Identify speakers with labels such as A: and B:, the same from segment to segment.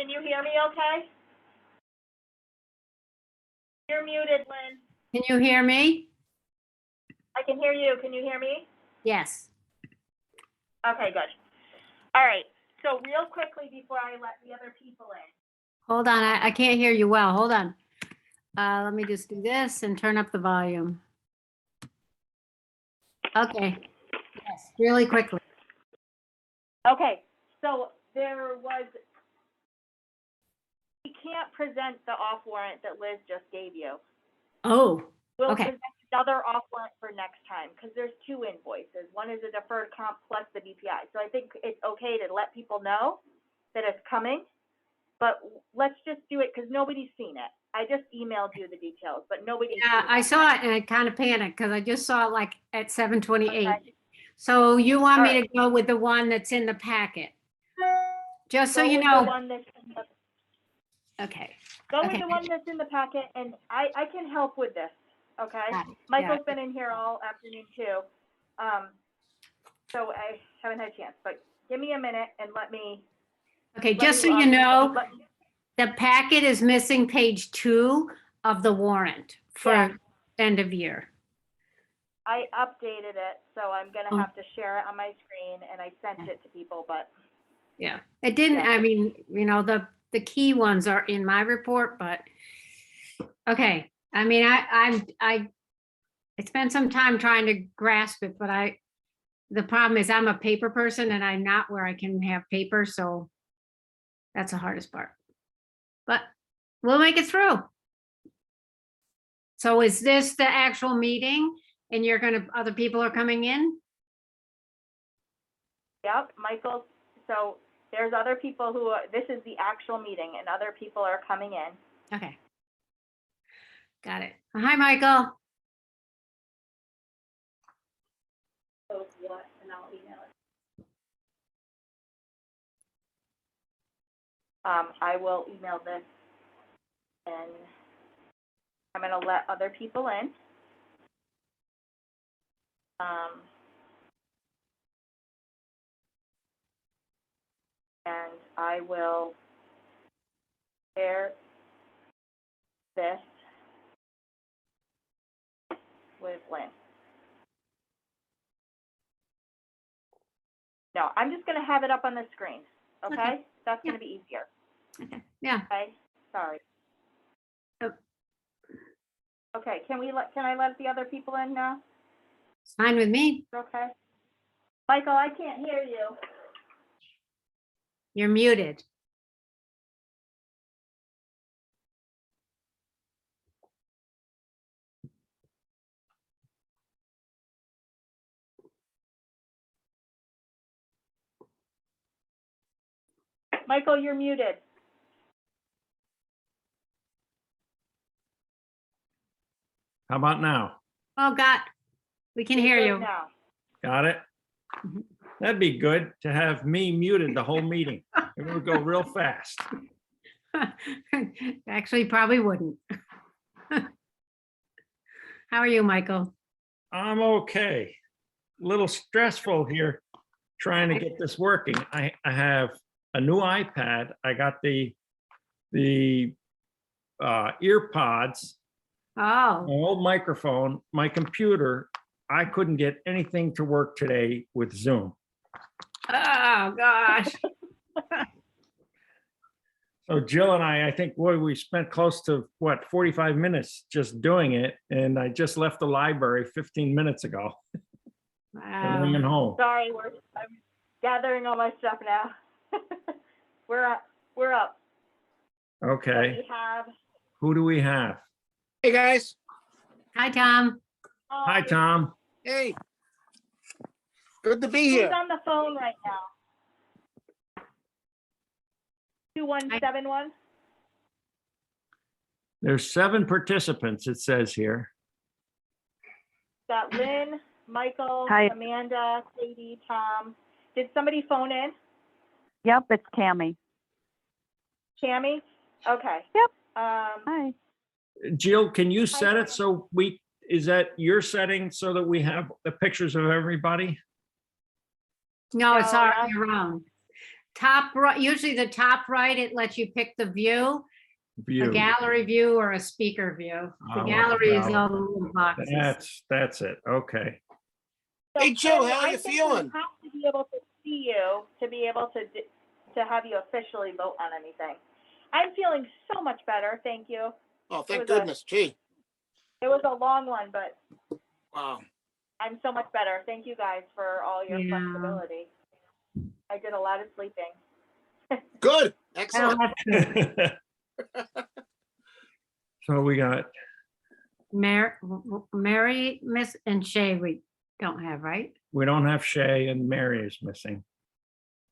A: Can you hear me okay? You're muted, Lynn.
B: Can you hear me?
A: I can hear you. Can you hear me?
B: Yes.
A: Okay, good. All right. So real quickly before I let the other people in.
B: Hold on, I can't hear you well. Hold on. Let me just do this and turn up the volume. Okay. Yes, really quickly.
A: Okay, so we can't present the off warrant that Liz just gave you.
B: Oh,
A: We'll
B: okay.
A: present another off warrant for next time because there's two invoices. One is a deferred comp plus the DPI. So I think it's okay to let people know that it's coming, but let's just do it because nobody's seen it. I just emailed you the details, but nobody's
B: Yeah,
A: seen
B: I
A: it.
B: saw it and I kind of panicked because I just saw it like at 7:28.
A: Okay.
B: So you want me
A: All
B: to go with the one that's in the packet? Just so
A: Go
B: you
A: with
B: know.
A: the one that's in the
B: Okay.
A: Go with
B: Okay.
A: the one that's in the packet, and I can help with this, okay?
B: Got it.
A: Michael's
B: Yeah.
A: been in here all afternoon too. So I haven't had a chance, but give me a minute and let me.
B: Okay,
A: let
B: just
A: me
B: so you
A: log in.
B: know,
A: Let-
B: the packet is missing page 2 of the warrant for
A: Yeah.
B: end of year.
A: I updated it, so I'm gonna
B: Oh.
A: have to share it on my screen, and I sent it to people, but
B: Yeah, it didn't,
A: Yeah.
B: I mean, you know, the key ones are in my report, but, okay. I mean, I spent some time trying to grasp it, but the problem is I'm a paper person and I'm not where I can have paper, so that's the hardest part. But we'll make it through. So is this the actual meeting and other people are coming in?
A: yep, Michael, so there's other people this is the actual meeting, and other people are coming in.
B: Okay. Got it. Hi, Michael.
A: So what, and I'll email it. I will email this, and I'm gonna let other people in. And I will share this with Lynn. No, I'm just gonna have it up on the screen, okay?
B: Okay.
A: That's
B: Yeah.
A: gonna be easier,
B: Okay. Yeah.
A: okay? Sorry.
B: Oh.
A: Okay, can I let the other people in now?
B: It's fine with me.
A: Okay. Michael, I can't hear you.
B: You're muted.
A: Michael, you're muted.
C: How about now?
B: Oh, God, we can
A: You're
B: hear
A: good
B: you.
A: now.
C: Got it?
B: Mhm.
C: That'd be good to have me muted the whole meeting. It would go real fast.
B: Actually, probably wouldn't. How are you, Michael?
C: I'm okay. A little stressful here trying to get this working. I have a new iPad. I got the ear pods, my
B: Oh,
C: old microphone, my computer. I couldn't get anything to work today with Zoom.
B: oh, gosh.
C: So Jill and I think, boy, we spent close to, 45 minutes just doing it. And I just left the library 15 minutes ago. And I'm
B: Wow.
C: home.
A: Sorry, I'm gathering all my stuff now. We're up. So
C: Okay,
A: we have,
C: who do we have?
D: Hey, guys.
B: Hi, Tom.
C: Hi, Tom.
D: Hey. Good to be
A: who's
D: here.
A: on the phone right now? 2171?
C: There's 7 participants, it says here.
A: Got Lynn, Michael,
E: Hi.
A: Amanda, Katie, Tom. Did somebody phone in?
E: Yep, it's Tammy.
A: Tammy? Okay.
E: Yep.
A: Um,
E: Hi.
C: Jill, can you set it so is that your setting so that we have the pictures of everybody?
B: No, it's
A: No,
B: already around. top right, usually the top right, it lets you pick the view, a
C: View.
B: gallery view or a speaker view. The
C: Oh,
B: gallery is
C: gallery.
B: all the little boxes.
C: That's it. Okay.
A: So,
D: Hey, Jill,
A: Kenny,
D: how
A: I
D: you
A: think we
D: feeling?
A: have to be able to see you to be able to have you officially vote on anything. I'm feeling so much better, thank you.
D: Oh,
A: It
D: thank
A: was a-
D: goodness. Gee,
A: It was a long one, but
D: wow.
A: I'm so much better. Thank you guys for all your
B: Yeah.
A: flexibility. I did a lot of sleeping.
D: Good.
B: Oh,
D: Excellent.
B: that's good.
C: So we got,
B: Mary, Miss, and Shay, we don't have, right?
C: we don't have Shay and Mary is missing.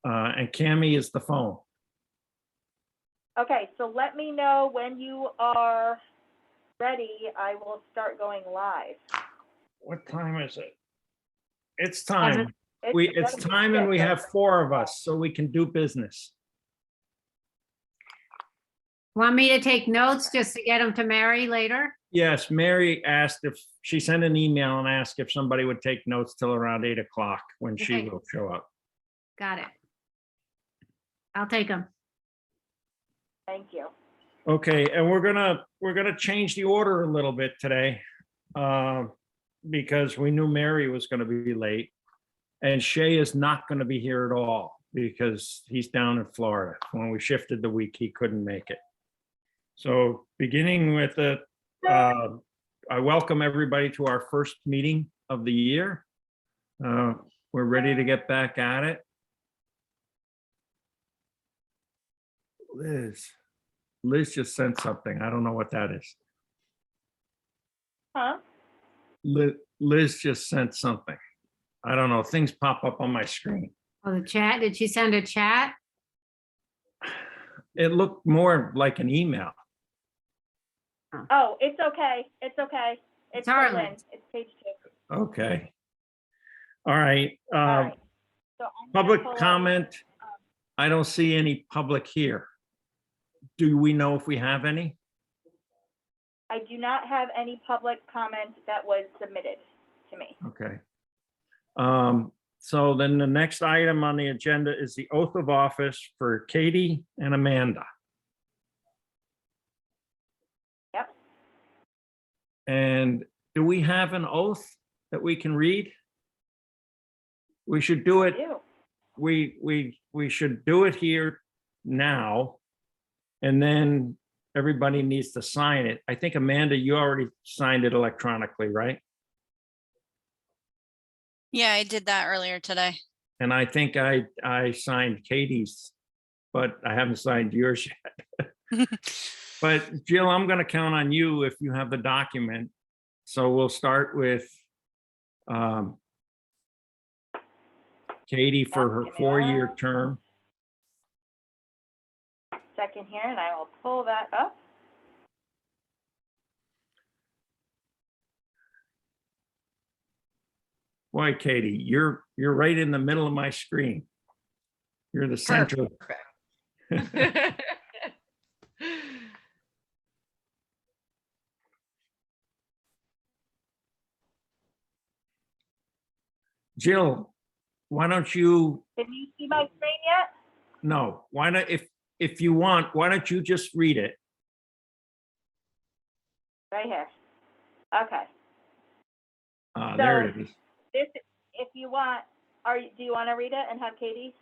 C: And Cammy is the phone.
A: Okay, so let me know when you are ready. I will start going live.
C: What time is it? It's time.
B: Seven.
C: It's time and we have 4 of us, so we can do business.
B: Want me to take notes just to get them to Mary later?
C: Yes, Mary asked if, she sent an email and asked if somebody would take notes till around 8 o'clock when she
B: Okay.
C: will show up.
B: Got it. I'll take them.
A: Thank you.
C: Okay, and we're gonna change the order a little bit today. Because we knew Mary was gonna be late. And Shay is not gonna be here at all because he's down in Florida. When we shifted the week, he couldn't make it. So beginning with I welcome everybody to our first meeting of the year. We're ready to get back at it. Liz just sent something. I don't know what that is.
A: Huh?
C: Liz just sent something. I don't know. Things pop up on my screen.
B: Oh, the chat, did she send a chat?
C: It looked more like an email.
A: Oh, it's okay. It's okay. It's for
B: Harlan.
A: Lynn. It's page 2.
C: Okay. All right.
A: All right. So I'm gonna
C: Public
A: pull up-
C: comment. I don't see any public here. Do we know if we have any?
A: I do not have any public comment that was submitted to me.
C: Okay. So then the next item on the agenda is the oath of office for Katie and Amanda.
A: Yep.
C: And do we have an oath that we can read? We should do it.
A: You.
C: We should do it here now. And then everybody needs to sign it. I think Amanda, you already signed it electronically, right?
F: Yeah, I did that earlier today.
C: And I think I signed Katie's, but I haven't signed yours yet. But Jill, I'm gonna count on you if you have the document. So we'll start with Katie for her 4-year term.
A: Second here, and I will pull that up.
C: Boy, Katie, you're right in the middle of my screen. You're the center. Jill, why don't you,
A: Can you see my screen yet?
C: no, why not, if you want, why don't you just read it?
A: Right here. Okay.
C: There it is.
A: This, if you want, do you want to read it and have Katie?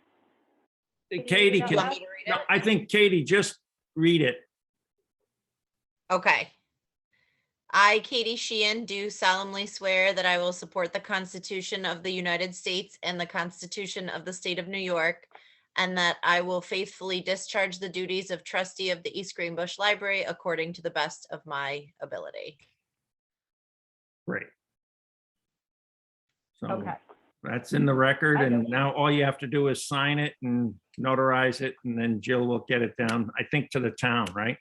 C: Katie,
A: read it
C: can,
A: out
G: Want me to read
C: no,
G: it?
C: I think Katie, just read it.
G: Okay. I, Katie Sheehan, do solemnly swear that I will support the Constitution of the United States and the Constitution of the State of New York, and that I will faithfully discharge the duties of trustee of the East Greenbush Library according to the best of my ability.
C: Great. So
A: Okay.
C: that's in the record,
A: I
C: and
A: know.
C: now all you have to do is sign it and notarize it, and then Jill will get it down, I think, to the town, right?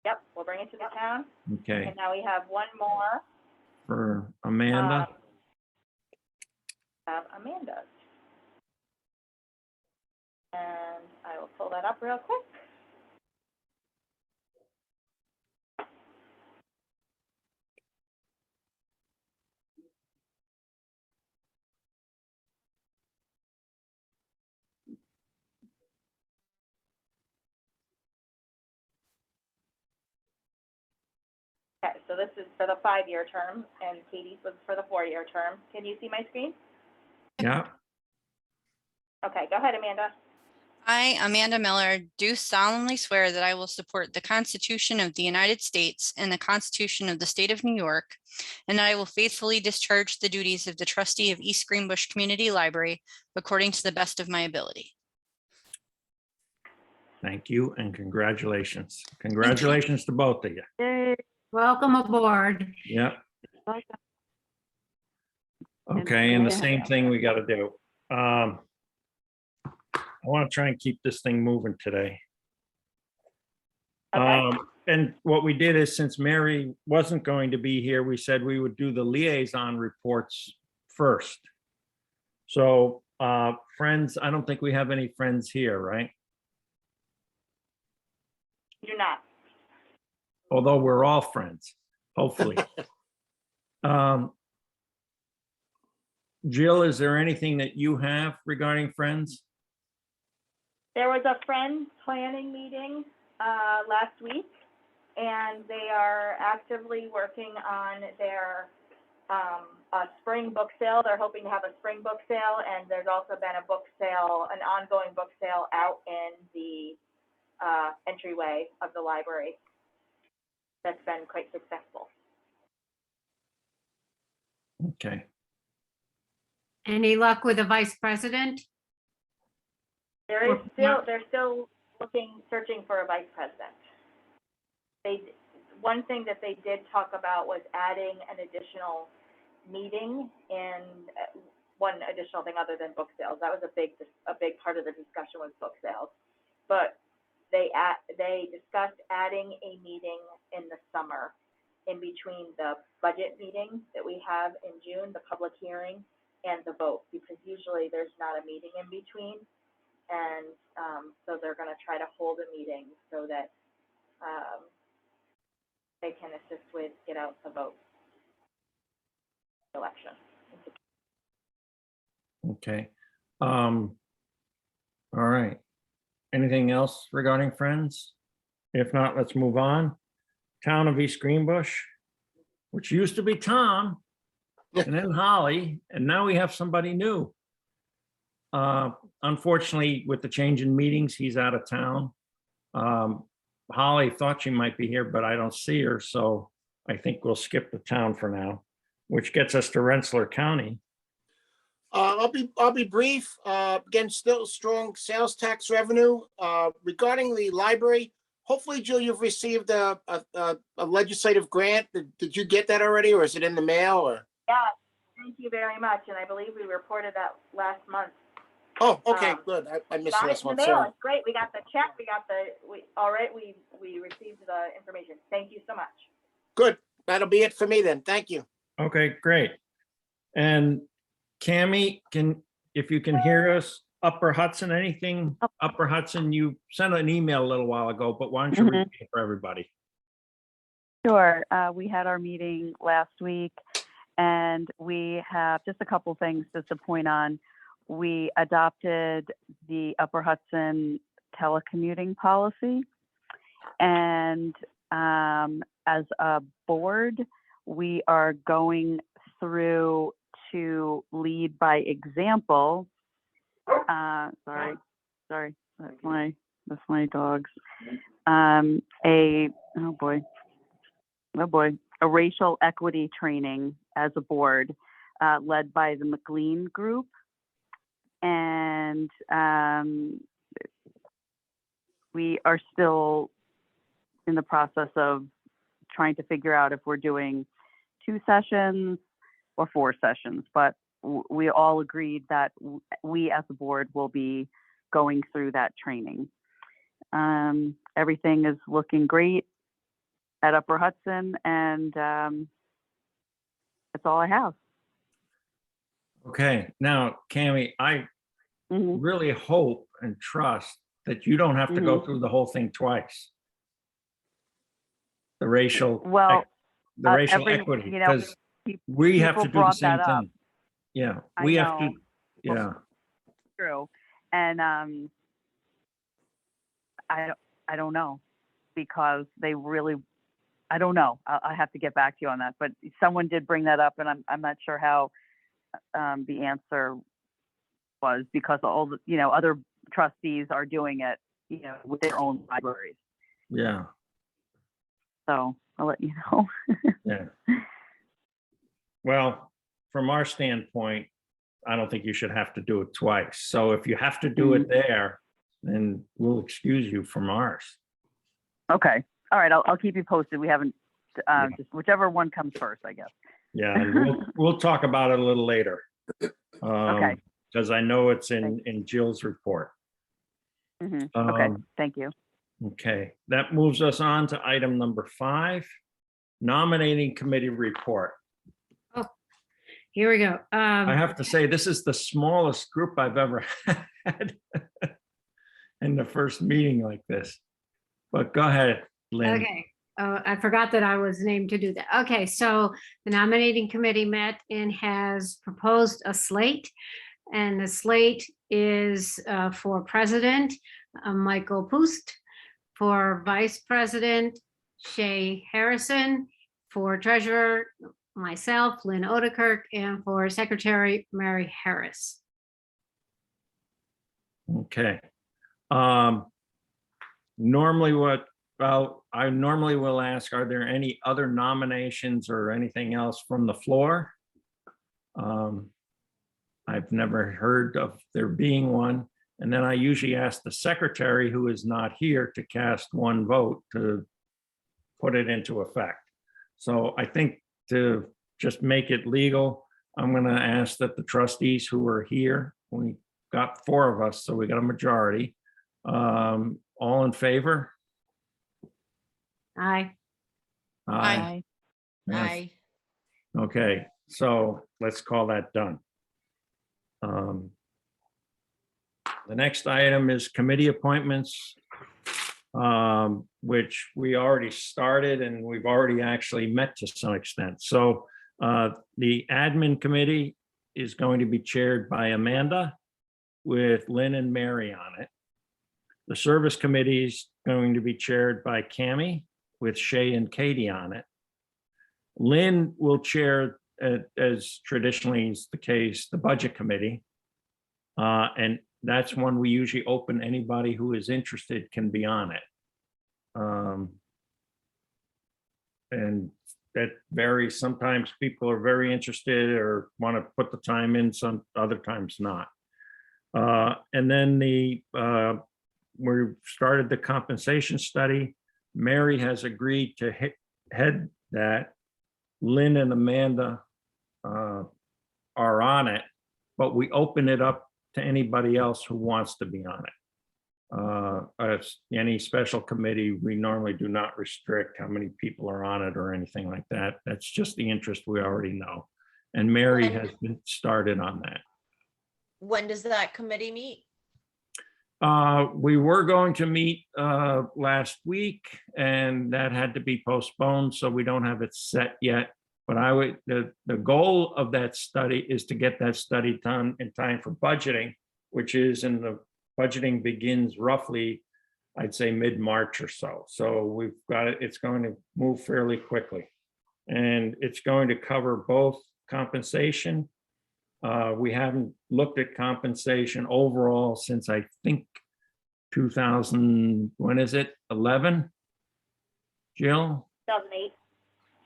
A: Yep, we'll bring it to the town.
C: Okay,
A: And now we have one more.
C: for Amanda.
A: Have Amanda. And I will pull that up real quick. So this is for the 5-year term, and Katie's was for the 4-year term. Can you see my screen?
C: Yeah,
A: Okay, go ahead, Amanda.
F: I, Amanda Miller, do solemnly swear that I will support the Constitution of the United States and the Constitution of the State of New York, and that I will faithfully discharge the duties of the trustee of East Greenbush Community Library according to the best of my ability.
C: thank you and congratulations. Congratulations to both of you.
E: Yay.
B: Welcome aboard.
C: Yeah,
E: Welcome.
C: okay, and the
E: Yeah.
C: same thing we gotta do. I want to try and keep this thing moving today.
A: Okay.
C: And what we did is, since Mary wasn't going to be here, we said we would do the liaison reports first. So, friends, I don't think we have any friends here, right?
A: Do not.
C: Although we're all friends, hopefully. Jill, is there anything that you have regarding friends?
A: There was a friends planning meeting last week, and they are actively working on their a spring book sale. They're hoping to have a spring book sale, and there's also been a book sale, an ongoing book sale out in the entryway of the library that's been quite successful.
C: Okay,
B: Any luck with the vice president?
A: They're still searching for a vice president. One thing that they did talk about was adding an additional meeting and one additional thing other than book sales. That was a big part of the discussion was book sales. But they discussed adding a meeting in the summer in between the budget meeting that we have in June, the public hearing, and the vote, because usually there's not a meeting in between. And so they're going to try to hold a meeting so that they can assist with get out the vote election.
C: okay. All right. Anything else regarding friends? If not, let's move on. Town of East Greenbush, which used to be Tom, and then Holly, and now we have somebody new. Unfortunately, with the change in meetings, he's out of town. Holly thought she might be here, but I don't see her, so I think we'll skip the town for now, which gets us to Rensselaer County.
D: I'll be brief. Again, still strong sales tax revenue. Regarding the library, hopefully, Jill, you've received a legislative grant. Did you get that already, or is it in the mail? Or
A: Yeah, thank you very much, and I believe we reported that last month.
D: oh, okay, good. I missed
A: Got it
D: last
A: in
D: one.
A: the mail.
D: Sorry.
A: It's great. We got the check. All right. We received the information. Thank you so much.
D: Good. That'll be it for me then. Thank you.
C: Okay, great. And Cammie, if you can hear us, Upper Hudson, anything? Upper Hudson, you sent an email a little while ago, but why don't you repeat it for everybody?
E: Sure. We had our meeting last week, and we have just a couple things just to point on. We adopted the Upper Hudson Telecommuting Policy, and as a board, we are going through to lead by example. Sorry, that's my dogs. A racial equity training as a board, led by the McLean Group. And we are still in the process of trying to figure out if we're doing 2 sessions or 4 sessions, but we all agreed that we as a board will be going through that training. Everything is looking great at Upper Hudson, and that's all I have.
C: Okay, now, Cammie, I
E: Mhm.
C: really hope and trust that you don't have to go through the whole thing twice. The racial,
E: Well,
C: the racial
E: every-
C: equity,
E: you know,
C: because we have to
E: people
C: do the
E: brought
C: same
E: that up.
C: thing. Yeah,
E: I
C: we have to,
E: know.
C: yeah,
E: True. And I don't know, because they really I don't know. I have to get back to you on that, but someone did bring that up, and I'm not sure how the answer was, because all the, other trustees are doing it, with their own libraries.
C: Yeah,
E: So I'll let you know.
C: yeah. Well, from our standpoint, I don't think you should have to do it twice. So if you have to do it there, then we'll excuse you from ours.
E: Okay. All right. I'll keep you posted. We haven't, just whichever one comes first, I guess.
C: Yeah, and we'll talk about it a little later.
E: Okay.
C: Because I know it's in Jill's report.
E: Okay. Thank you.
C: Okay, that moves us on to item number 5, nominating committee report.
B: Here we go.
C: I have to say, this is the smallest group I've ever had in the first meeting like this. But go ahead, Lynn.
B: Okay. Oh, I forgot that I was named to do that. Okay, so the nominating committee met and has proposed a slate. And the slate is for president, Michael Poost, for vice president, Shay Harrison, for treasurer, myself, Lynn Odekirk, and for secretary, Mary Harris.
C: Okay. Normally I normally will ask, are there any other nominations or anything else from the floor? I've never heard of there being one. And then I usually ask the secretary, who is not here, to cast one vote to put it into effect. So I think to just make it legal, I'm going to ask that the trustees who are here, we got 4 of us, so we got a majority. All in favor?
B: Aye.
G: Aye.
C: Yes.
G: Aye.
C: Okay, so let's call that done. The next item is committee appointments, which we already started and we've already actually met to some extent. So the admin committee is going to be chaired by Amanda with Lynn and Mary on it. The service committee is going to be chaired by Cammie with Shay and Katie on it. Lynn will chair, as traditionally is the case, the budget committee. And that's one we usually open. Anybody who is interested can be on it. And that varies. Sometimes people are very interested or want to put the time in, some other times not. And then we started the compensation study. Mary has agreed to head that. Lynn and Amanda are on it, but we open it up to anybody else who wants to be on it. As any special committee, we normally do not restrict how many people are on it or anything like that. That's just the interest we already know. And Mary has been started on that.
G: When does that committee meet?
C: We were going to meet last week and that had to be postponed, so we don't have it set yet. But the goal of that study is to get that study done in time for budgeting, which is budgeting begins roughly, I'd say mid-March or so. So we've got it, it's going to move fairly quickly. And it's going to cover both compensation. We haven't looked at compensation overall since I think 2000, when is it, 11? Jill?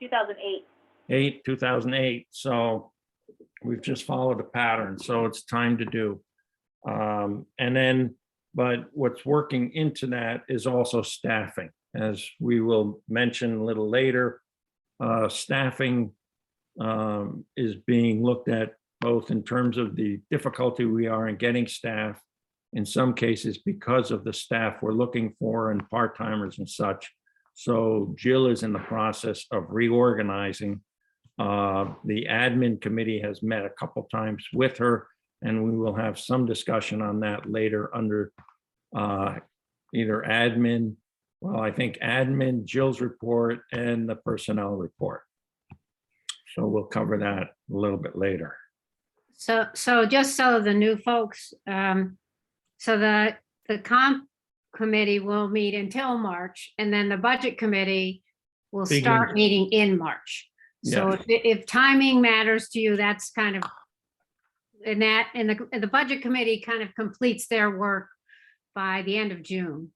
A: 2008.
C: 2008. So we've just followed a pattern. So it's time to do. And then, but what's working into that is also staffing. As we will mention a little later, staffing is being looked at both in terms of the difficulty we are in getting staff, in some cases because of the staff we're looking for and part-timers and such. So Jill is in the process of reorganizing. The admin committee has met a couple times with her, and we will have some discussion on that later under either admin, well, I think admin, Jill's report, and the personnel report. So we'll cover that a little bit later.
B: So just so the new folks, so the comp committee will meet until March, and then the budget committee will
C: Begin-
B: start meeting in March. So if timing matters to you, that's kind of, and the budget committee kind of completes their work by the end of June.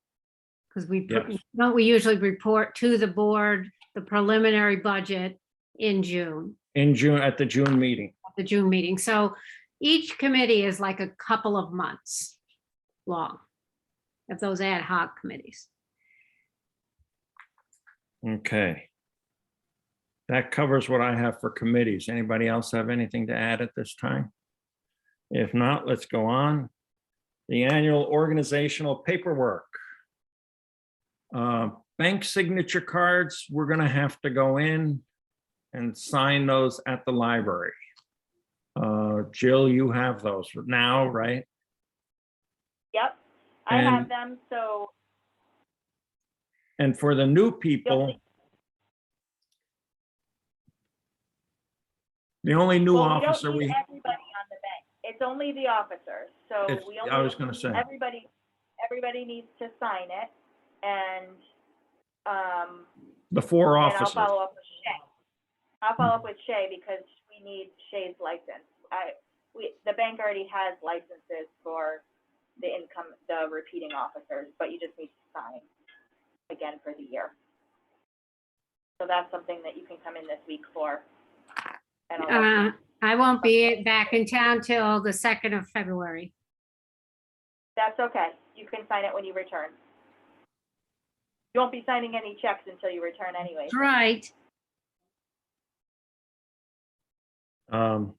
B: Because
C: Yes.
B: we usually report to the board, the preliminary budget in June,
C: In June, at the June meeting.
B: the June meeting. So each committee is like a couple of months long of those ad hoc committees.
C: Okay. That covers what I have for committees. Anybody else have anything to add at this time? If not, let's go on. The annual organizational paperwork. Bank signature cards, we're gonna have to go in and sign those at the library. Jill, you have those now, right?
A: Yep, I
C: And-
A: have them, so
C: And for the new
A: you'll
C: people,
A: see-
C: the only new
A: well, we don't
C: officer
A: need
C: we,
A: everybody on the bank. It's only the officers, so
C: It's-
A: we
C: I
A: only,
C: was gonna say.
A: everybody needs to sign it, and,
C: the four
A: and I'll
C: officers.
A: follow up with Shay. I'll follow up with Shay because we need Shay's license. The bank already has licenses for the repeating officers, but you just need to sign again for the year. So that's something that you can come in this week for. And I'll let you-
B: I won't be back in town till the 2nd of February.
A: That's okay. You can sign it when you return. You won't be signing any checks until you return anyway.
B: That's right.
C: So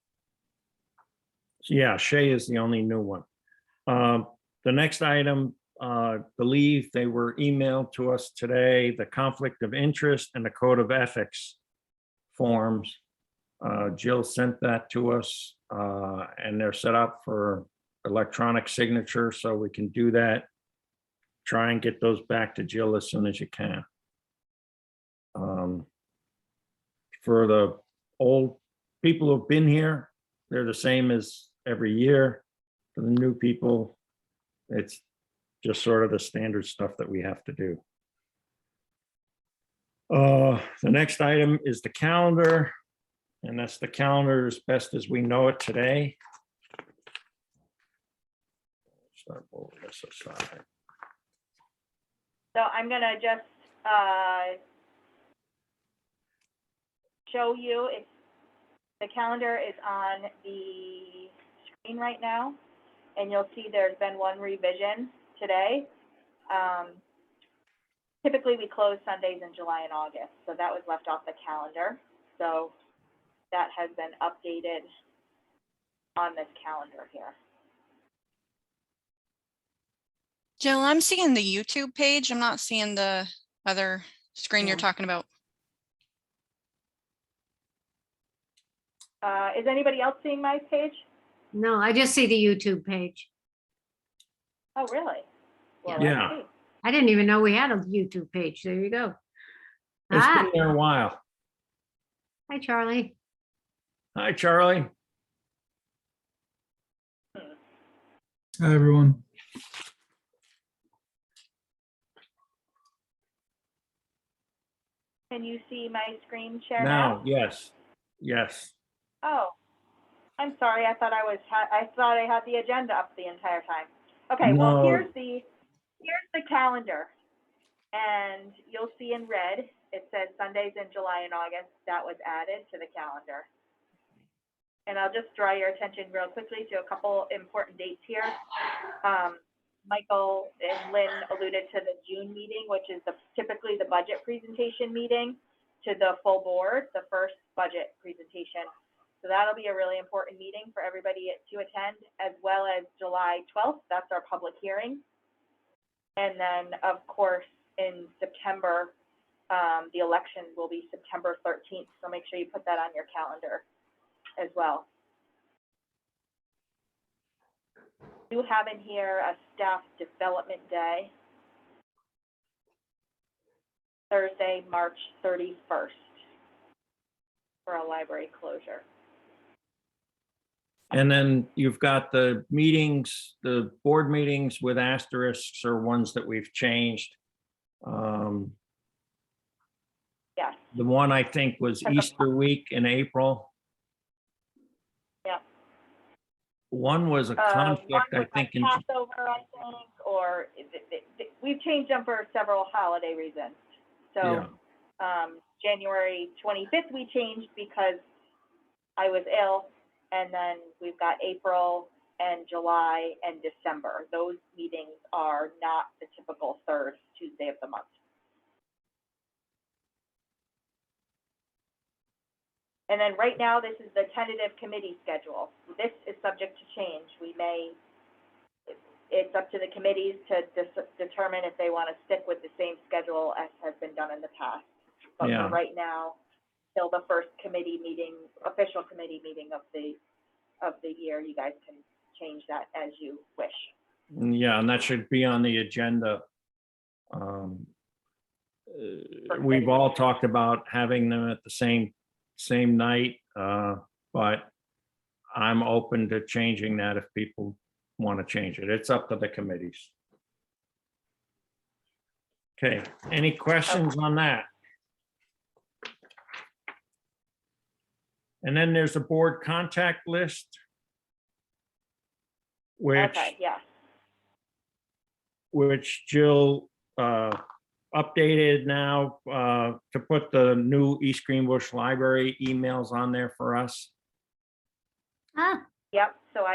C: yeah, Shay is the only new one. The next item, believe they were emailed to us today, the conflict of interest and the code of ethics forms. Jill sent that to us, and they're set up for electronic signature, so we can do that. Try and get those back to Jill as soon as you can. For the old people who've been here, they're the same as every year. For the new people, it's just sort of the standard stuff that we have to do. The next item is the calendar, and that's the calendar as best as we know it today. Start moving this aside.
A: So I'm gonna just, show you, the calendar is on the screen right now, and you'll see there's been one revision today. Typically, we close Sundays in July and August, so that was left off the calendar. So that has been updated on this calendar here.
F: Jill, I'm seeing the YouTube page. I'm not seeing the other screen you're
B: Yeah.
F: talking about.
A: Is anybody else seeing my page?
B: No, I just see the YouTube page.
A: Oh, really? Well,
C: Yeah.
A: let's see.
B: I didn't even know we had a YouTube page. There you go.
C: It's
B: Ah,
C: been there a while.
B: hi, Charlie.
C: Hi, Charlie.
H: Hi, everyone.
A: Can you see my screen share
C: Now,
A: now?
C: yes, yes.
A: Oh, I'm sorry. I thought I had the agenda up the entire time. Okay, well,
C: No.
A: here's the calendar. And you'll see in red, it says Sundays in July and August. That was added to the calendar. And I'll just draw your attention real quickly to a couple important dates here. Michael and Lynn alluded to the June meeting, which is typically the budget presentation meeting to the full board, the first budget presentation. So that'll be a really important meeting for everybody to attend, as well as July 12th. That's our public hearing. And then, of course, in September, the election will be September 13th. So make sure you put that on your calendar as well. You have in here a staff development day, Thursday, March 31st, for a library closure.
C: And then you've got the meetings, the board meetings with asterisks are ones that we've changed.
A: Yes,
C: The one I think was Easter week in April.
A: Yeah.
C: One was a
A: One
C: conflict, I
A: was
C: think,
A: a Passover, I think, or we've changed them for several holiday reasons. So, January 25th, we changed because I was ill, and then we've got April and July and December. Those meetings are not the typical third Tuesday of the month. And then right now, this is the tentative committee schedule. This is subject to change. It's up to the committees to determine if they want to stick with the same schedule as has been done in the past. But
C: Yeah.
A: for right now, till the first committee meeting, official committee meeting of the year, you guys can change that as you wish.
C: Yeah, and that should be on the agenda. We've all talked about having them at the same night, but I'm open to changing that if people want to change it. It's up to the committees. Okay, any questions on that? And then there's a board contact list,
A: Okay, yeah.
C: which Jill updated now to put the new East Greenbush Library emails on there for us.
B: Ah,
A: Yep, so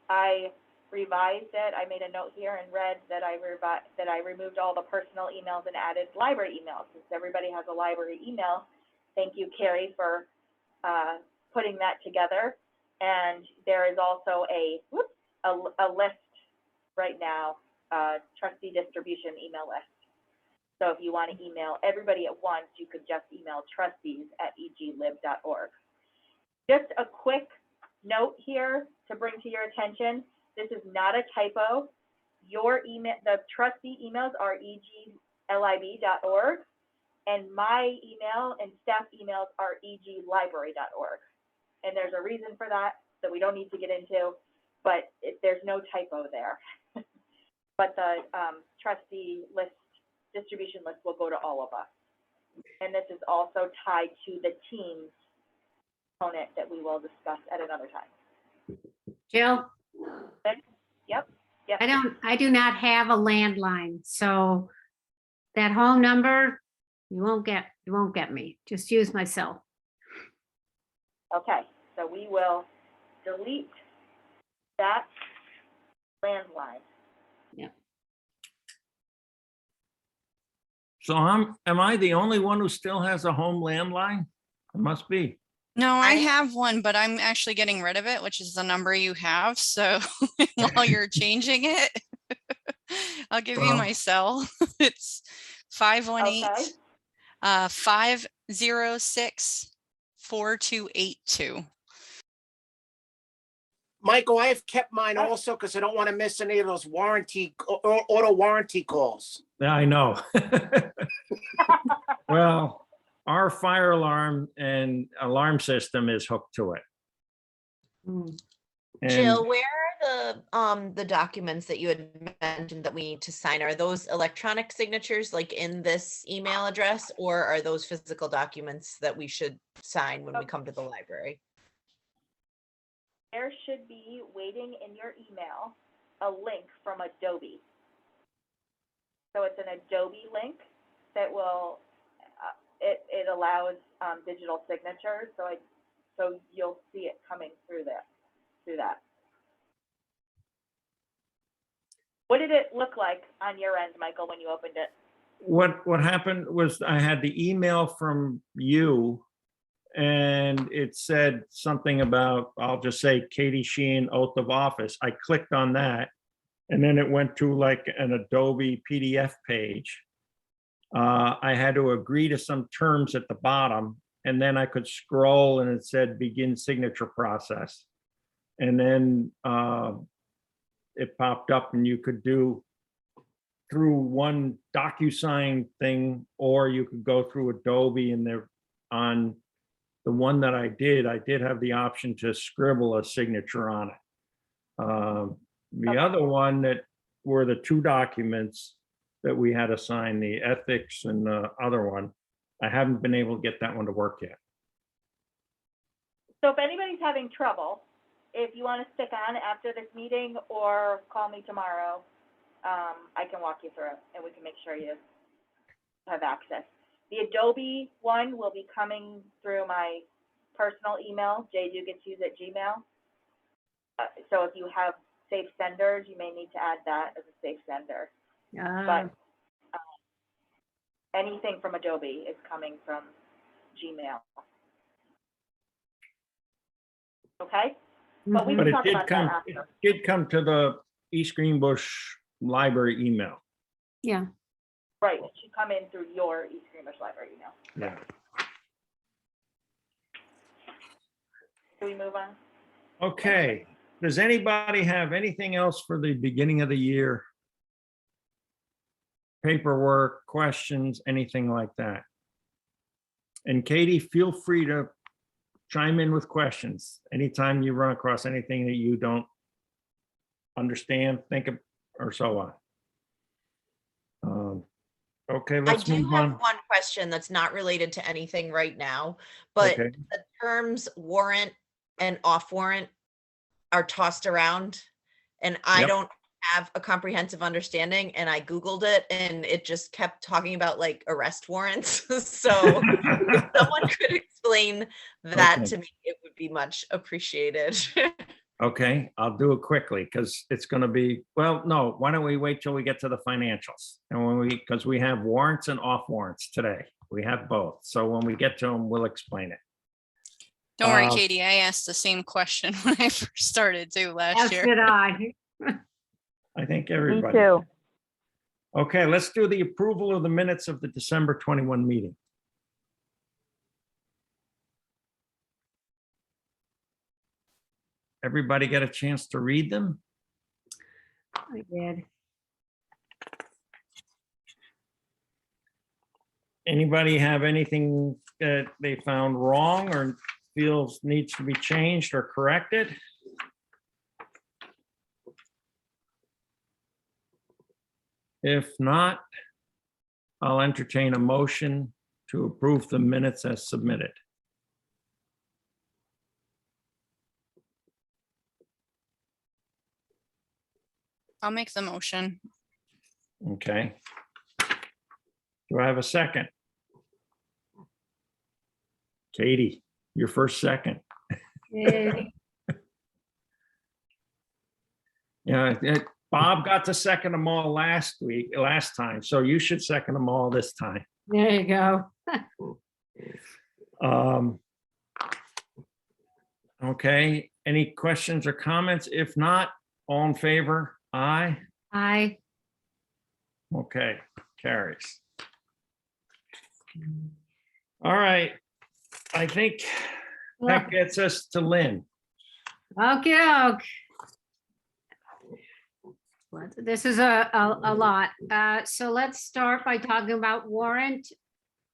A: I revised it. I made a note here and read that I removed all the personal emails and added library emails. Since everybody has a library email, thank you, Carrie, for putting that together. And there is also a list right now, trustee distribution email list. So if you want to email everybody at once, you could just email trustees@eglib.org. Just a quick note here to bring to your attention. This is not a typo. Your email, the trustee emails are eglib.org, and my email and staff emails are eglibrary.org. And there's a reason for that we don't need to get into, but there's no typo there. But the trustee list, distribution list will go to all of us. And this is also tied to the Teams component that we will discuss at another time.
B: Jill,
A: Yep. Yes.
B: I do not have a landline, so that home number, you won't get me. Just use my cell.
A: Okay, so we will delete that landline.
C: So am I the only one who still has a home landline? It must be.
F: No, I have one, but I'm actually getting rid of it, which is the number you have. So while you're changing it, I'll give you my cell. It's 518 506 4282.
D: Michael, I've kept mine also because I don't want to miss any of those auto warranty calls.
C: Yeah, I know. Well, our fire alarm and alarm system is hooked to it.
B: Mm.
C: And
G: Jill, where are the documents that you had mentioned that we need to sign? Are those electronic signatures like in this email address, or are those physical documents that we should sign when we come to the library?
A: There should be waiting in your email a link from Adobe. So it's an Adobe link that will, it allows digital signatures. So you'll see it coming through that. What did it look like on your end, Michael, when you opened it?
C: what happened was I had the email from you and it said something about, I'll just say Katie Sheehan oath of office. I clicked on that and then it went to like an Adobe PDF page. I had to agree to some terms at the bottom and then I could scroll and it said begin signature process. And then it popped up and you could do through one DocuSign thing, or you could go through Adobe, and there on the one that I did have the option to scribble a signature on it. The other one that were the two documents that we had to sign, the ethics and the other one, I haven't been able to get that one to work yet.
A: So if anybody's having trouble, if you want to stick on after this meeting or call me tomorrow, I can walk you through it and we can make sure you have access. The Adobe one will be coming through my personal email, jdugetshughes@gmail. So if you have safe senders, you may need to add that as a safe sender. But anything from Adobe is coming from Gmail. Okay? But we
C: But
A: can
C: it
A: talk
C: did
A: about
C: come,
A: that
C: it
A: after.
C: did come to the East Greenbush Library email.
B: Yeah.
A: Right, it should come in through your East Greenbush Library email.
C: Yeah.
A: Can we move on?
C: Okay, does anybody have anything else for the beginning of the year? Paperwork, questions, anything like that? And Katie, feel free to chime in with questions anytime you run across anything that you don't understand, think of, or so on. Okay,
G: I
C: let's
G: do
C: move
G: have
C: on.
G: one question that's not related to anything right now, but
C: Okay,
G: the terms warrant and off warrant are tossed around and I
C: Yep.
G: don't have a comprehensive understanding, and I Googled it and it just kept talking about like arrest warrants. So if someone could explain that
C: Okay.
G: to me, it would be much appreciated.
C: Okay, I'll do it quickly because it's going to be, well, no, why don't we wait till we get to the financials? And when because we have warrants and off warrants today. We have both. So when we get to them, we'll explain it.
F: Don't worry,
C: Uh,
F: Katie, I asked the same question when I first started too last
B: As
F: year.
B: did I.
C: I think
E: Me
C: everybody.
E: too.
C: Okay, let's do the approval of the minutes of the December 21 meeting. Everybody get a chance to read them?
B: I did.
C: Anybody have anything that they found wrong or feels needs to be changed or corrected? If not, I'll entertain a motion to approve the minutes as submitted.
F: I'll make the motion.
C: Okay. Do I have a second? Katie, your first second.
B: Yay.
C: Yeah, Bob got to second them all last time, so you should second them all this time.
B: There you go.
C: Okay, any questions or comments? If not, all in favor? Aye.
B: I,
C: Okay, carries. All right, I think that gets us to Lynn.
B: okay. This is a lot. So let's start by talking about warrant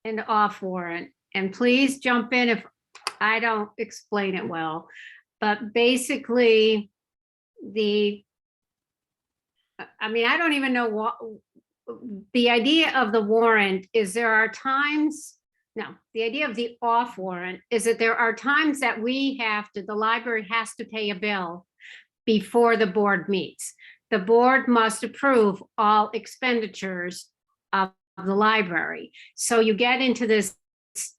B: and off warrant. And please jump in if I don't explain it well. But basically, I don't even know what, the idea of the warrant is there are times, no, the idea of the off warrant is that there are times that the library has to pay a bill before the board meets. The board must approve all expenditures of the library. So you get into this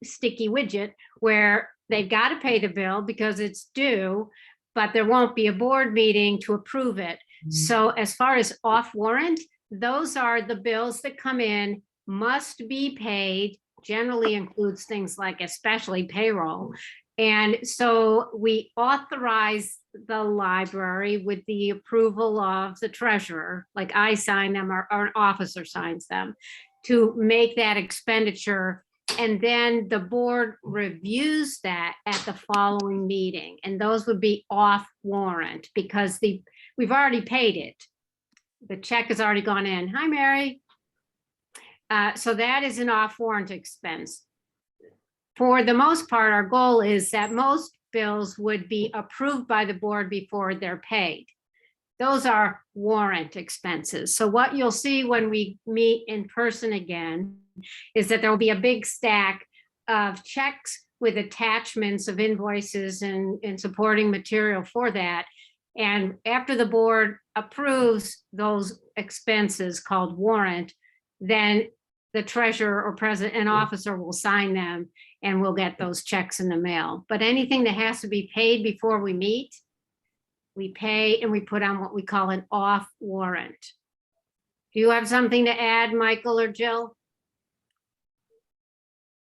B: sticky widget where they've got to pay the bill because it's due, but there won't be a board meeting to approve it. So as far as off warrant, those are the bills that come in, must be paid, generally includes things like especially payroll. And so we authorize the library with the approval of the treasurer, like I sign them or an officer signs them, to make that expenditure. And then the board reviews that at the following meeting. And those would be off warrant because we've already paid it. The check has already gone in. Hi, Mary. So that is an off warrant expense. For the most part, our goal is that most bills would be approved by the board before they're paid. Those are warrant expenses. So what you'll see when we meet in person again is that there will be a big stack of checks with attachments of invoices and supporting material for that. And after the board approves those expenses called warrant, then the treasurer or president and officer will sign them and we'll get those checks in the mail. But anything that has to be paid before we meet, we pay and we put on what we call an off warrant. Do you have something to add, Michael or Jill?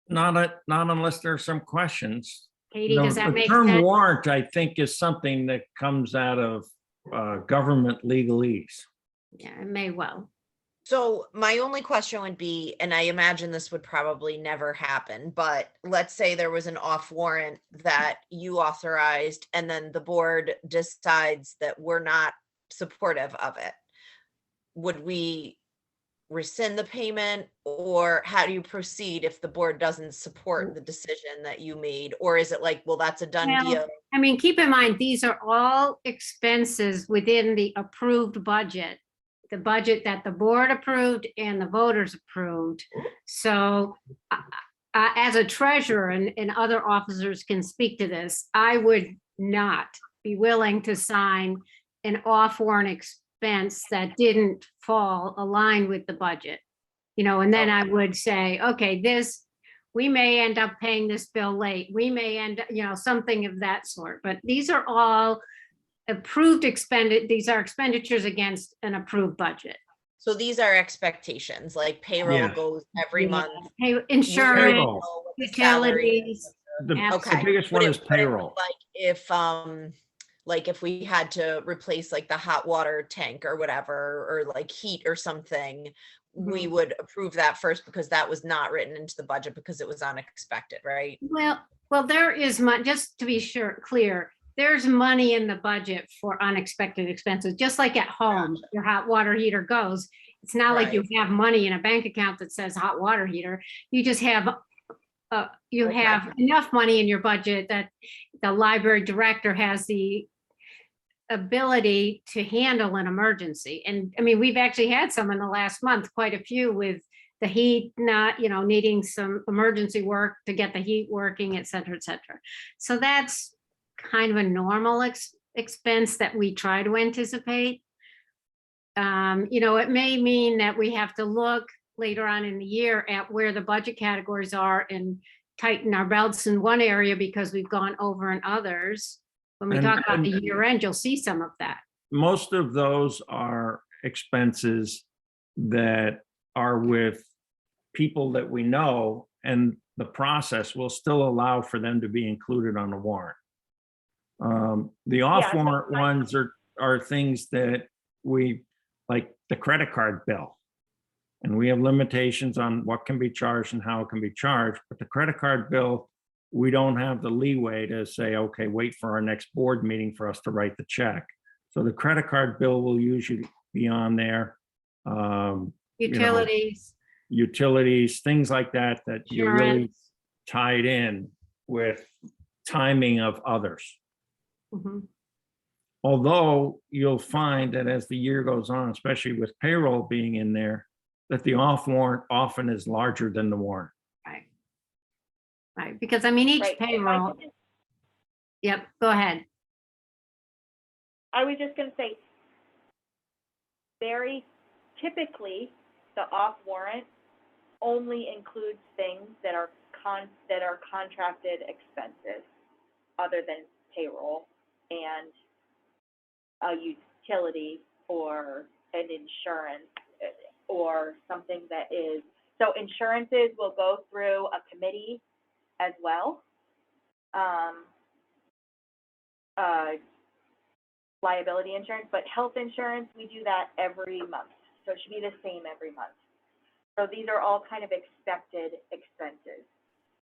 C: Not unless there's some questions.
B: Katie, does that
C: The
B: make
C: term
B: sense?
C: warrant, I think, is something that comes out of government legalese.
B: Yeah, it may well.
G: So my only question would be, and I imagine this would probably never happen, but let's say there was an off warrant that you authorized and then the board decides that we're not supportive of it. Would we rescind the payment, or how do you proceed if the board doesn't support the decision that you made? Or is it like, well, that's a done
B: Well,
G: deal?
B: I mean, keep in mind, these are all expenses within the approved budget. The budget that the board approved and the voters approved. So as a treasurer, and other officers can speak to this, I would not be willing to sign an off warrant expense that didn't fall aligned with the budget. You know, and then I would say, okay, we may end up paying this bill late. We may end, something of that sort. But these are all approved these are expenditures against an approved budget.
G: So these are expectations, like payroll
C: Yeah.
G: goes every month.
B: Insurance,
C: Payroll.
G: What the salary is.
B: utilities.
C: The
G: Okay.
C: biggest
G: But
C: one
G: it
C: is
G: wouldn't,
C: payroll.
G: like if we had to replace like the hot water tank or whatever, or like heat or something, we would approve that first because that was not written into the budget because it was unexpected, right?
B: Well, there is just to be clear, there's money in the budget for unexpected expenses, just like at home, your hot water heater goes. It's not like you have money in a bank account that says hot water heater. You just have, have enough money in your budget that the library director has the ability to handle an emergency. And I mean, we've actually had some in the last month, quite a few with the heat not, needing some emergency work to get the heat working, et cetera, et cetera. So that's kind of a normal expense that we try to anticipate. It may mean that we have to look later on in the year at where the budget categories are and tighten our belts in one area because we've gone over in others. When we talk about the year end, you'll see some of that.
C: Most of those are expenses that are with people that we know, and the process will still allow for them to be included on the warrant. The off warrant ones are things that we, like the credit card bill. And we have limitations on what can be charged and how it can be charged, but the credit card bill, we don't have the leeway to say, okay, wait for our next board meeting for us to write the check. So the credit card bill will usually be on there.
B: Utilities.
C: Utilities, things like that you're really
B: Insurance.
C: tied in with timing of others. Although you'll find that as the year goes on, especially with payroll being in there, that the off warrant often is larger than the warrant.
B: Right, because I mean, each
A: Right.
B: payroll. Yep, go ahead.
A: I was just gonna say, very typically, the off warrant only includes things that are contracted expenses, other than payroll and a utility or an insurance or something that is, so insurances will go through a committee as well. Liability insurance, but health insurance, we do that every month. So it should be the same every month. So these are all kind of expected expenses.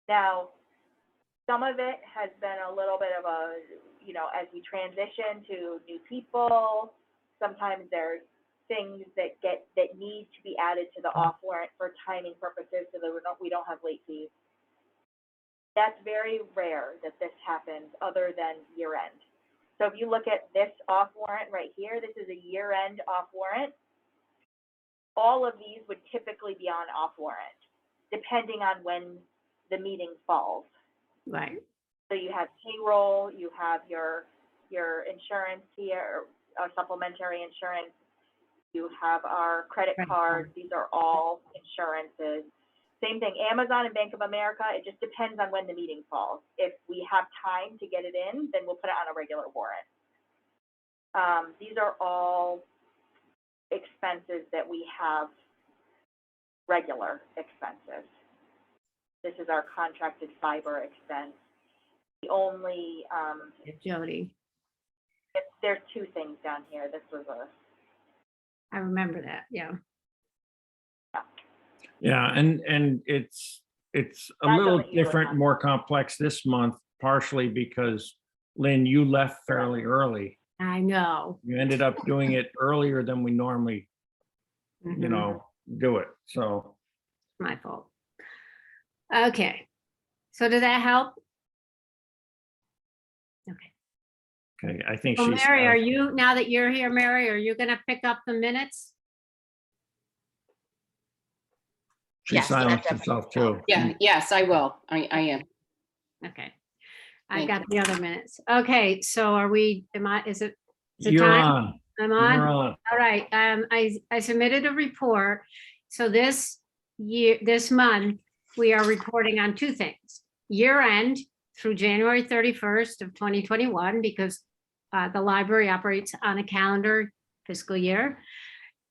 A: Now, some of it has been a little bit of a, as we transition to new people, sometimes there's things that need to be added to the off warrant for timing purposes so that we don't have late fees. That's very rare that this happens other than year end. So if you look at this off warrant right here, this is a year end off warrant. All of these would typically be on off warrant. depending on when the meeting falls.
B: Right.
A: So you have payroll, you have your insurance here, supplementary insurance, you have our credit
B: Credit
A: cards,
B: card.
A: these are all insurances. Same thing, Amazon and Bank of America, it just depends on when the meeting falls. If we have time to get it in, then we'll put it on a regular warrant. These are all expenses that we have, regular expenses. This is our contracted fiber expense. The only,
B: Jody,
A: there's two things down here. This was
B: I remember that. Yeah.
C: Yeah, and it's a
A: That's
C: little
A: what you were
C: different,
A: on.
C: more complex this month, partially because, Lynn, you left fairly early.
B: I know.
C: You ended up doing it earlier than we normally, you
B: Mhm.
C: know, do it. So,
B: My fault. Okay. So did that help? Okay.
C: okay, I think
B: So
C: she's.
B: Mary, are you, now that you're here, Mary, are you gonna pick up the minutes?
C: She
G: Yes,
C: silenced
G: definitely.
C: herself too.
I: Yeah, yes, I will. I am.
B: Okay. I've
I: Thank
B: got the other minutes. Okay, so are we, is it
C: You're
B: time?
C: on.
B: I'm
C: You're
B: on?
C: on.
B: All right, I submitted a report. So this year, this month, we are reporting on two things. Year end through January 31st of 2021, because the library operates on a calendar fiscal year.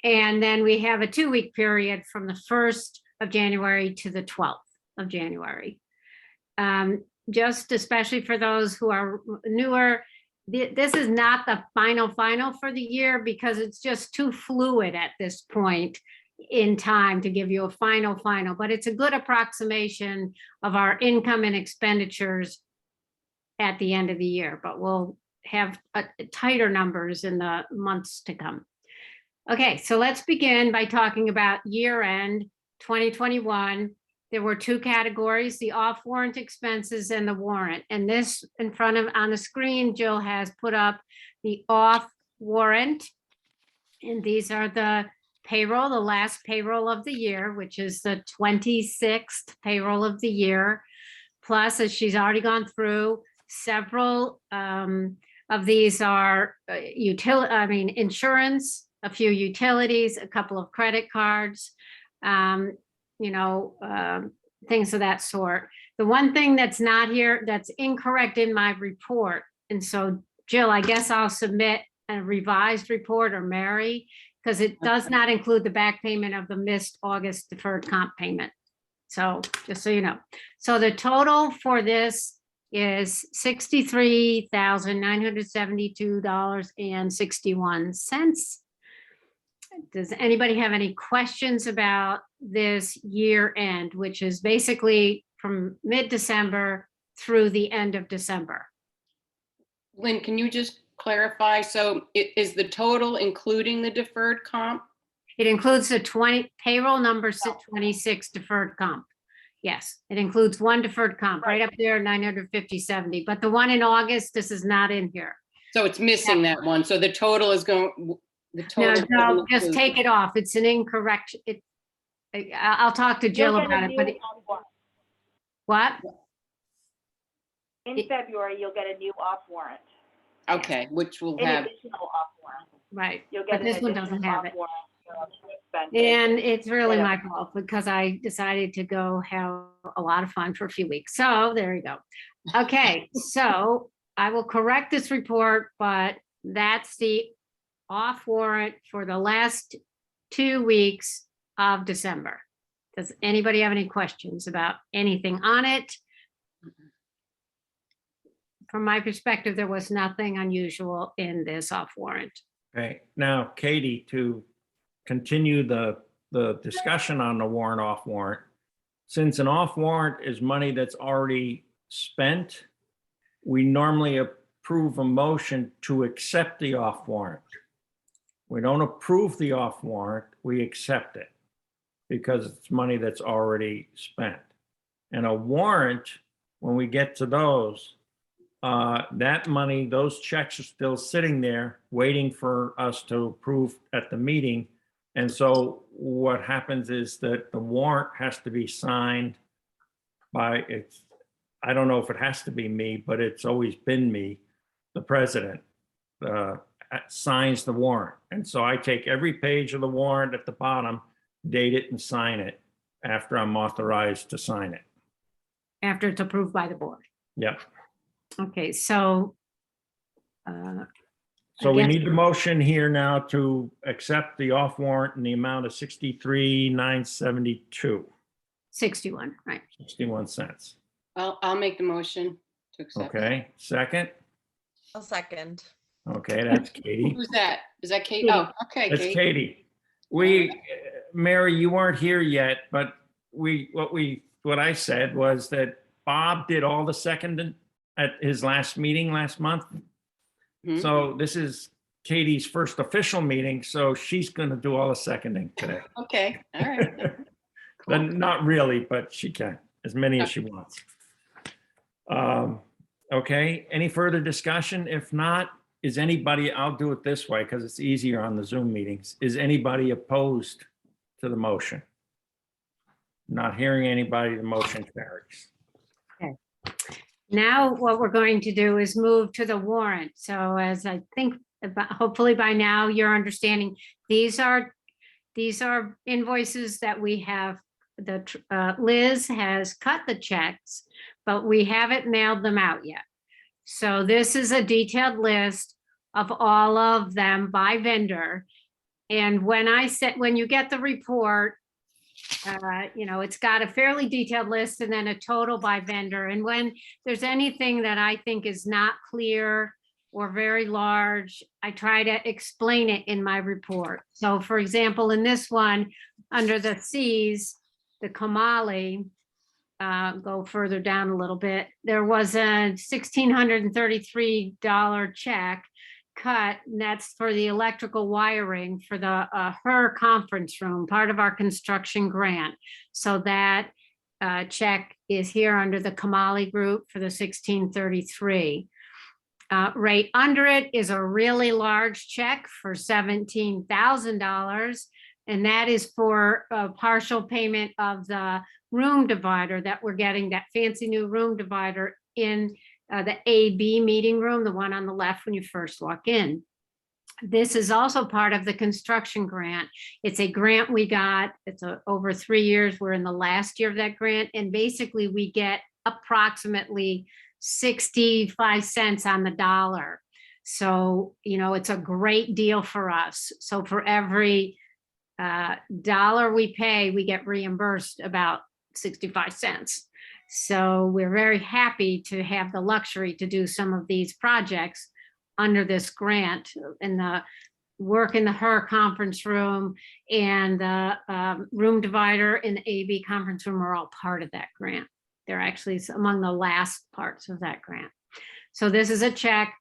B: And then we have a 2-week period from the 1st of January to the 12th of January. Just especially for those who are newer, this is not the final for the year because it's just too fluid at this point in time to give you a final, but it's a good approximation of our income and expenditures at the end of the year, but we'll have tighter numbers in the months to come. Okay, so let's begin by talking about year end 2021. There were two categories, the off warrant expenses and the warrant. And this in front of, on the screen, Jill has put up the off warrant. And these are the payroll, the last payroll of the year, which is the 26th payroll of the year. Plus, as she's already gone through, several of things are insurance, a few utilities, a couple of credit cards, things of that sort. The one thing that's not here, that's incorrect in my report, and so Jill, I guess I'll submit a revised report, or Mary, because it does not include the back payment of the missed August deferred comp payment. So just so you know. So the total for this is $63,972.61. Does anybody have any questions about this year end, which is basically from mid-December through the end of December?
I: Lynn, can you just clarify? So is the total including the deferred comp?
B: It includes the 20 payroll number 26 deferred comp. Yes, it includes one deferred comp right up there, 950.70. But the one in August, this is not in here.
I: So it's missing that one. So the total is going, the total.
B: No, just take it off. It's an incorrect. I'll talk to Jill
A: You'll get a
B: about it,
A: new
B: but
A: off warrant.
B: what?
A: In February, you'll get a new off warrant,
I: Okay, which will
A: an
I: have,
A: additional off warrant.
B: Right,
A: You'll
B: but
A: get an
B: this one
A: additional
B: doesn't have
A: off
B: it.
A: warrant for expenses.
B: And it's really
A: Yeah.
B: my fault because I decided to go have a lot of fun for a few weeks. So there you go. Okay, so I will correct this report, but that's the off warrant for the last 2 weeks of December. Does anybody have any questions about anything on it? From my perspective, there was nothing unusual in this off warrant.
C: Okay, now Katie, to continue the discussion on the warrant off warrant, since an off warrant is money that's already spent, we normally approve a motion to accept the off warrant. We don't approve the off warrant, we accept it because it's money that's already spent. And a warrant, when we get to those, that money, those checks are still sitting there waiting for us to approve at the meeting And so what happens is that the warrant has to be signed by, I don't know if it has to be me, but it's always been me, the president, signs the warrant. And so I take every page of the warrant at the bottom, date it and sign it after I'm authorized to sign it.
B: After it's approved by the board.
C: Yep.
B: Okay, so.
C: So we
B: guess-
C: need the motion here now to accept the off warrant in the amount of 63,972,
B: 61, right?
C: 61 cents.
I: I'll make the motion to accept.
C: Okay, second.
G: I'll second.
C: Okay, that's Katie.
I: Who's that? Is that Kate?
B: Katie.
I: Oh, okay,
C: That's
I: Kate.
C: Katie. Mary, you weren't here yet, but what I said was that Bob did all the seconding at his last meeting last month.
I: Mhm.
C: So this is Katie's first official meeting, so she's gonna do all the seconding today.
I: Okay, all right.
C: But not really, but she can, as many as she wants. Okay, any further discussion? If not, is anybody, I'll do it this way because it's easier on the Zoom meetings. Is anybody opposed to the motion? Not hearing anybody, the motion carries.
B: Now what we're going to do is move to the warrant. So as I think, hopefully by now you're understanding, these are invoices that we have, Liz has cut the checks, but we haven't mailed them out yet. So this is a detailed list of all of them by vendor. And when you get the report, it's got a fairly detailed list and then a total by vendor. And when there's anything that I think is not clear or very large, I try to explain it in my report. So for example, in this one, under the C's, the Kamali, go further down a little bit, there was a $1,633 check cut, and that's for the electrical wiring for the HER conference room, part of our construction grant. So that check is here under the Kamali group for the 1633. Right under it is a really large check for $17,000, and that is for a partial payment of the room divider that we're getting, that fancy new room divider in the AB meeting room, the one on the left when you first walk in. This is also part of the construction grant. It's a grant we got. It's over 3 years. We're in the last year of that grant. And basically we get approximately 65 cents on the dollar. So, it's a great deal for us. So for every dollar we pay, we get reimbursed about 65 cents. So we're very happy to have the luxury to do some of these projects under this grant, and the work in the HER conference room and the room divider in the AB conference room are all part of that grant. They're actually among the last parts of that grant. So this is a check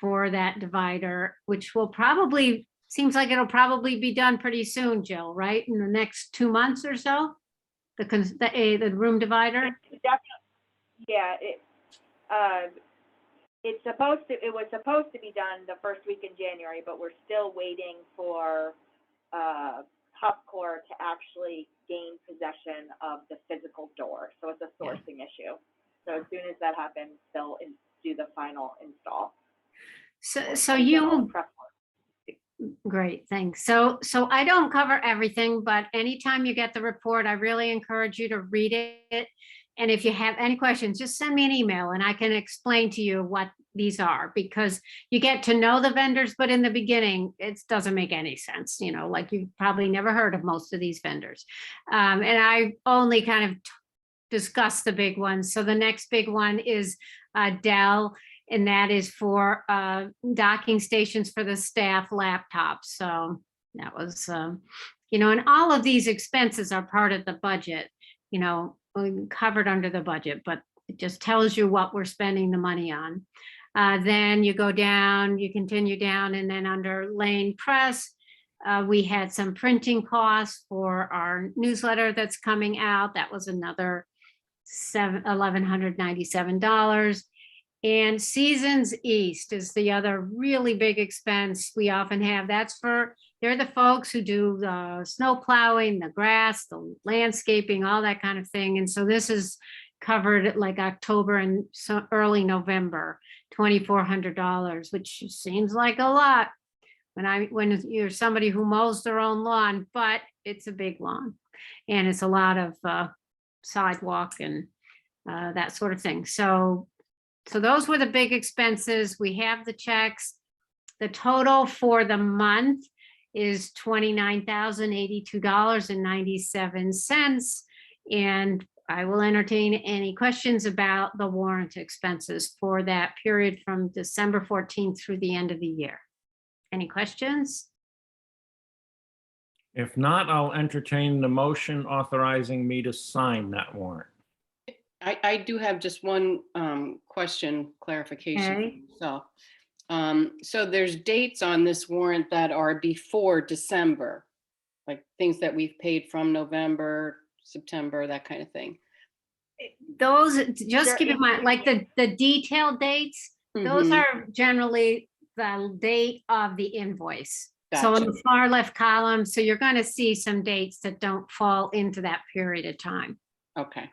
B: for that divider, which will probably, seems like it'll probably be done pretty soon, Jill, right? In the next 2 months or so? The room divider?
A: Definitely, yeah, it was supposed to be done the first week in January, but we're still waiting for HubCore to actually gain possession of the physical door. So it's a sourcing issue. So as soon as that happens, they'll do the final install.
B: So you will. Great, thanks. So I don't cover everything, but anytime you get the report, I really encourage you to read it. And if you have any questions, just send me an email and I can explain to you what these are, because you get to know the vendors, but in the beginning, it doesn't make any sense, like you've probably never heard of most of these vendors. And I only kind of discussed the big ones. So the next big one is Dell. And that is for docking stations for the staff laptops. So that was, and all of these expenses are part of the budget, covered under the budget, but it just tells you what we're spending the money on. Then you go down, you continue down, and then under Lane Press, we had some printing costs for our newsletter that's coming out. That was another $1,197. And Seasons East is the other really big expense we often have. That's for they're the folks who do the snow plowing, the grass, the landscaping, all that kind of thing. And so this is covered at like October and so early November, $2,400, which seems like a lot when you're somebody who mows their own lawn, but it's a big lawn. And it's a lot of sidewalk and that sort of thing. So those were the big expenses. We have the checks. The total for the month is $29,082.97. And I will entertain any questions about the warrant expenses for that period from December 14th through the end of the year. Any questions?
C: If not, I'll entertain the motion authorizing me to sign that warrant.
I: I do have just one question, clarification.
B: Okay.
I: So there's dates on this warrant that are before December, like things that we've paid from November, September, that kind of thing.
B: Those, just keep in mind, like the detailed dates, those
I: Mhm.
B: are generally the date of the invoice. So in
I: Gotcha.
B: the far left column, so you're going to see some dates that don't fall into that period of time.
I: Okay.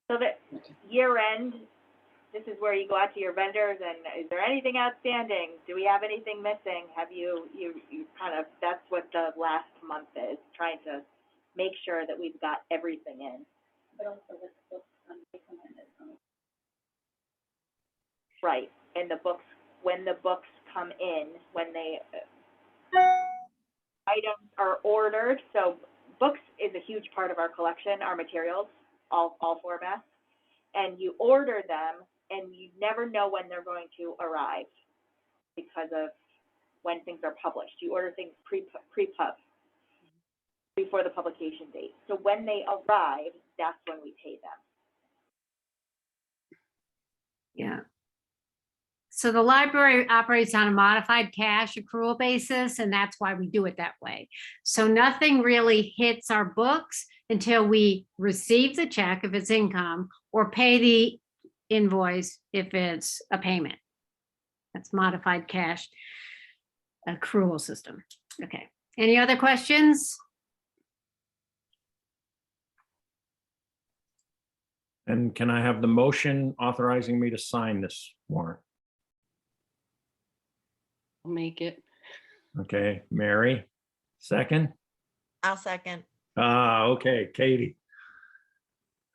A: So that year end, this is where you go out to your vendors and is there anything outstanding? Do we have anything missing? Have you kind of, that's what the last month is, trying to make sure that we've got everything in. But also with the books right, and the books, when the books come in, when they items are ordered. So books is a huge part of our collection, our materials, all formats. And you order them and you never know when they're going to arrive because of when things are published. You order things pre-pub, before the publication date. So when they arrive, that's when we pay them.
B: Yeah. So the library operates on a modified cash accrual basis, and that's why we do it that way. So nothing really hits our books until we receive the check if it's income or pay the invoice if it's a payment. That's modified cash accrual system. Okay. Any other questions?
C: And can I have the motion authorizing me to sign this warrant?
I: I'll make it.
C: Okay, Mary, second?
G: I'll second.
C: Okay, Katie.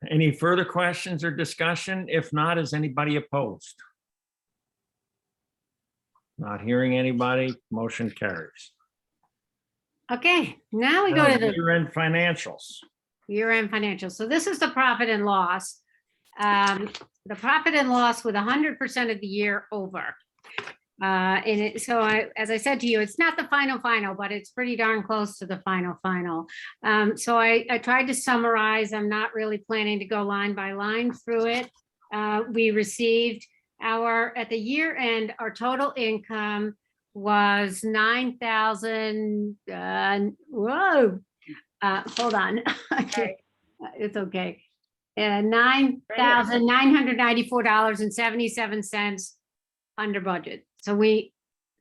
C: Any further questions or discussion? If not, is anybody opposed? Not hearing anybody, motion carries.
B: Okay, now we go to the
C: Year-end financials.
B: year-end financials. So this is the profit and loss. The profit and loss with 100% of the year over. As I said to you, it's not the final, but it's pretty darn close to the final. So I tried to summarize. I'm not really planning to go line by line through it. We received at the year end, our total income was 9,000. Whoa. Hold on. It's okay. $9,994.77 under budget. So we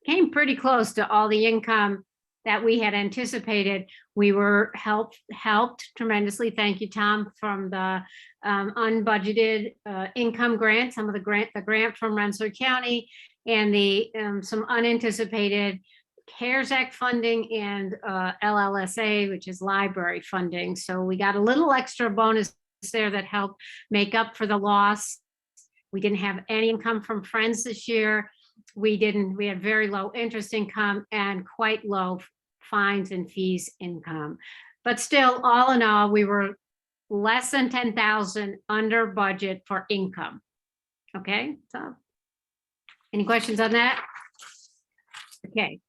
B: came pretty close to all the income that we had anticipated. We were helped tremendously. Thank you, Tom, from the unbudgeted income grant, the grant from Rensselaer County, and the some unanticipated CARES Act funding and LLSA, which is library funding. So we got a little extra bonus there that helped make up for the loss. We didn't have any income from friends this year. We had very low interest income and quite low fines and fees income. But still, all in all, we were less than 10,000 under budget for income. Okay, so any questions on that? Okay.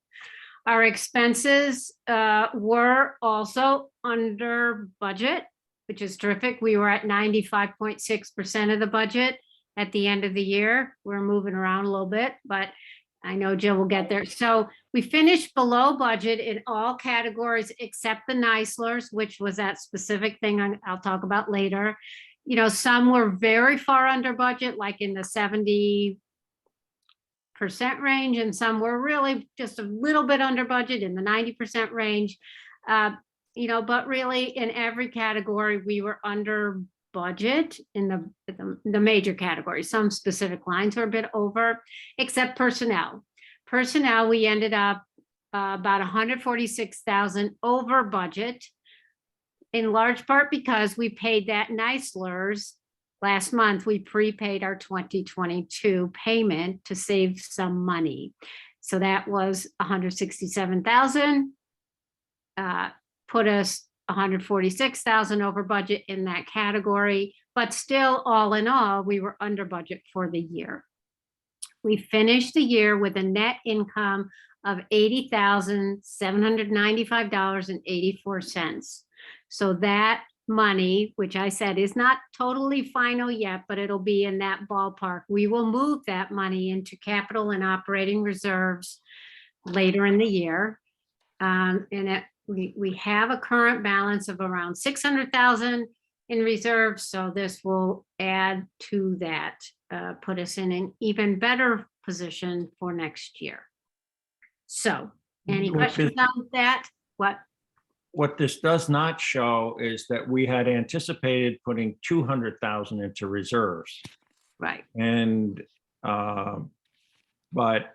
B: Our expenses were also under budget, which is terrific. We were at 95.6% of the budget at the end of the year. We're moving around a little bit, but I know Jill will get there. So we finished below budget in all categories except the Neislers, which was that specific thing I'll talk about later. You know, some were very far under budget, like in the range, and some were really just a little bit under budget in the 90% range. But really in every category, we were under budget in the major categories. Some specific lines were a bit over, except personnel. Personnel, we ended up about 146,000 over budget, in large part because we paid that Nicelers last month. We prepaid our 2022 payment to save some money. So that was 167,000, put us 146,000 over budget in that category, but still all in all, we were under budget for the year. We finished the year with a net income of $80,795.84. So that money, which I said is not totally final yet, but it'll be in that ballpark. We will move that money into capital and operating reserves later in the year. We have a current balance of around 600,000 in reserve. So this will add to that, put us in an even better position for next year. So any questions on that?
C: What this does not show is that we had anticipated putting 200,000 into reserves.
B: Right.
C: And, but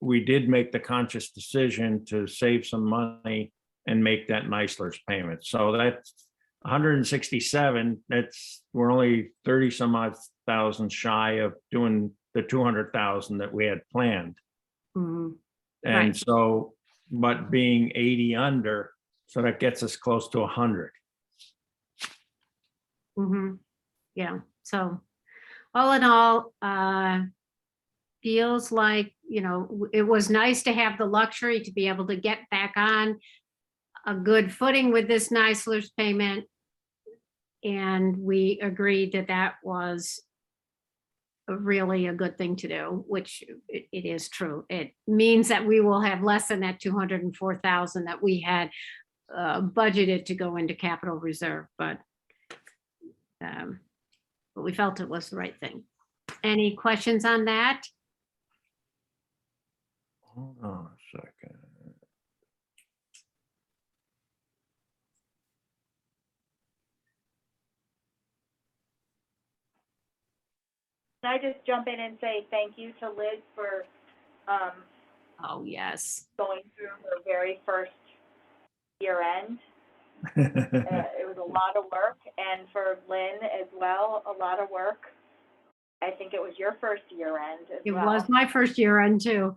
C: we did make the conscious decision to save some money and make that Nicelers payment. So that's 167, we're only 30 some odd thousand shy of doing the 200,000 that we had planned.
B: Mhm.
C: And
B: Right.
C: so, but being 80 under, so that gets us close to 100.
B: Yeah, so all in all, feels like, it was nice to have the luxury to be able to get back on a good footing with this Nicelers payment. And we agreed that that was really a good thing to do, which it is true. It means that we will have less than that 204,000 that we had budgeted to go into capital reserve, but we felt it was the right thing. Any questions on that?
C: Hold on a second.
A: Can I just jump in and say thank you to Liz for
B: Oh, yes.
A: going through her very first year end. It was a lot of work, and for Lynn as well, a lot of work. I think it was your first year end as
B: It
A: well.
B: was my first year end too.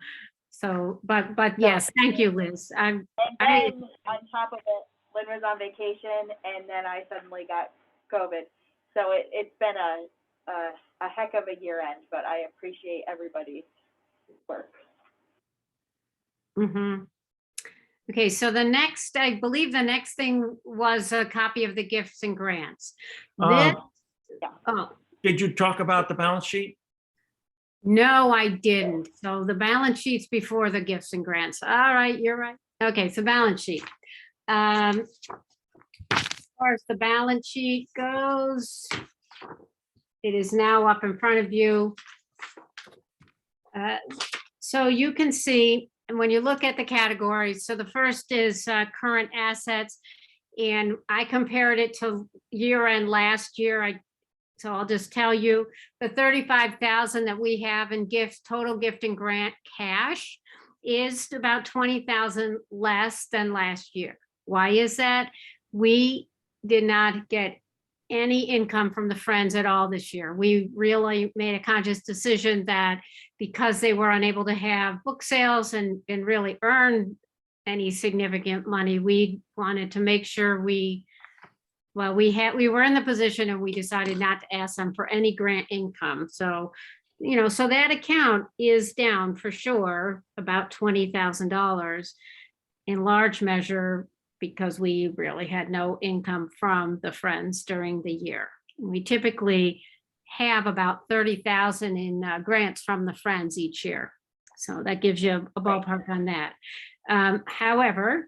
B: So, but yes, thank you, Liz.
A: And then on top of it, Lynn was on vacation, and then I suddenly got COVID. So it's been a heck of a year end, but I appreciate everybody's work.
B: Okay, so I believe the next thing was a copy of the gifts and grants.
C: Did you talk about the balance sheet?
B: No, I didn't. So the balance sheet's before the gifts and grants. All right, you're right. Okay, so balance sheet. As far as the balance sheet goes, it is now up in front of you. So you can see, and when you look at the categories, so the first is current assets, and I compared it to year end last year. So I'll just tell you the 35,000 that we have in total gift and grant cash is about 20,000 less than last year. Why is that? We did not get any income from the Friends at all this year. We really made a conscious decision that because they were unable to have book sales and really earn any significant money, we wanted to make sure we were in the position, and we decided not to ask them for any grant income. So, so that account is down for sure about $20,000 in large measure because we really had no income from the Friends during the year. We typically have about 30,000 in grants from the Friends each year. So that gives you a ballpark on that. However,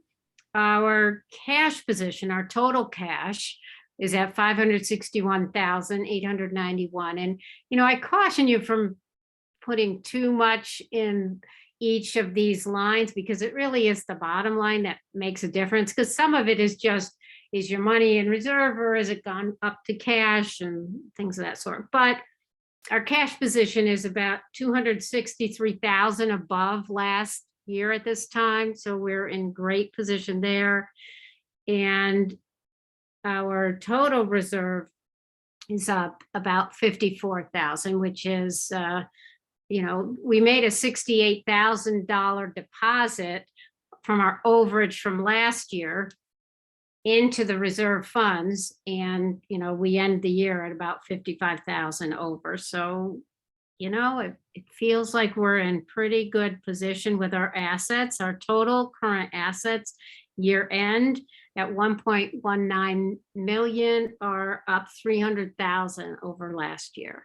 B: our cash position, our total cash, is at 561,891. And, I caution you from putting too much in each of these lines, because it really is the bottom line that makes a difference, because some of it is just, is your money in reserve or is it gone up to cash and things of that sort. But our cash position is about 263,000 above last year at this time, so we're in great position there. And our total reserve is up about 54,000, which is, we made a $68,000 deposit from our overage from last year into the reserve funds. And, we end the year at about 55,000 over. So, it feels like we're in pretty good position with our assets. Our total current assets year end at 1.19 million are up 300,000 over last year.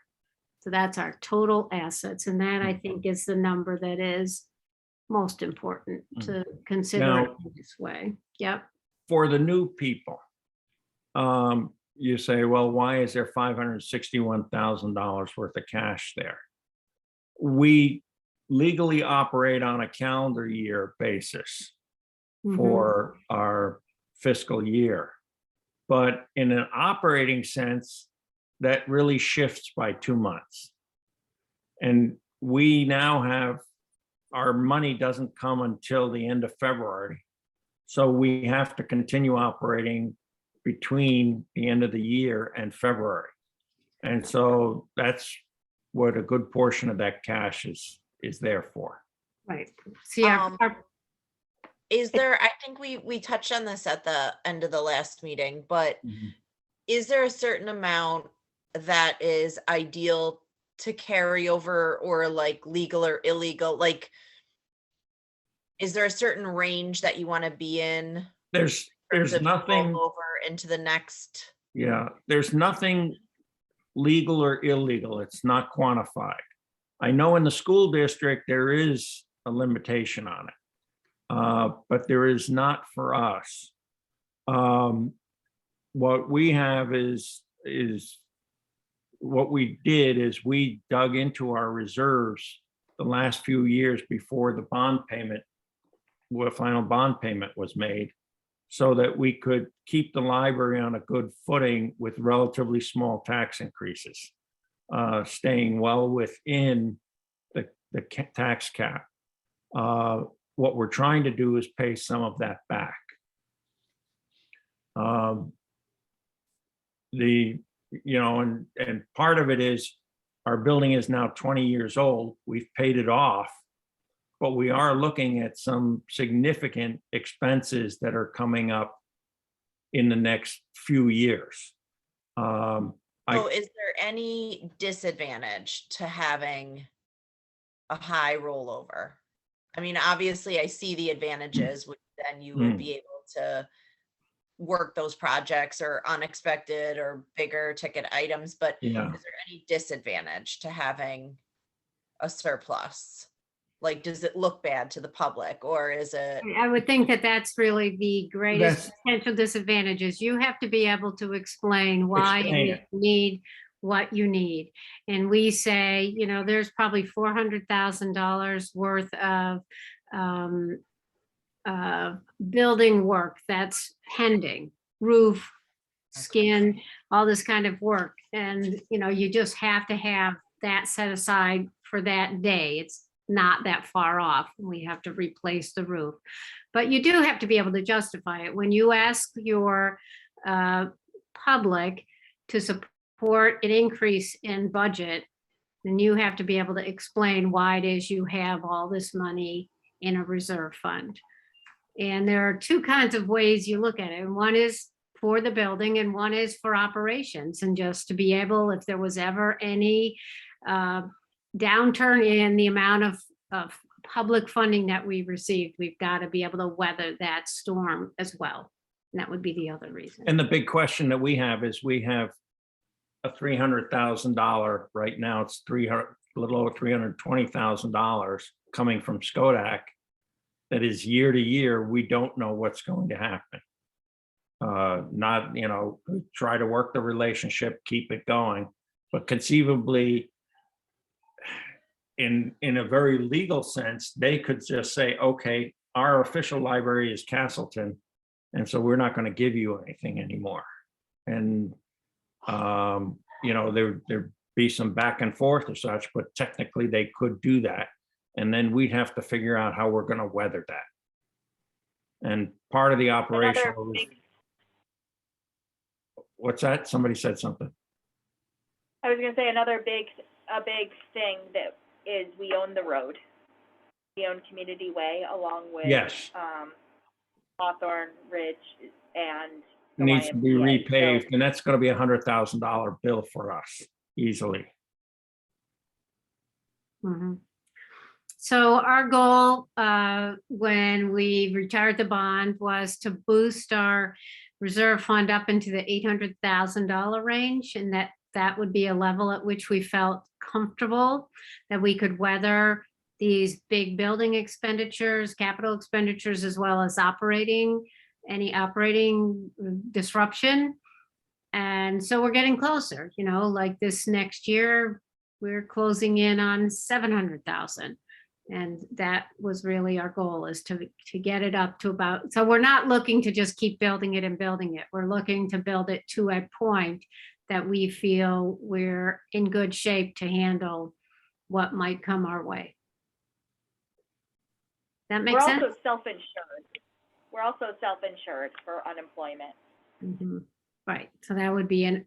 B: So that's our total assets. And that, I think, is the number that is most important to consider
C: Now,
B: it in this way. Yep.
C: For the new people, you say, well, why is there $561,000 worth of cash there? We legally operate on a calendar year basis for our fiscal year. But in an operating sense, that really shifts by 2 months. And we now have, our money doesn't come until the end of February. So we have to continue operating between the end of the year and February. And so that's what a good portion of that cash is there for.
B: Right. See,
G: Is there, I think we touched on this at the end of the last meeting, but is there a certain amount that is ideal to carry over, or like legal or illegal? Like, is there a certain range that you want to be in?
C: There's nothing
G: over into the next.
C: Yeah, there's nothing legal or illegal. It's not quantified. I know in the school district, there is a limitation on it, but there is not for us. What we have is what we did is we dug into our reserves the last few years before the bond payment, final bond payment was made, so that we could keep the library on a good footing with relatively small tax increases, staying well within the tax cap. What we're trying to do is pay some of that back. And part of it is our building is now 20 years old. We've paid it off, but we are looking at some significant expenses that are coming up in the next few years.
G: So is there any disadvantage to having a high rollover? I mean, obviously I see the advantages, which then you would be able to work those projects or unexpected or bigger ticket items, but is there any disadvantage to having a surplus? Like, does it look bad to the public, or is it?
B: I would think that that's really the greatest potential disadvantage, is you have to be able to explain why you need what you need. And we say, there's probably $400,000 worth of building work that's pending, roof, skin, all this kind of work. And, you just have to have that set aside for that day. It's not that far off. We have to replace the roof, but you do have to be able to justify it. When you ask your public to support an increase in budget, then you have to be able to explain why it is you have all this money in a reserve fund. And there are two kinds of ways you look at it. And one is for the building and one is for operations. And just to be able, if there was ever any downturn in the amount of public funding that we received, we've got to be able to weather that storm as well. And that would be the other reason.
C: And the big question that we have is, we have a $300,000 right now. It's a little over $320,000 coming from Skodak. That is year to year. We don't know what's going to happen. Try to work the relationship, keep it going, but conceivably, in a very legal sense, they could just say, okay, our official library is Castleton, and so we're not going to give you anything anymore. And, you know, there'd be some back and forth or such, but technically they could do that. And then we'd have to figure out how we're going to weather that. And part of the operation was, what's that? Somebody said something.
A: I was gonna say a big thing that is we own the road. We own Community Way along with
C: Yes.
A: Hawthorne Ridge and the
C: Needs to be
A: YMCA.
C: repaved,
A: So-
C: and that's going to be $100,000 bill for us easily.
B: Mhm. So our goal, when we retired the bond, was to boost our reserve fund up into the $800,000 range, and that would be a level at which we felt comfortable that we could weather these big building expenditures, capital expenditures, as well as any operating disruption. And so we're getting closer, you know, like this next year, we're closing in on 700,000. And that was really our goal, is to get it up to about, so we're not looking to just keep building it and building it. We're looking to build it to a point that we feel we're in good shape to handle what might come our way. That makes sense?
A: We're also self-insured. We're also self-insured for unemployment.
B: Mhm. Right, so that would be an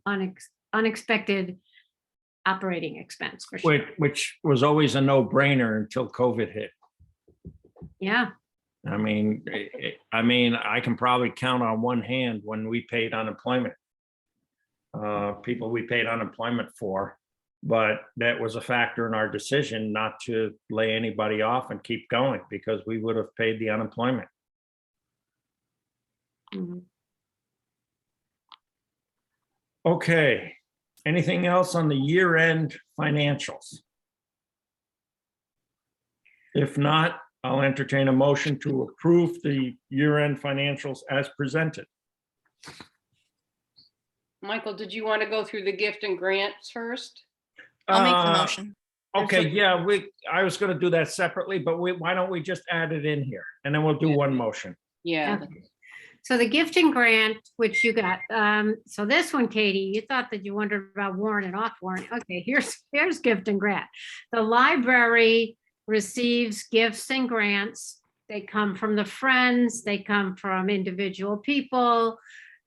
B: unexpected operating expense for sure.
C: Which was always a no-brainer until COVID hit.
B: Yeah,
C: I mean, I can probably count on one hand when we paid unemployment. People we paid unemployment for, but that was a factor in our decision not to lay anybody off and keep going, because we would have paid the unemployment.
B: mhm.
C: Okay, anything else on the year-end financials? If not, I'll entertain a motion to approve the year-end financials as presented.
I: Michael, did you want to go through the gift and grants first?
F: I'll make the motion.
C: Okay, yeah, I was gonna do that separately, but why don't we just add it in here? And then we'll do one motion.
I: Yeah.
B: Okay. So the gift and grant, which you got, so this one, Katie, you thought that you wondered about warrant and off warrant. Okay, here's gift and grant. The library receives gifts and grants. They come from the Friends, they come from individual people.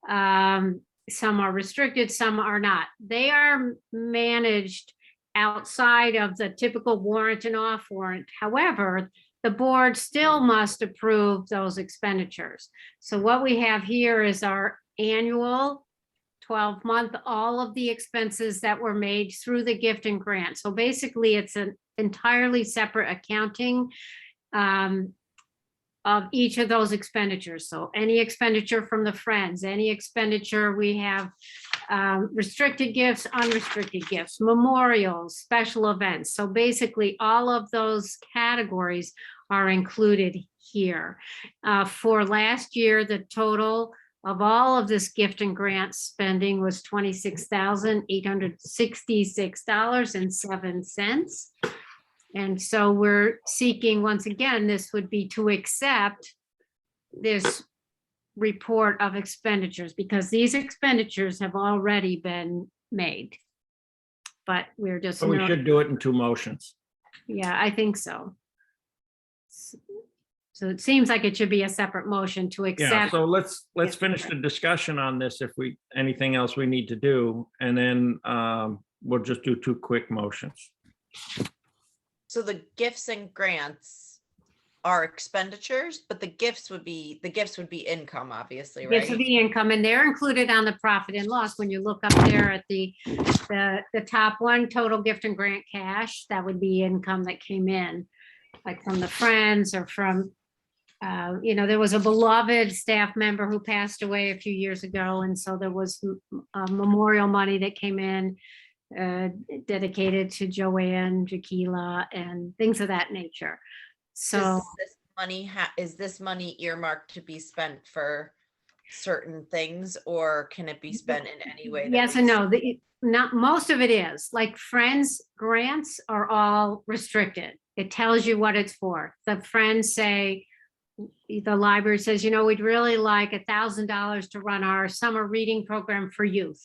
B: Some are restricted, some are not. They are managed outside of the typical warrant and off warrant. However, the board still must approve those expenditures. So what we have here is our annual 12-month, all of the expenses that were made through the gift and grant. So basically, it's an entirely separate accounting of each of those expenditures. So any expenditure from the Friends, any expenditure, we have restricted gifts, unrestricted gifts, memorials, special events. So basically, all of those categories are included here. For last year, the total of all of this gift and grant spending was $26,866.07. And so we're seeking, once again, this would be to accept this report of expenditures, because these expenditures have already been made. But we're just.
C: So we should do it in two motions.
B: Yeah, I think so. So it seems like it should be a separate motion to
C: Yeah,
B: accept.
C: so let's finish the discussion on this if anything else we need to do, and then we'll just do two quick motions.
G: So the gifts and grants are expenditures, but the gifts would be income, obviously,
B: Gifts of
G: right?
B: the income, and they're included on the profit and loss. When you look up there at the top one, total gift and grant cash, that would be income that came in, like from the Friends or from, there was a beloved staff member who passed away a few years ago. And so there was memorial money that came in dedicated to Joanne, Jaquila, and things of that nature. So
G: Is this money earmarked to be spent for certain things, or can it be spent in any way? that
B: Yes
G: we
B: and no. Not most of it is like Friends grants are all restricted. It tells you what it's for. The Friends say, the library says, you know, we'd really like $1,000 to run our summer reading program for youth.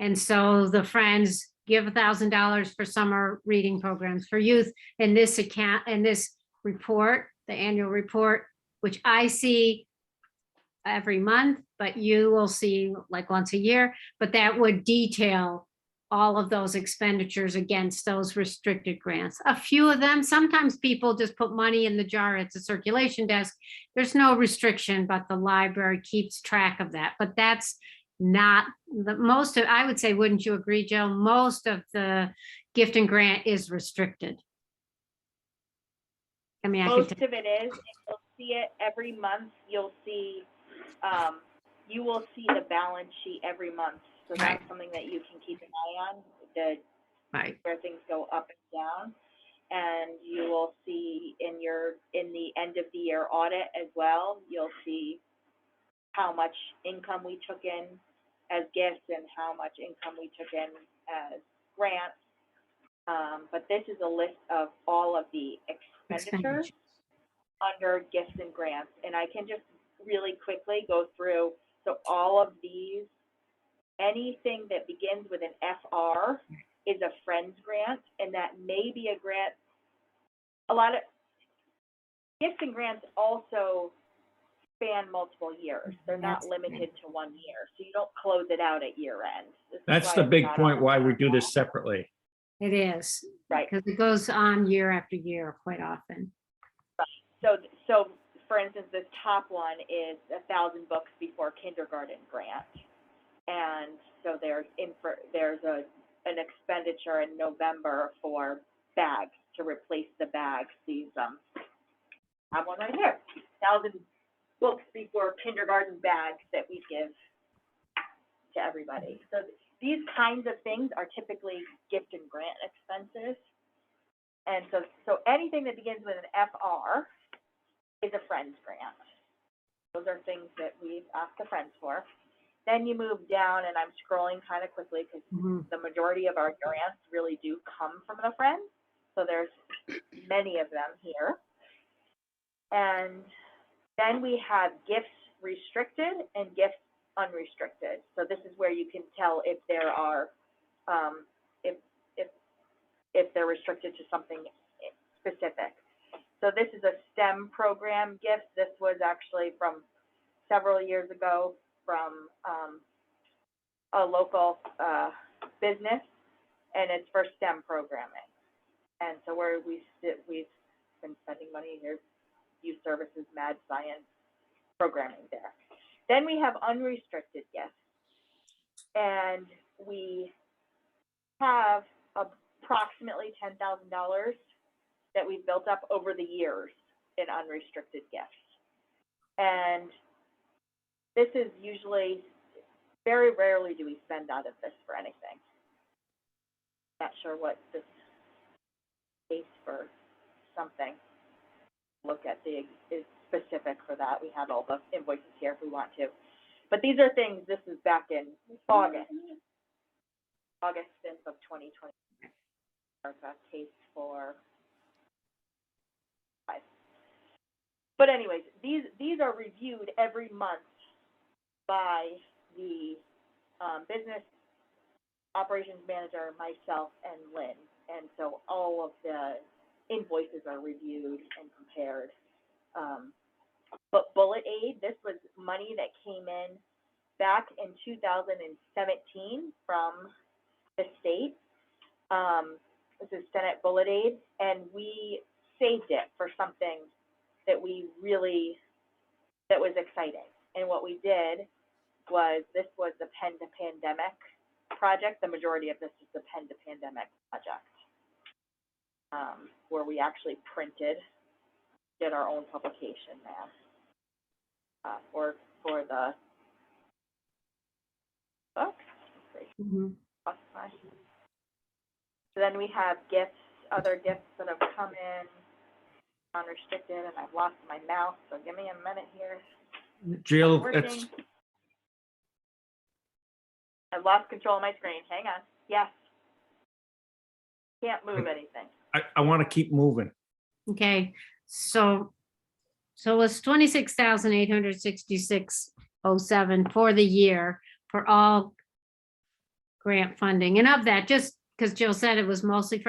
B: And so the Friends give $1,000 for summer reading programs for youth. And this account and this report, the annual report, which I see every month, but you will see like once a year, but that would detail all of those expenditures against those restricted grants. A few of them, sometimes people just put money in the jar at the circulation desk. There's no restriction, but the library keeps track of that. But that's not the most of, I would say, wouldn't you agree, Jill? Most of the gift and grant is restricted. I mean,
A: Most of it is, and you'll see it every month. You'll see, you will see the balance sheet every month. So
B: Right.
A: that's something that you can keep an eye on, that
B: right.
A: where things go up and down. And you will see in the end of the year audit as well, you'll see how much income we took in as gifts and how much income we took in as grants. But this is a list of all of the expenditures under gifts and grants. And I can just really quickly go through. So all of these, anything that begins with an FR is a Friends grant, and that may be a grant. A lot of gifts and grants also span multiple years. They're not limited to 1 year, so you don't close it out at year end.
C: That's the big point why we do this separately.
B: It is.
A: Right.
B: Because it goes on year after year quite often.
A: So for instance, this top one is 1,000 books before kindergarten grant. And so there's an expenditure in November for bags, to replace the bags. These, I have one right here, 1,000 books before kindergarten bags that we give to everybody. So these kinds of things are typically gift and grant expenses. And so anything that begins with an FR is a Friends grant. Those are things that we've asked the Friends for. Then you move down, and I'm scrolling kind of quickly because the majority of our grants really do come from the Friends. So there's many of them here. And then we have gifts restricted and gifts unrestricted. So this is where you can tell if there are, if they're restricted to something specific. So this is a STEM program gift. This was actually from several years ago from a local business, and it's for STEM programming. And so where we've been spending money here, youth services, mad science, programming there. Then we have unrestricted gifts, and we have approximately $10,000 that we've built up over the years in unrestricted gifts. And this is usually, very rarely do we spend out of this for anything. Not sure what this case for something. Look at the is specific for that. We have all the invoices here if we want to. But these are things, this is back in August 5th of 2020. Our case for 5. But anyways, these are reviewed every month by the business operations manager, myself, and Lynn. And so all of the invoices are reviewed and compared. But Bullet Aid, this was money that came in back in 2017 from the state. This is Senate Bullet Aid, and we saved it for something that that was exciting. And what we did was, this was the Pen to Pandemic project. The majority of this is the Pen to Pandemic project, where we actually did our own publication there for the book. So then we have gifts, other gifts that have come in, unrestricted, and I've lost my mouse, so give me a minute here.
C: Jill,
A: Working. I've lost control of my screen. Hang on. Yes. Can't move anything.
C: I want to keep moving.
B: Okay, so it's 26,866.07 for the year for all grant funding. And of that, just because Jill said it was mostly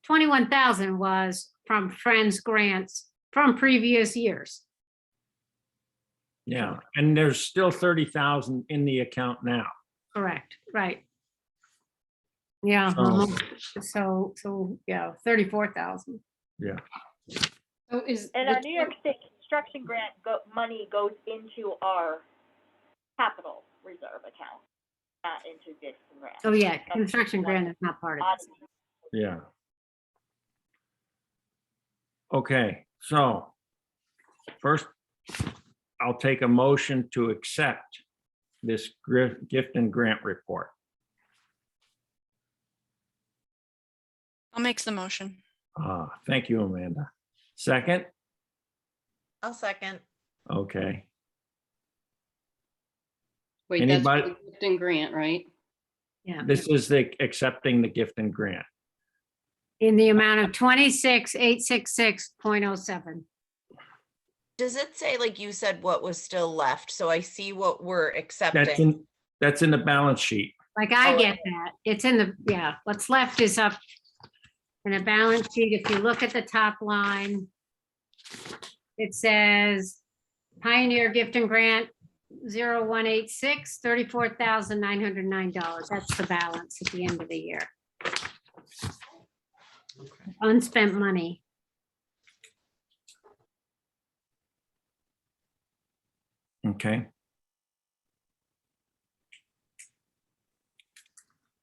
B: 21,000 was from Friends grants from previous years.
C: Yeah, and there's still 30,000 in the account now.
B: Correct, right. Yeah, so yeah, 34,000.
C: Yeah.
I: So is
A: And
I: the
A: our New York State construction grant money goes into our capital reserve account, not into gifts and grants.
B: So yeah, construction grant is not part of this.
C: Yeah. Okay, so first, I'll take a motion to accept this gift and grant report.
F: I'll make the motion.
C: Thank you, Amanda. Second?
G: I'll second.
C: Okay.
I: Wait, that's for
C: Anybody-
I: the gift and grant, right?
B: Yeah,
C: This is the accepting the gift and grant.
B: in the amount of 26,866.07.
G: Does it say, like you said, what was still left? So I see what we're
C: That's
G: accepting.
C: in the balance sheet.
B: Like I
G: Oh,
B: get that. It's in the, yeah, what's left is up in a balance sheet. If you look at the top line, it says Pioneer Gift and Grant 0186, $34,909. That's the balance at the end of the year. Unspent money.
C: Okay.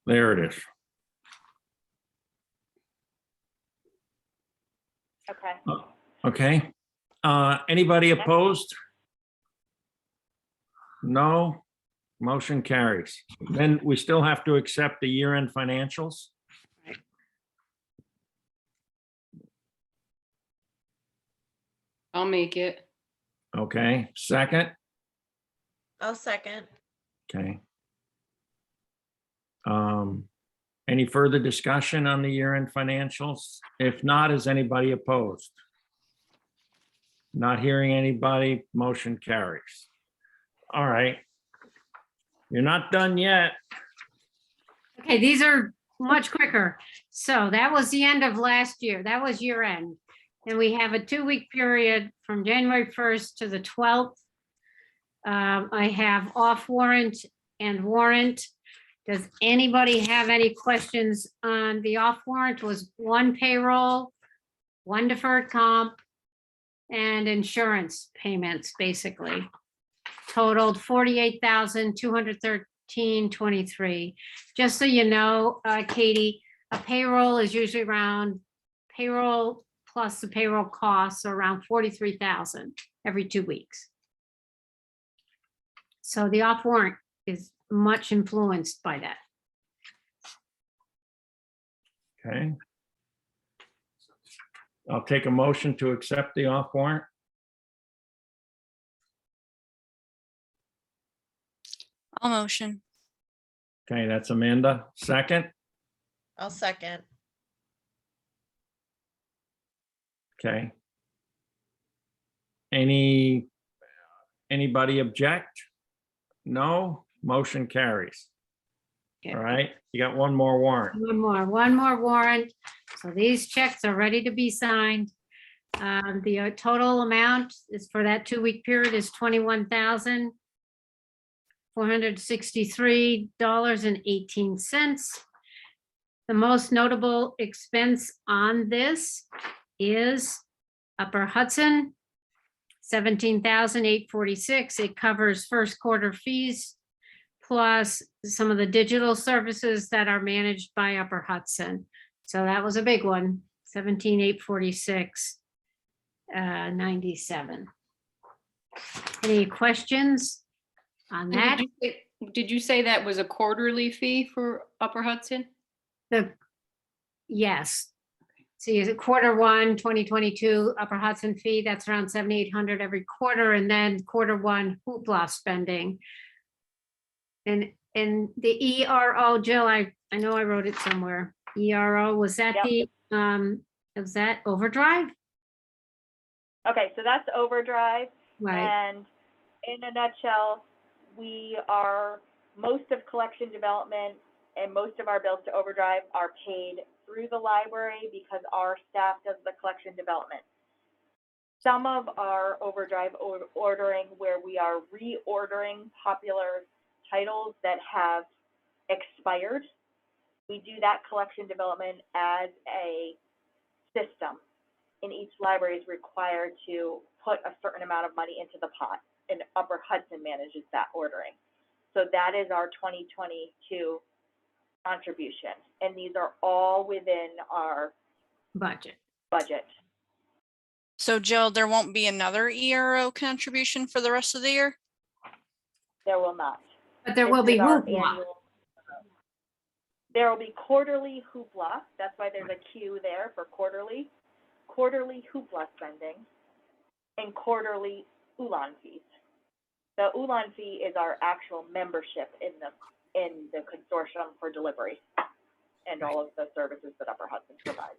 C: There it is.
A: Okay.
C: Okay. Anybody opposed? No. Motion carries. Then we still have to accept the year-end financials.
I: I'll make it.
C: Okay, second.
G: I'll second.
C: Okay. Any further discussion on the year-end financials? If not, is anybody opposed? Not hearing anybody, motion carries. All right. You're not done yet.
B: Okay, these are much quicker. So that was the end of last year. That was year end. And we have a 2-week period from January 1st to the 12th. I have off warrant and warrant. Does anybody have any questions on the off warrant? Was 1 payroll, 1 deferred comp, and insurance payments, basically. Totaled 48,213.23. Just so you know, Katie, a payroll is usually around payroll plus the payroll costs are around 43,000 every 2 weeks. So the off warrant is much influenced by that.
C: Okay. I'll take a motion to accept the off warrant.
F: I'll motion.
C: Okay, that's Amanda. Second.
G: I'll second.
C: Okay. Anybody object? No, motion carries.
B: Okay.
C: All right, you got one more warrant.
B: One more warrant. So these checks are ready to be signed. The total amount is for that 2-week period is $21,463.18. The most notable expense on this is Upper Hudson, $17,846. It covers first quarter fees plus some of the digital services that are managed by Upper Hudson. So that was a big one, 17,846.97. Any questions on
I: And
B: that?
I: Did you say that was a quarterly fee for Upper Hudson?
B: Yes. See, is it Q1, 2022 Upper Hudson fee? That's around 7,800 every quarter, and then Q1 hoopla spending. And And the ERO, Jill, I know I wrote it somewhere. ERO, was that
A: Yep.
B: was that overdrive?
A: Okay, so that's overdrive.
B: Right,
A: And in a nutshell, most of collection development and most of our bills to overdrive are paid through the library because our staff does the collection development. Some of our overdrive ordering where we are reordering popular titles that have expired, we do that collection development as a system. And each library is required to put a certain amount of money into the pot, and Upper Hudson manages that ordering. So that is our 2022 contribution, and these are all within our
B: budget.
A: budget.
F: So Jill, there won't be another ERO contribution for the rest of the year?
A: There will not.
B: But there
A: This
B: will be
A: is our
B: hoopla.
A: annual- There will be quarterly hoopla. That's why there's a Q there for quarterly hoopla spending, and quarterly Ulan fees. The Ulan fee is our actual membership in the consortium for delivery and all of the services that Upper Hudson provides.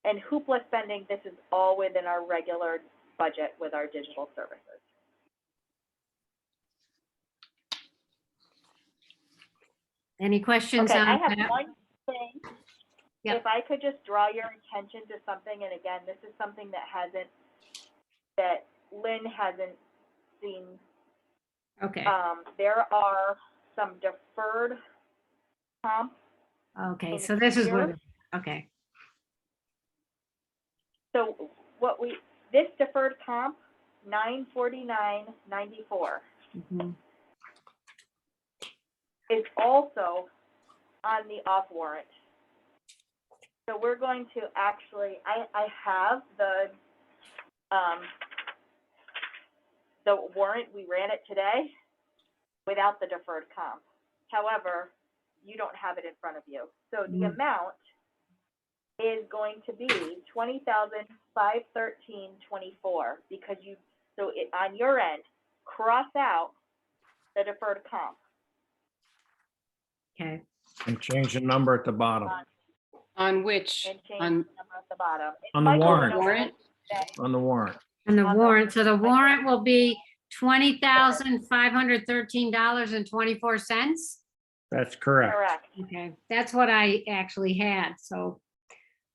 A: And hoopla spending, this is all within our regular budget with our digital services.
B: Any questions
A: Okay,
B: on
A: I have
B: that?
A: one thing.
B: Yep.
A: If I could just draw your attention to something, and again, this is something that Lynn hasn't seen.
B: Okay,
A: There are some deferred comp.
B: okay,
A: in
B: so this is
A: here.
B: what, okay,
A: So this deferred comp, $949.94,
B: mhm,
A: is also on the off warrant. So we're going to actually, I have the warrant, we ran it today without the deferred comp. However, you don't have it in front of you. So the
B: Mhm.
A: amount is going to be $20,513.24 because on your end, cross out the deferred comp.
B: okay.
C: And change the number at the bottom,
I: On which,
A: And change
I: on,
A: the number at the bottom.
C: On the
A: Michael
C: warrant.
A: knows
I: Warrant?
A: today.
C: on the warrant.
B: And the
A: On the-
B: warrant, so the warrant will be $20,513.24.
C: That's correct.
A: Correct.
B: Okay, that's what I actually had, so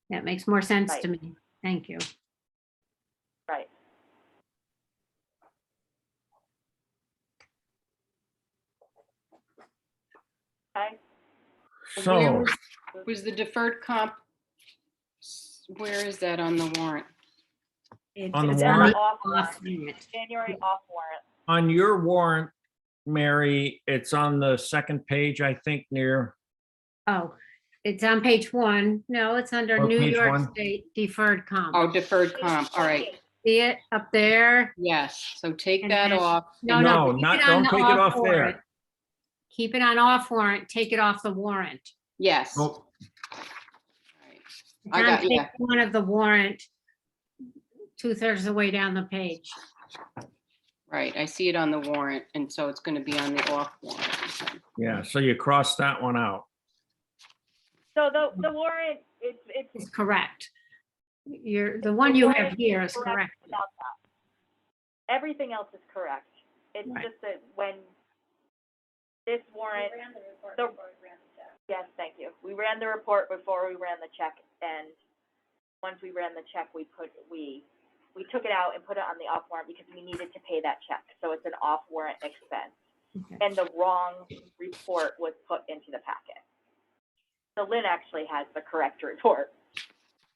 B: that makes more sense to
A: Right.
B: me. Thank you.
A: Right. Okay.
C: So,
I: was the deferred comp? Where is that on the warrant?
C: On the
B: It's
C: warrant?
A: Off
B: off
A: warrant,
B: warrant.
A: January off warrant.
C: on your warrant, Mary, it's on the second page, I think, near,
B: Oh, it's on page 1. No, it's under
C: Oh,
B: New
C: page
B: York
C: 1.
B: State deferred comp.
I: Oh, deferred comp, all right,
B: See it up there?
I: yes, so take
B: And
I: that
B: then-
I: off.
B: No,
I: and-
C: No,
B: keep
C: not-
B: it on
C: don't
B: the
C: take it off there.
B: warrant. Keep it on off warrant, take it off the warrant.
I: Yes.
C: oh,
I: All right.
B: It's
I: I
B: on
I: got-
B: page
I: yeah.
B: 1 of the warrant, 2/3 of the way down the page.
I: Right, I see it on the warrant, and so it's gonna be on the off warrant.
C: yeah, so you cross that one out.
A: So the warrant, it's
B: Is correct. The one you have here is correct.
A: without that. Everything else is correct. It's
B: Right.
A: just that when this warrant. Yes, thank you. We ran the report before we ran the check, and once we ran the check, we took it out and put it on the off warrant because we needed to pay that check. So it's an off warrant expense.
B: Okay.
A: And the wrong report was put into the packet. So Lynn actually has the correct report,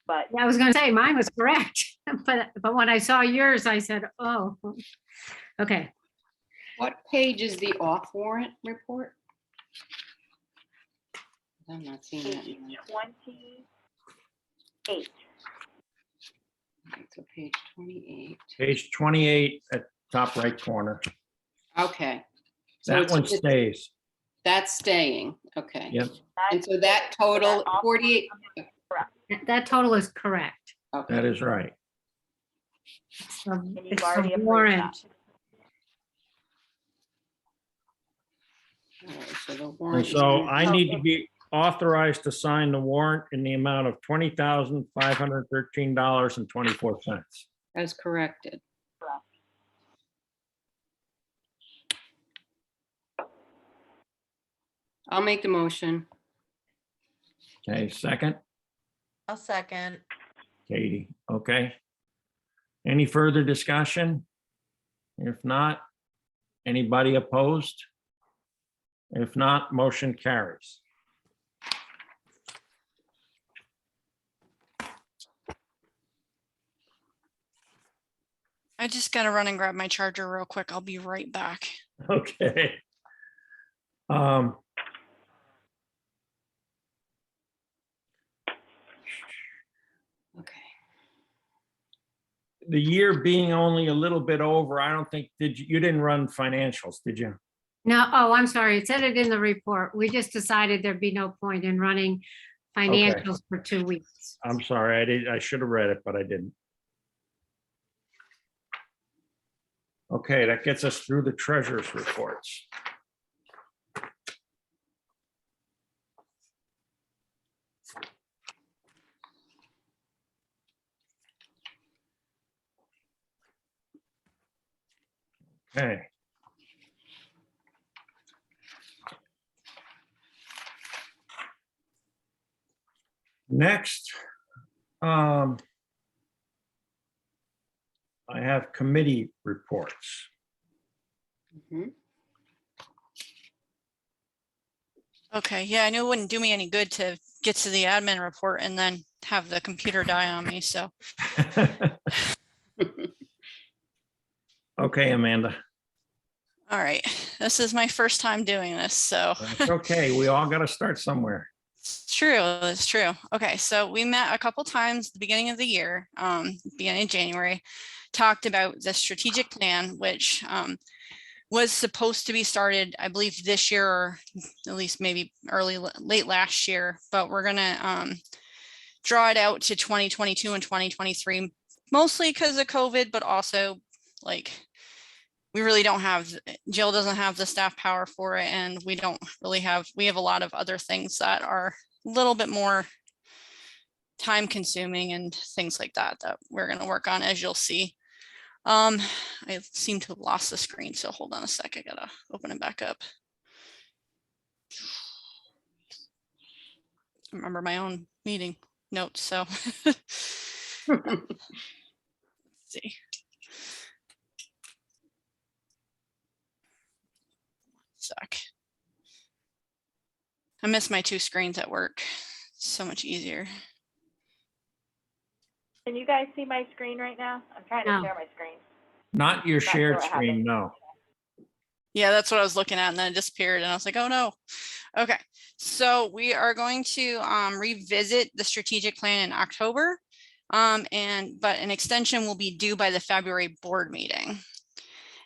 A: but
B: Yeah, I was gonna say mine was correct, but when I saw yours, I said, oh, okay.
I: What page is the off warrant report? I'm not seeing that.
A: page
I: anywhere.
A: 28.
I: Right, so page 28.
C: Page 28 at top right corner.
I: Okay. So
C: That
I: it's-
C: one
I: it's-
C: stays.
I: That's staying, okay.
C: Yep.
I: And so that total,
A: That off-
I: 48,
B: That total is correct.
C: That
I: okay,
C: is right.
B: So
A: And you've
B: it's
A: already
B: the
A: approved
B: warrant.
I: All right, so the
C: And
I: warrant is
C: so
I: gonna-
C: I need to be authorized to sign the warrant in the amount of $20,513.24.
I: as corrected. I'll make the motion.
C: Okay, second,
G: I'll second.
C: Katie, okay. Any further discussion? If not, anybody opposed? If not, motion carries.
F: I just gotta run and grab my charger real quick. I'll be right back.
C: Okay.
I: Okay.
C: The year being only a little bit over, I don't think, you didn't run financials, did you?
B: No, oh, I'm sorry. It said it in the report. We just decided there'd be no point in running financials for 2 weeks.
C: I'm sorry, I should have read it, but I didn't. Okay, that gets us through the treasurer's reports. Okay. Next, I have committee reports.
I: Mhm.
F: Okay, yeah, I knew it wouldn't do me any good to get to the admin report and then have the computer die on me, so.
C: Okay, Amanda,
F: All right, this is my first time doing this, so.
C: that's okay. We all got to start somewhere.
F: It's true, it's true. Okay, so we met a couple times at the beginning of the year, beginning of January, talked about the strategic plan, which was supposed to be started, I believe, this year, or at least maybe late last year, but we're gonna draw it out to 2022 and 2023, mostly because of COVID, but also like we really don't have, Jill doesn't have the staff power for it, and we don't really have, we have a lot of other things that are a little bit more time consuming and things like that that we're going to work on, as you'll see. I seem to have lost the screen, so hold on a sec. I gotta open it back up. Remember my own meeting notes, so. Let's see. Sec. I miss my 2 screens at work. So much easier.
A: Can you guys see my screen right now? I'm trying to
B: No.
A: share my screen.
C: Not your
A: sure
C: shared
A: what
C: screen,
A: happened.
C: no.
F: Yeah, that's what I was looking at, and then it disappeared, and I was like, oh no. Okay, so we are going to revisit the strategic plan in October. But an extension will be due by the February board meeting.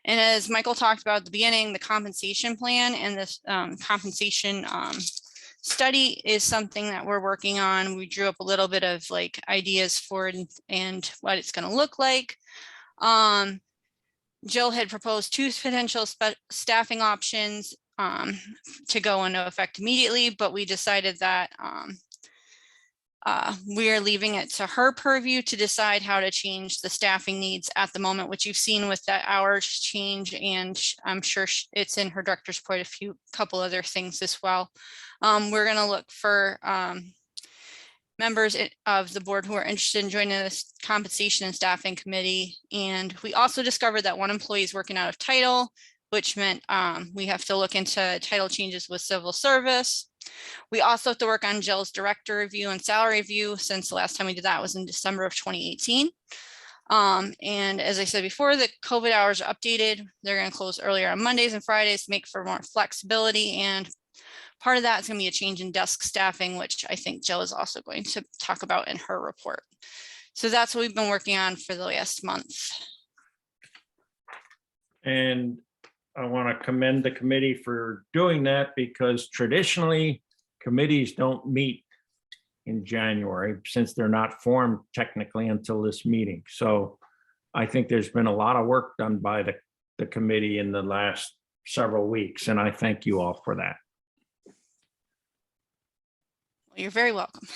F: And as Michael talked about at the beginning, the compensation plan and this compensation study is something that we're working on. We drew up a little bit of like ideas for it and what it's going to look like. Jill had proposed 2 potential staffing options to go into effect immediately, but we decided that we are leaving it to her purview to decide how to change the staffing needs at the moment, which you've seen with that hours change, and I'm sure it's in her director's report, couple other things as well. We're going to look for members of the board who are interested in joining this compensation and staffing committee. And we also discovered that one employee is working out of title, which meant we have to look into title changes with civil service. We also have to work on Jill's director review and salary review, since the last time we did that was in December of 2018. And as I said before, the COVID hours are updated. They're going to close earlier on Mondays and Fridays to make for more flexibility. And part of that is going to be a change in desk staffing, which I think Jill is also going to talk about in her report. So that's what we've been working on for the last month.
C: And I want to commend the committee for doing that, because traditionally committees don't meet in January, since they're not formed technically until this meeting. So I think there's been a lot of work done by the committee in the last several weeks, and I thank you all for that.
F: You're very welcome.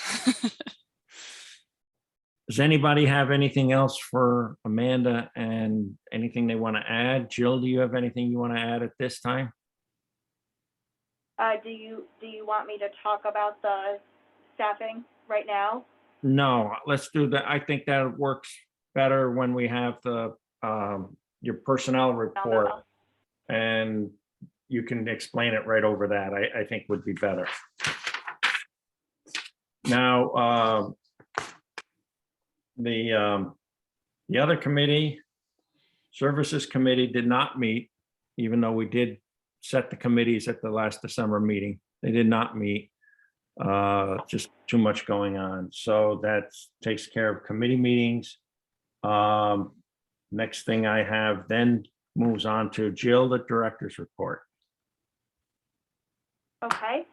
C: Does anybody have anything else for Amanda and anything they want to add? Jill, do you have anything you want to add at this time?
A: Do you want me to talk about the staffing right now?
C: No, let's do that. I think that works better when we have the, your personnel report, and you can explain it right over that. I think would be better. Now, the other committee, Services Committee, did not meet, even though we did set the committees at the last December meeting. They did not meet. Just too much going on. So that takes care of committee meetings. Next thing I have then moves on to Jill, the director's report.
A: Okay,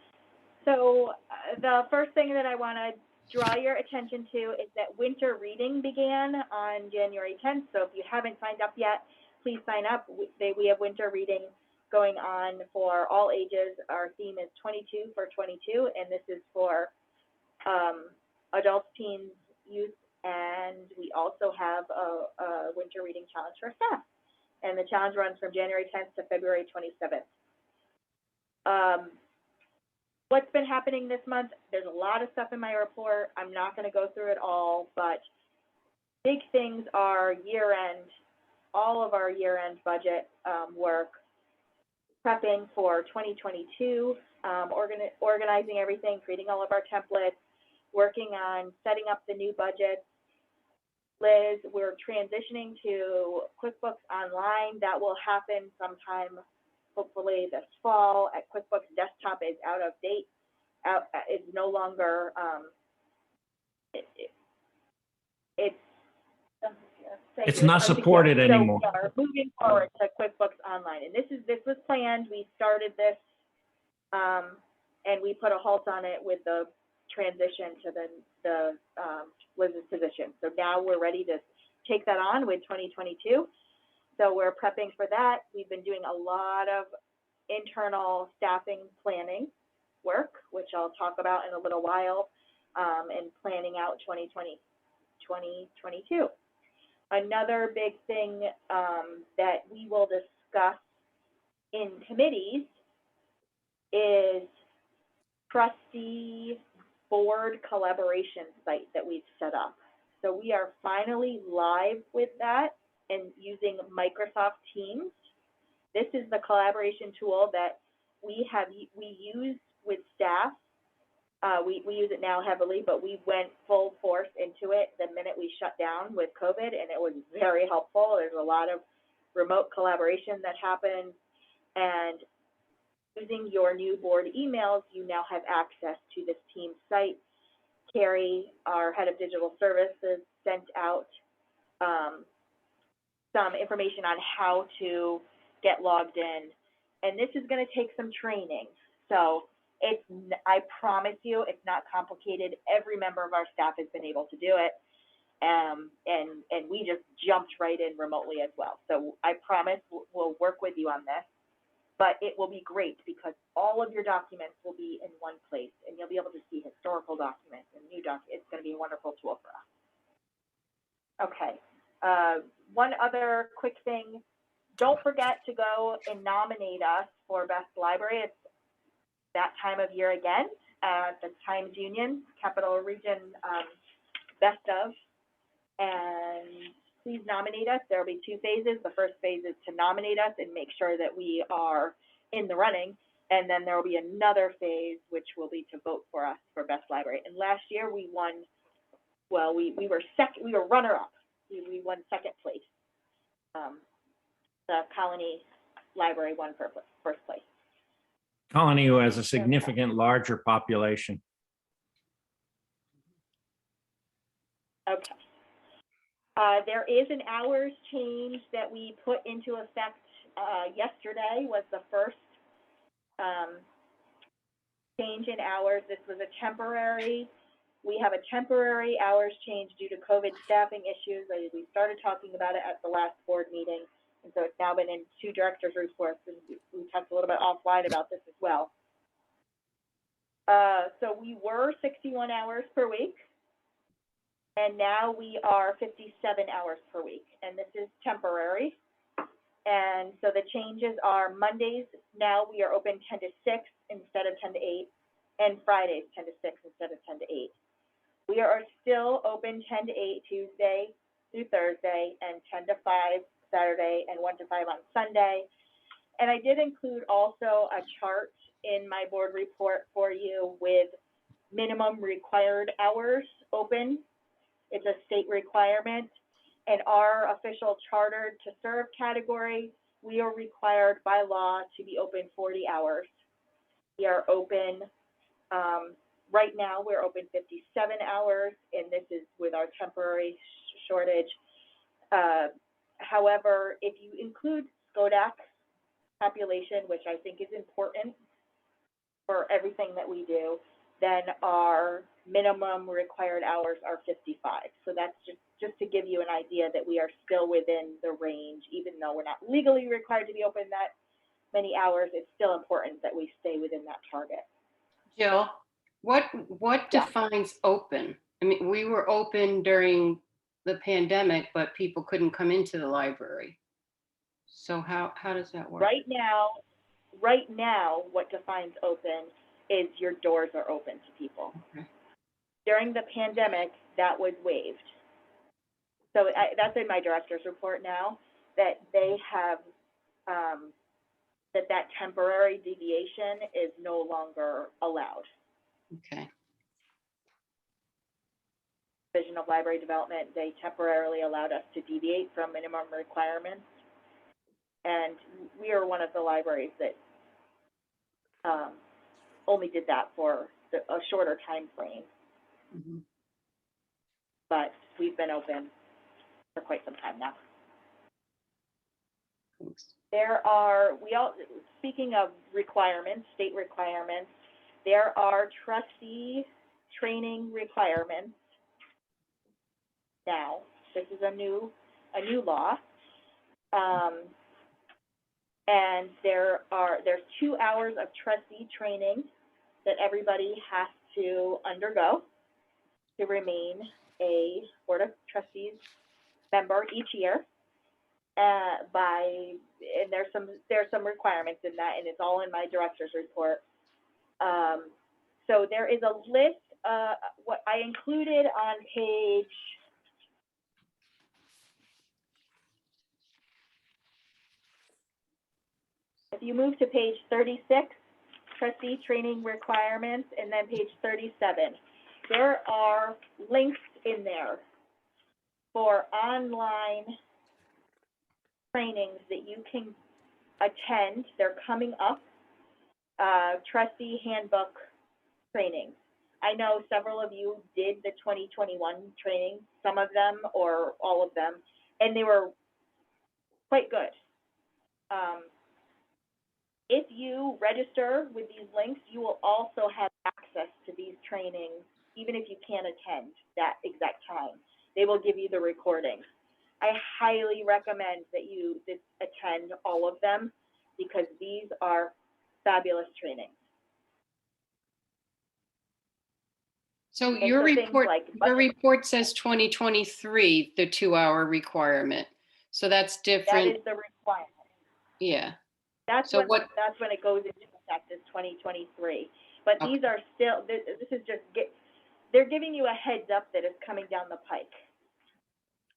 A: so the first thing that I want to draw your attention to is that winter reading began on January 10th. So if you haven't signed up yet, please sign up. We have winter reading going on for all ages. Our theme is 22 for 22, and this is for adults, teens, youth, and we also have a winter reading challenge for staff. And the challenge runs from January 10th to February 27th. What's been happening this month? There's a lot of stuff in my report. I'm not going to go through it all, but big things are year-end, all of our year-end budget work, prepping for 2022, organizing everything, creating all of our templates, working on setting up the new budget. Liz, we're transitioning to QuickBooks Online. That will happen sometime, hopefully this fall. At QuickBooks Desktop is out of date. It's no longer,
C: It's not supported anymore.
A: So we are moving forward to QuickBooks Online, and this was planned. We started this, and we put a halt on it with the transition to the Liz's position. So now we're ready to take that on with 2022. So we're prepping for that. We've been doing a lot of internal staffing planning work, which I'll talk about in a little while, and planning out 2022. Another big thing that we will discuss in committees is trustee board collaboration site that we've set up. So we are finally live with that and using Microsoft Teams. This is the collaboration tool that we use with staff. We use it now heavily, but we went full force into it the minute we shut down with COVID, and it was very helpful. There's a lot of remote collaboration that happens, and using your new board emails, you now have access to this Teams site. Carrie, our head of digital services, sent out some information on how to get logged in, and this is going to take some training. So I promise you, it's not complicated. Every member of our staff has been able to do it, and we just jumped right in remotely as well. So I promise we'll work with you on this, but it will be great because all of your documents will be in one place, and you'll be able to see historical documents and new documents. It's going to be a wonderful tool for us. Okay. One other quick thing. Don't forget to go and nominate us for Best Library. It's that time of year again, the Times Union, Capital Region Best of. And please nominate us. There will be two phases. The first phase is to nominate us and make sure that we are in the running. And then there will be another phase, which will be to vote for us for Best Library. And last year we won, well, we were second, we were runner-up. We won second place. The Colony Library won for first place.
C: Colony, who has a significant larger population.
A: Okay. There is an hours change that we put into effect yesterday, was the first change in hours. This was a temporary. We have a temporary hours change due to COVID staffing issues. We started talking about it at the last board meeting. And so it's now been in 2 directors' reports, and we talked a little bit offline about this as well. So we were 61 hours per week, and now we are 57 hours per week, and this is temporary. And so the changes are Mondays, now we are open 10 to 6 instead of 10 to 8, and Fridays 10 to 6 instead of 10 to 8. We are still open 10 to 8 Tuesday through Thursday, and 10 to 5 Saturday, and 1 to 5 on Sunday. And I did include also a chart in my board report for you with minimum required hours open. It's a state requirement. And our official chartered to serve category, we are required by law to be open 40 hours. We are open, right now we're open 57 hours, and this is with our temporary shortage. However, if you include SCODAC population, which I think is important for everything that we do, then our minimum required hours are 55. So that's just to give you an idea that we are still within the range, even though we're not legally required to be open that many hours, it's still important that we stay within that target.
I: Jill, what
A: Yeah.
I: defines open? I mean, we were open during the pandemic, but people couldn't come into the library. So how does that work?
A: Right now, what defines open is your doors are open to people.
I: Okay.
A: During the pandemic, that was waived. So that's in my director's report now, that they have, that temporary deviation is no longer allowed.
I: Okay.
A: Division of Library Development, they temporarily allowed us to deviate from minimum requirements. And we are one of the libraries that only did that for a shorter time frame.
I: Mm-hmm.
A: But we've been open for quite some time now.
I: Thanks.
A: Speaking of requirements, state requirements, there are trustee training requirements now. This is a new law. And there's 2 hours of trustee training that everybody has to undergo to remain a Board of Trustees member each year. And there's some requirements in that, and it's all in my director's report. So there is a list, what I included on page, if you move to page 36, trustee training requirements, and then page 37, there are links in there for online trainings that you can attend. They're coming up, trustee handbook trainings. I know several of you did the 2021 training, some of them or all of them, and they were quite good. If you register with these links, you will also have access to these trainings, even if you can't attend that exact time. They will give you the recordings. I highly recommend that you attend all of them because these are fabulous trainings.
I: So
A: And
I: your
A: so things
I: report,
A: like
I: your report says 2023, the 2-hour requirement. So that's
A: that
I: different.
A: is the requirement.
I: Yeah.
A: That's
I: So
A: that's when it goes into effect, is 2023. But
I: Okay.
A: these are still, this is just, they're giving you a heads up that it's coming down the pike.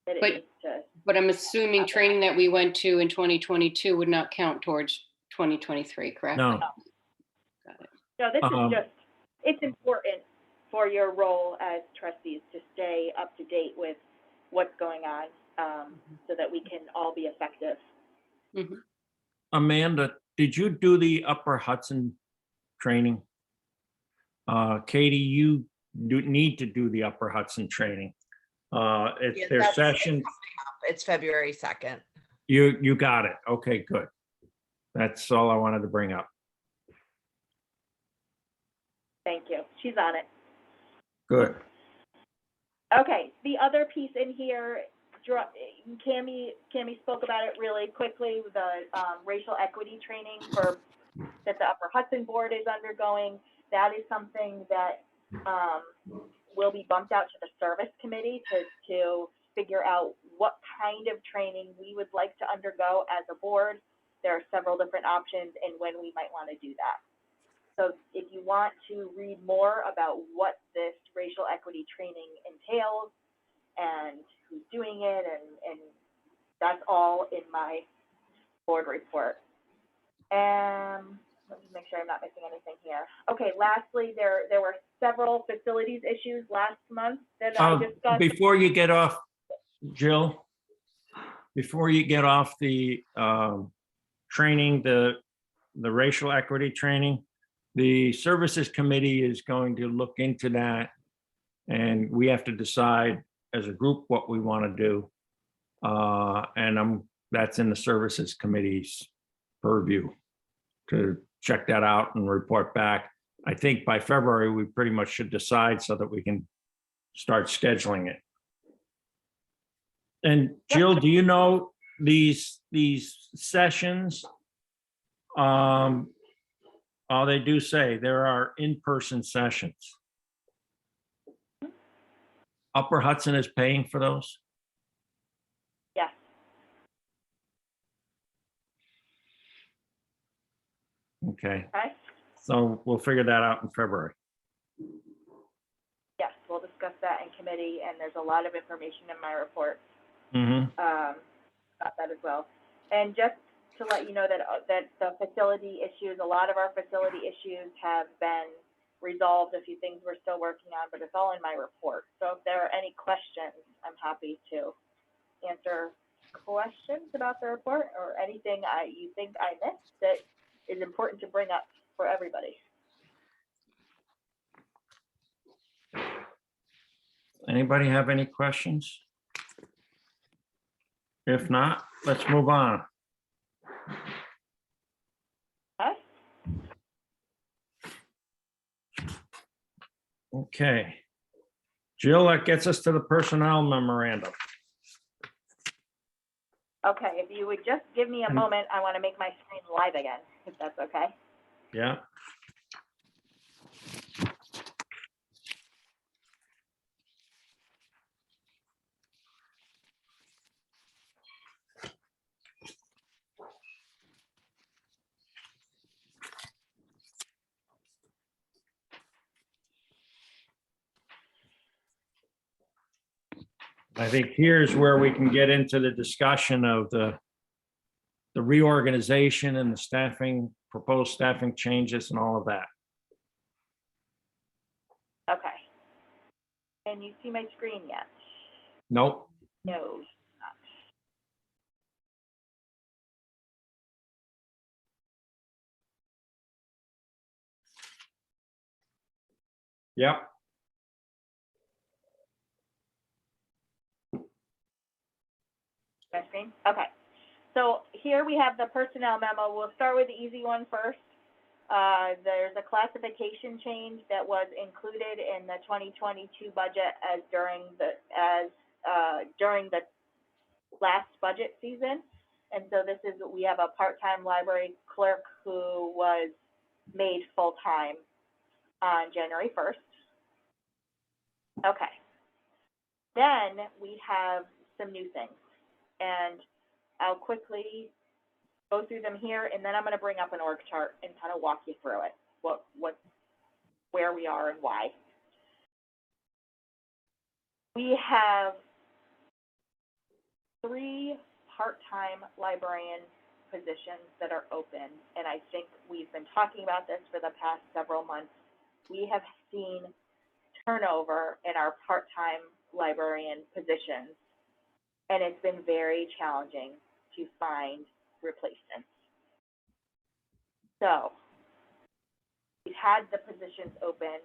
A: That it
I: But-
A: needs to,
I: But I'm assuming
A: Okay.
I: training that we went to in 2022 would not count towards 2023, correct?
C: No.
A: no, this
C: Um,
A: is just, it's important for your role as trustees to stay up to date with what's going on, so that we can all be effective.
I: Mhm.
C: Amanda, did you do the Upper Hudson training? Katie, you need to do the Upper Hudson training. It's
G: Yeah,
C: their
G: that's-
C: session.
G: It's February 2nd.
C: You got it. Okay, good. That's all I wanted to bring up.
A: Thank you. She's on it.
C: Good.
A: Okay, the other piece in here, Cammie spoke about it really quickly, the racial equity training that the Upper Hudson Board is undergoing. That is something that will be bumped out to the service committee to figure out what kind of training we would like to undergo as a board. There are several different options and when we might want to do that. So if you want to read more about what this racial equity training entails and who's doing it, and that's all in my board report. Let me make sure I'm not missing anything here. Okay, lastly, there were several facilities issues last month that I discussed.
C: Before you get off, Jill, before you get off the training, the racial equity training, the services committee is going to look into that, and we have to decide as a group what we want to do. And that's in the services committee's purview to check that out and report back. I think by February, we pretty much should decide so that we can start scheduling it. And Jill, do you know these sessions? They do say there are in-person sessions. Upper Hudson is paying for those?
A: Yes.
C: Okay,
A: Okay.
C: so we'll figure that out in February.
A: Yes, we'll discuss that in committee, and there's a lot of information in my report
C: Mm-hmm.
A: about that as well. And just to let you know that the facility issues, a lot of our facility issues have been resolved. A few things we're still working on, but it's all in my report. So if there are any questions, I'm happy to answer questions about the report or anything you think I missed that is important to bring up for everybody.
C: Anybody have any questions? If not, let's move on.
A: Okay.
C: Okay. Jill, that gets us to the personnel memorandum.
A: Okay, if you would just give me a moment, I want to make my screen live again, if that's okay.
C: Yeah. I think here's where we can get into the discussion of the reorganization and the staffing, proposed staffing changes and all of that.
A: Okay. Can you see my screen yet?
C: Nope.
A: No. Not.
C: Yep.
A: My screen? Okay. So here we have the personnel memo. We'll start with the easy one first. There's a classification change that was included in the 2022 budget during the last budget season. And so we have a part-time library clerk who was made full-time on January 1st. Okay. Then we have some new things, and I'll quickly go through them here, and then I'm going to bring up an org chart and kind of walk you through it, where we are and why. We have 3 part-time librarian positions that are open, and I think we've been talking about this for the past several months. We have seen turnover in our part-time librarian positions, and it's been very challenging to find replacements. So we've had the positions open,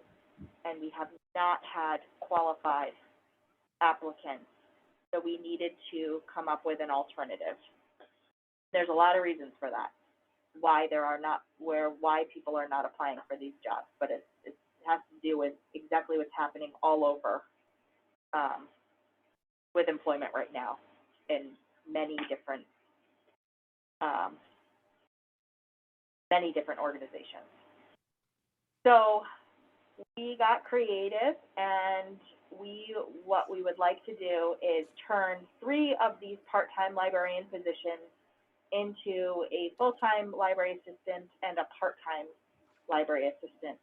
A: and we have not had qualified applicants. So we needed to come up with an alternative. There's a lot of reasons for that, why people are not applying for these jobs, but it has to do with exactly what's happening all over with employment right now. in many different organizations. So we got creative, and what we would like to do is turn 3 of these part-time librarian positions into a full-time library assistant and a part-time library assistant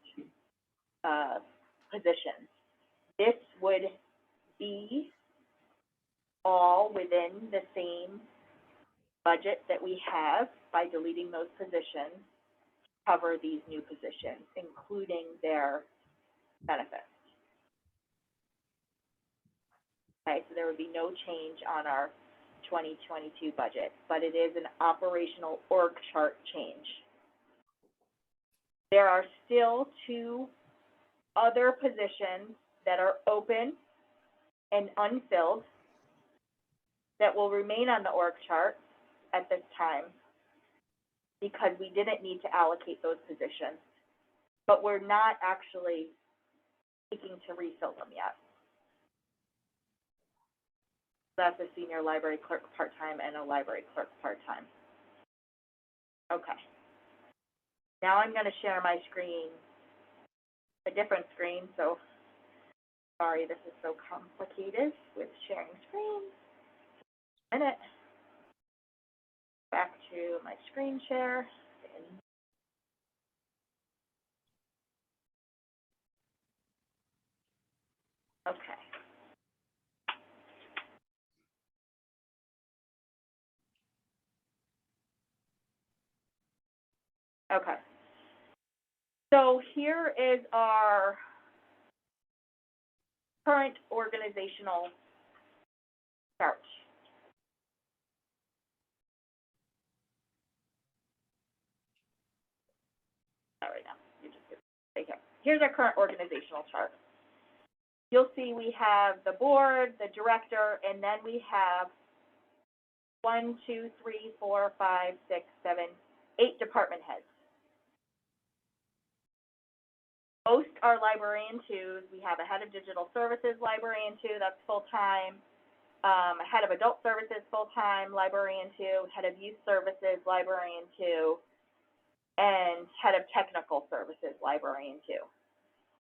A: position. This would be all within the same budget that we have by deleting those positions, cover these new positions, including their benefits. Okay, so there would be no change on our 2022 budget, but it is an operational org chart change. There are still 2 other positions that are open and unfilled that will remain on the org chart at this time because we didn't need to allocate those positions, but we're not actually seeking to refill them yet. That's a senior library clerk part-time and a library clerk part-time. Okay. Now I'm going to share my screen, a different screen, so sorry this is so complicated with sharing screens. A minute. Back to my screen share. Okay. Okay. So here is our current organizational chart. Not right now. You just take it. Here's our current organizational chart. You'll see we have the board, the director, and then we have 1, 2, 3, 4, 5, 6, 7, 8 department heads. Most are librarian 2s. We have a head of digital services, librarian 2, that's full-time. Head of adult services, full-time, librarian 2. Head of youth services, librarian 2. And head of technical services, librarian 2.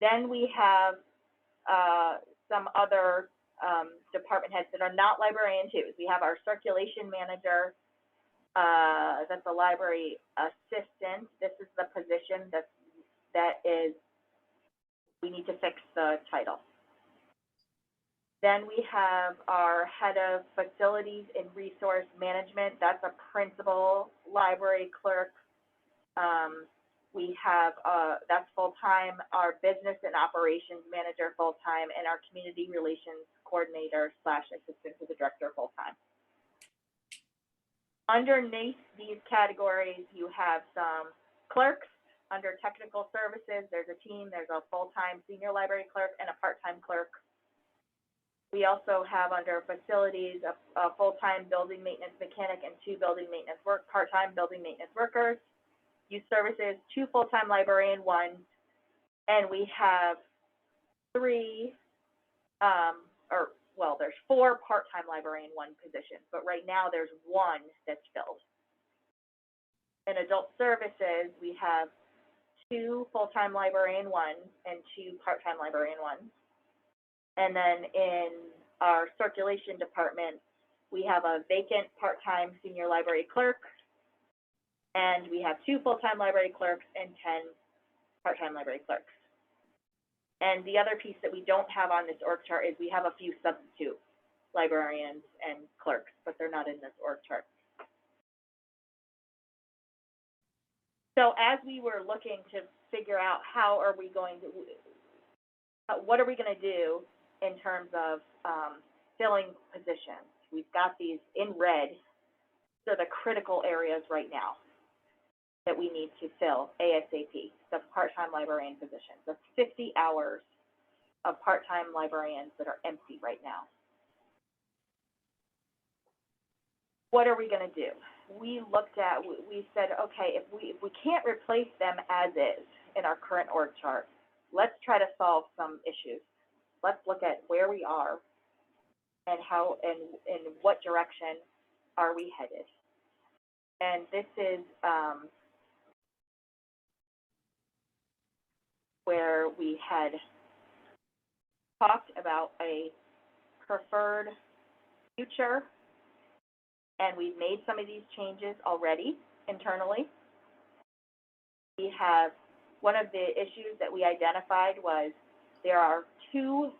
A: Then we have some other department heads that are not librarian 2s. We have our circulation manager, that's a library assistant. This is the position that is, we need to fix the title. Then we have our head of facilities and resource management. That's a principal library clerk. We have, that's full-time, our business and operations manager full-time, and our community relations coordinator / assistant to the director full-time. Underneath these categories, you have some clerks. Under technical services, there's a team, there's a full-time senior library clerk and a part-time clerk. We also have under facilities a full-time building maintenance mechanic and 2 building maintenance part-time building maintenance workers. Youth services, 2 full-time librarian 1s, and we have 3, there's 4 part-time librarian 1 positions, but right now there's 1 that's filled. In adult services, we have 2 full-time librarian 1s and 2 part-time librarian 1s. And then in our circulation department, we have a vacant part-time senior library clerk, and we have 2 full-time library clerks and 10 part-time library clerks. And the other piece that we don't have on this org chart is we have a few substitute librarians and clerks, but they're not in this org chart. So as we were looking to figure out what are we going to do in terms of filling positions, we've got these in red. So the critical areas right now that we need to fill ASAP, the part-time librarian positions. That's 50 hours of part-time librarians that are empty right now. What are we going to do? We said, okay, if we can't replace them as is in our current org chart, let's try to solve some issues. Let's look at where we are and how, and in what direction are we headed. And this is where we had talked about a preferred future, and we've made some of these changes already internally. We have, one of the issues that we identified was there are too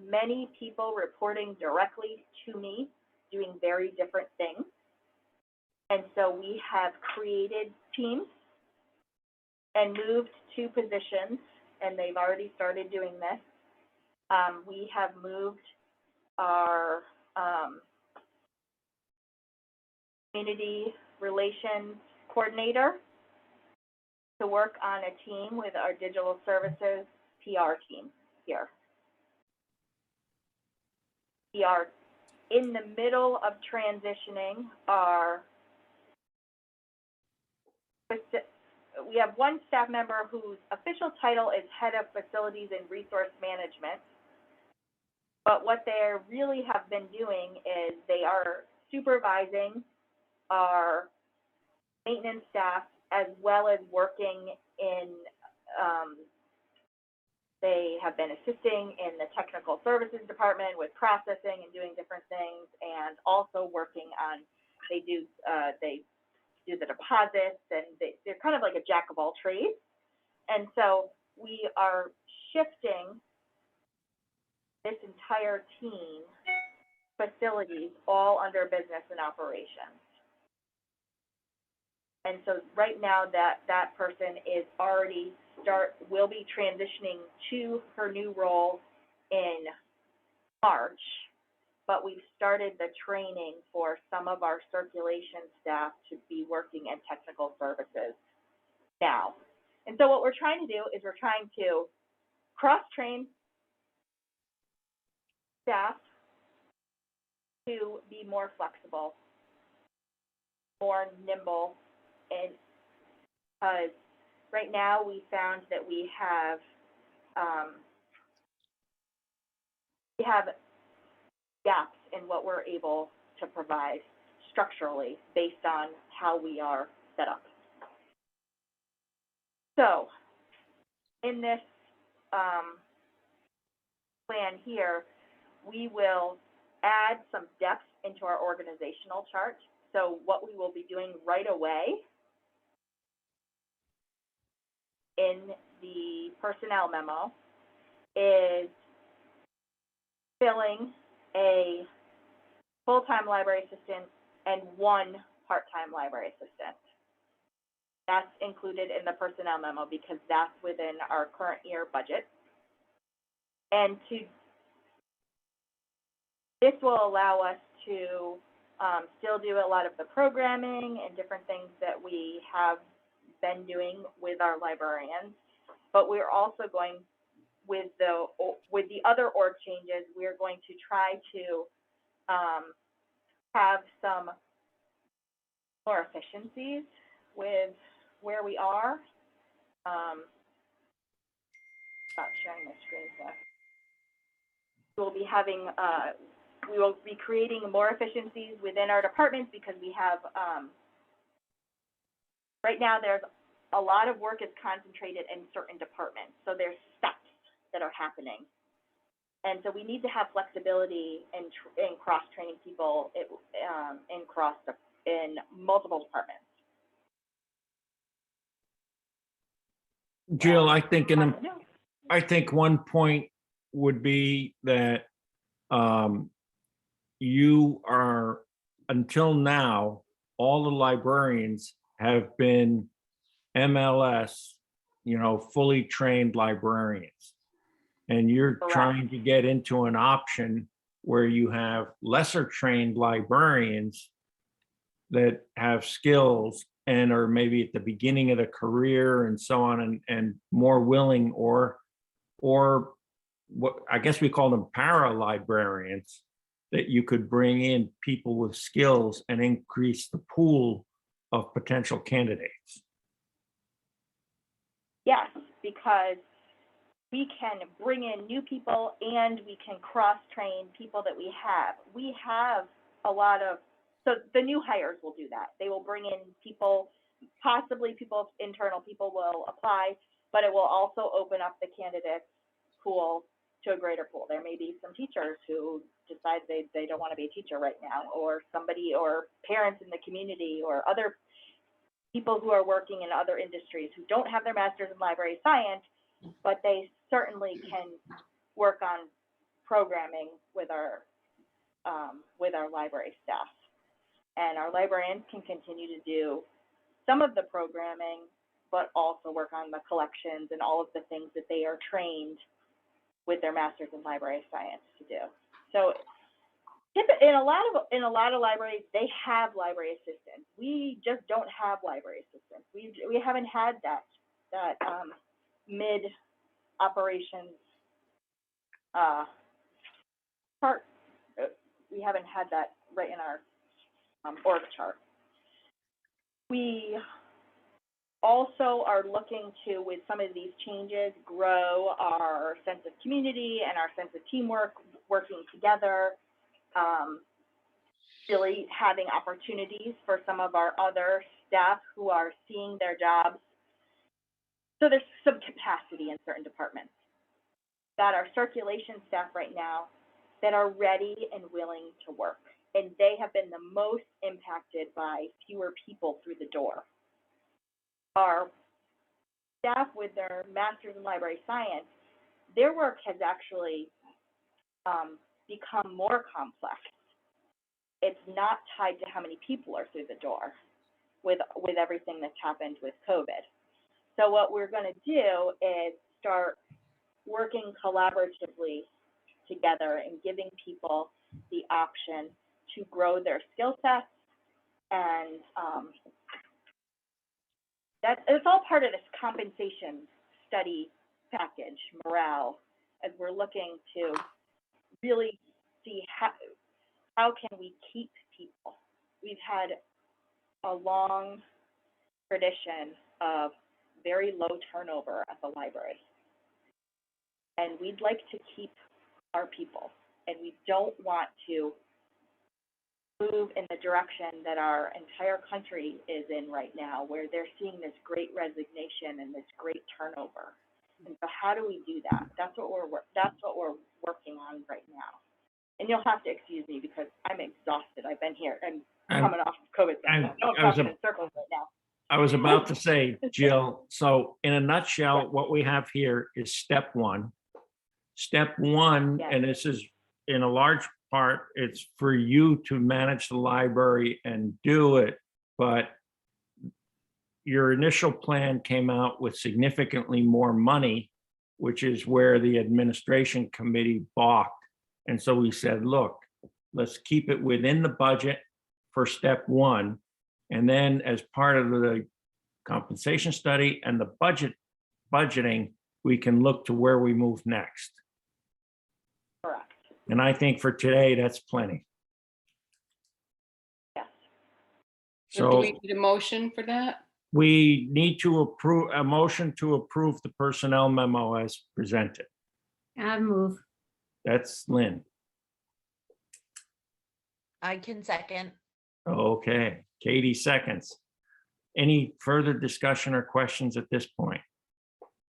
A: many people reporting directly to me doing very different things. And so we have created teams and moved 2 positions, and they've already started doing this. We have moved our community relations coordinator to work on a team with our digital services PR team here. We are in the middle of transitioning our, we have one staff member whose official title is Head of Facilities and Resource Management. But what they really have been doing is they are supervising our maintenance staff as well as working in, they have been assisting in the technical services department with processing and doing different things, and also working on, they do the deposits, and they're kind of like a jack of all trades. And so we are shifting this entire team, facilities, all under business and operations. And so right now that person is already will be transitioning to her new role in March, but we've started the training for some of our circulation staff to be working in technical services now. And so what we're trying to do is we're trying to cross-train staff to be more flexible, more nimble, and right now we found that we have gaps in what we're able to provide structurally based on how we are set up. So in this plan here, we will add some depth into our organizational chart. So what we will be doing right away in the personnel memo is filling a full-time library assistant and 1 part-time library assistant. That's included in the personnel memo because that's within our current year budget. And this will allow us to still do a lot of the programming and different things that we have been doing with our librarians, but we're also going, with the other org changes, we're going to try to have some more efficiencies with where we are. Stop sharing my screen here. We'll be having, we will be creating more efficiencies within our departments because we have, right now there's a lot of work is concentrated in certain departments. So there's steps that are happening. And so we need to have flexibility in cross-training people in multiple departments.
C: Jill, I think one point would be that you are, until now, all the librarians have been MLS, fully trained librarians. And you're
A: Correct.
C: Trying to get into an option where you have lesser trained librarians that have skills and are maybe at the beginning of the career and so on, and more willing, or what I guess we call them para librarians, that you could bring in people with skills and increase the pool of potential candidates.
A: Yes, because we can bring in new people and we can cross-train people that we have. We have a lot of, so the new hires will do that. They will bring in people, possibly people, internal people will apply, but it will also open up the candidate pool to a greater pool. There may be some teachers who decide they don't want to be a teacher right now, or somebody, or parents in the community, or other people who are working in other industries who don't have their master's in library science, but they certainly can work on programming with our library staff. And our librarians can continue to do some of the programming, but also work on the collections and all of the things that they are trained with their master's in library science to do. So in a lot of libraries, they have library assistants. We just don't have library assistants. We haven't had that mid operations chart. We haven't had that right in our org chart. We also are looking to, with some of these changes, grow our sense of community and our sense of teamwork, working together, really having opportunities for some of our other staff who are seeing their jobs. So there's some capacity in certain departments. Got our circulation staff right now that are ready and willing to work. And they have been the most impacted by fewer people through the door. Our staff with their master's in library science, their work has actually become more complex. It's not tied to how many people are through the door with everything that's happened with COVID. So what we're going to do is start working collaboratively together and giving people the option to grow their skill sets, and it's all part of this compensation study package, morale, as we're looking to really see how can we keep people. We've had a long tradition of very low turnover at the library, and we'd like to keep our people, and we don't want to move in the direction that our entire country is in right now, where they're seeing this great resignation and this great turnover. And so how do we do that? That's what we're working on right now. And you'll have to excuse me because I'm exhausted. I've been here and coming off of COVID. I'm talking in circles right now.
C: I was about to say, Jill, so in a nutshell, what we have here is step one. Step one,
A: Yes.
C: and this is in a large part, it's for you to manage the library and do it, but your initial plan came out with significantly more money, which is where the administration committee balked. And so we said, look, let's keep it within the budget for step one. And then as part of the compensation study and the budgeting, we can look to where we move next.
A: Correct.
C: And I think for today, that's plenty.
A: Yes.
I: So do
C: So
I: we need a motion for that?
C: we need to approve a motion to approve the personnel memo as presented.
B: I move.
C: That's Lynn.
G: I can second.
C: Okay, Katie seconds. Any further discussion or questions at this point?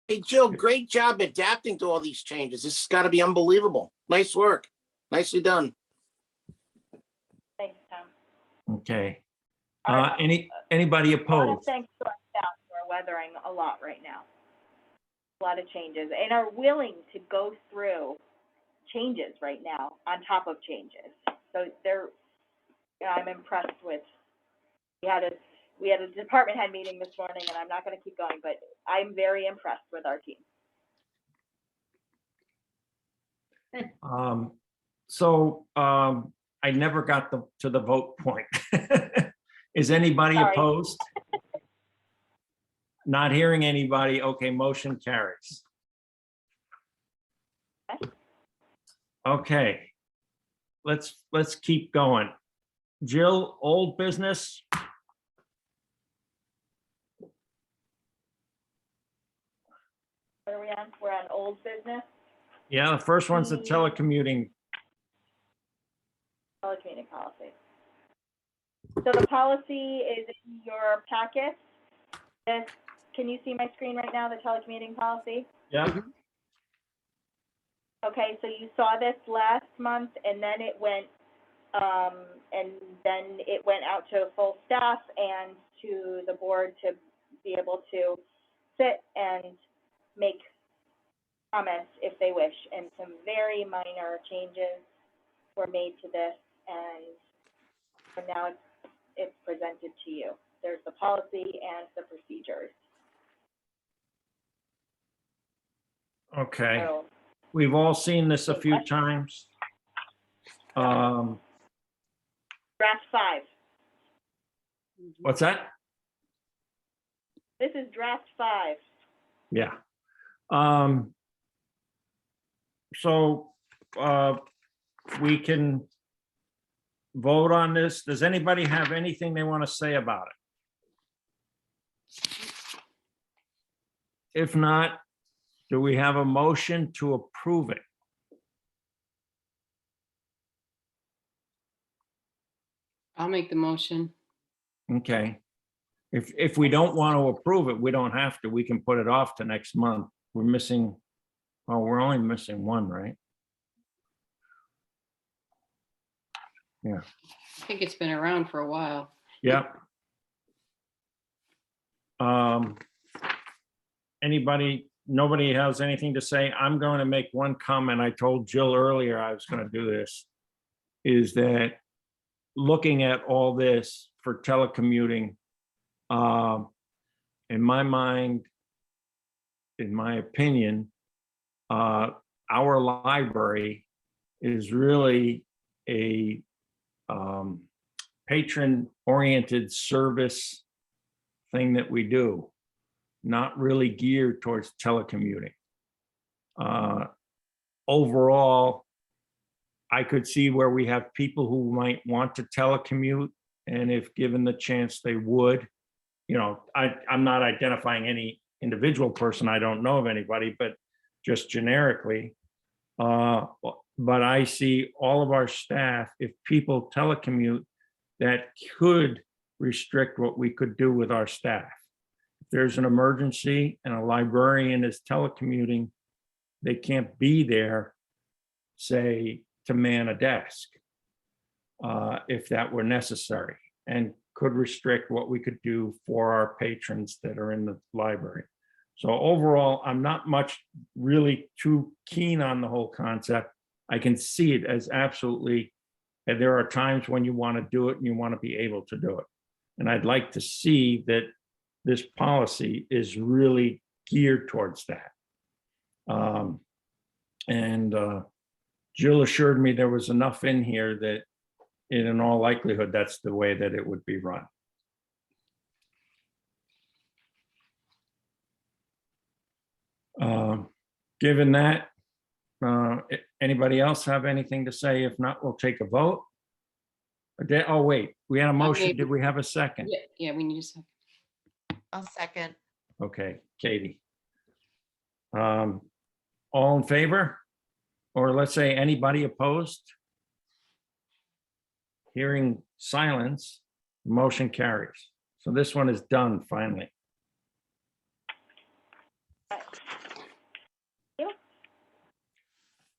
D: Hey, Jill, great job adapting to all these changes. This has got to be unbelievable. Nice work. Nicely done.
A: Thanks, Tom.
C: Okay.
A: Our-
C: Anybody
A: A lot of
C: opposed?
A: thanks to our staff who are weathering a lot right now. A lot of changes, and are willing to go through changes right now on top of changes. So I'm impressed with, we had a department head meeting this morning, and I'm not going to keep going, but I'm very impressed with our team.
C: I never got to the vote point. Is anybody
A: Sorry.
C: opposed? Not hearing anybody. Okay, motion carries. Okay. Let's keep going. Jill, old business?
A: What are we on? we're on old business,
C: Yeah, the first one's the
A: Mm.
C: telecommuting.
A: telecommuting policy. So the policy is in your packet. This, can you see my screen right now, the telecommuting policy?
C: Yeah,
A: Okay, so you saw this last month, and then it went out to full staff and to the board to be able to sit and make comments if they wish. And some very minor changes were made to this, and so now it's presented to you. There's the policy and the procedures.
C: okay.
A: So,
C: We've all seen this a few times.
A: draft 5.
C: What's that?
A: This is draft 5.
C: Yeah. So, we can vote on this. Does anybody have anything they want to say about it? If not, do we have a motion to approve it?
I: I'll make the motion.
C: Okay. If we don't want to approve it, we don't have to. We can put it off to next month. We're missing, oh, we're only missing one, right?
I: I think it's been around for a while.
C: Yep. Nobody has anything to say? I'm going to make one comment. I told Jill earlier I was going to do this, is that looking at all this for telecommuting, in my mind, in my opinion, our library is really a patron-oriented service thing that we do, not really geared towards telecommuting. Overall, I could see where we have people who might want to telecommute, and if given the chance, they would. You know, I'm not identifying any individual person. I don't know of anybody, but just generically. But I see all of our staff, if people telecommute, that could restrict what we could do with our staff. If there's an emergency and a librarian is telecommuting, they can't be there, say, to man a desk, if that were necessary, and could restrict what we could do for our patrons that are in the library. So overall, I'm not much really too keen on the whole concept. I can see it as absolutely, and there are times when you want to do it and you want to be able to do it. And I'd like to see that this policy is really geared towards that. Jill assured me there was enough in here that in all likelihood, that's the way that it would be run. Given that, anybody else have anything to say? If not, we'll take a vote. Oh, wait, we had a motion. Did we have a second?
I: Yeah, we need a second.
G: I'll second.
C: Okay, Katie. All in favor? Or let's say anybody opposed? Hearing silence, motion carries. So this one is done finally.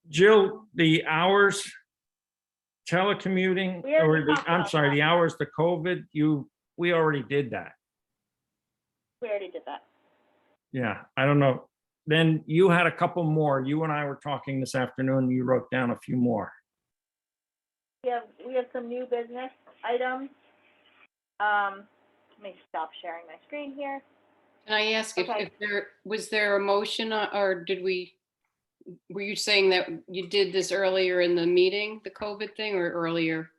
C: Jill, the hours telecommuting,
A: We already
C: or the,
A: talked
C: I'm
A: about
C: sorry,
A: that.
C: the hours, the COVID, we already did that.
A: We already did that.
C: Yeah, I don't know. Then you had a couple more. You and I were talking this afternoon. You wrote down a few more.
A: We have some new business items. Let me stop sharing my screen here.
I: Can I ask if
A: Okay.
I: was there a motion or were you saying that you did this earlier in the meeting, the COVID thing, or earlier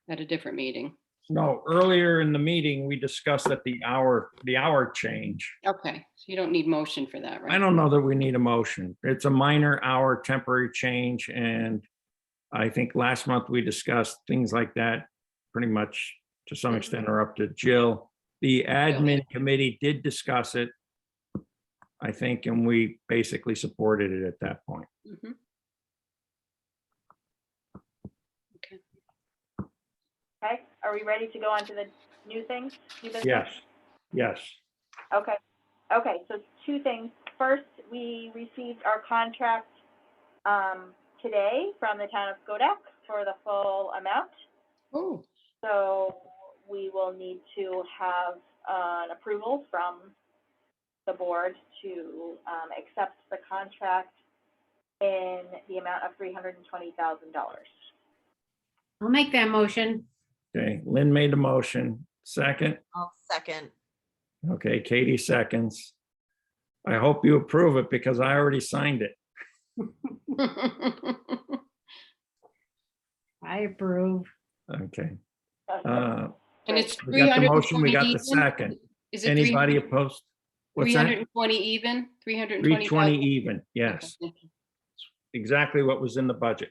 I: at a different meeting?
C: No, earlier in the meeting, we discussed that the hour change.
I: Okay, so you don't need motion for that, right?
C: I don't know that we need a motion. It's a minor hour temporary change. And I think last month we discussed things like that pretty much to some extent are up to Jill. The admin committee did discuss it. I think, and we basically supported it at that point.
I: Mhm.
A: Okay, are we ready to go on to the new things? New business?
C: Yes, yes.
A: Okay, so two things. First, we received our contract today from the town of Skodak for the full amount.
I: Oh,
A: So we will need to have an approval from the board to accept the contract in the amount of $320,000.
B: I'll make that motion.
C: Okay, Lynn made the motion. Second.
G: I'll second.
C: Okay, Katie seconds. I hope you approve it because I already signed it.
B: I approve.
C: Okay.
I: and it's
C: We got the motion, we
I: 320
C: got the
I: even?
C: second.
I: Is it
C: Anybody opposed? What's that?
I: 320 even?
C: 320
I: 320,000?
C: even, yes. Exactly what was in the budget.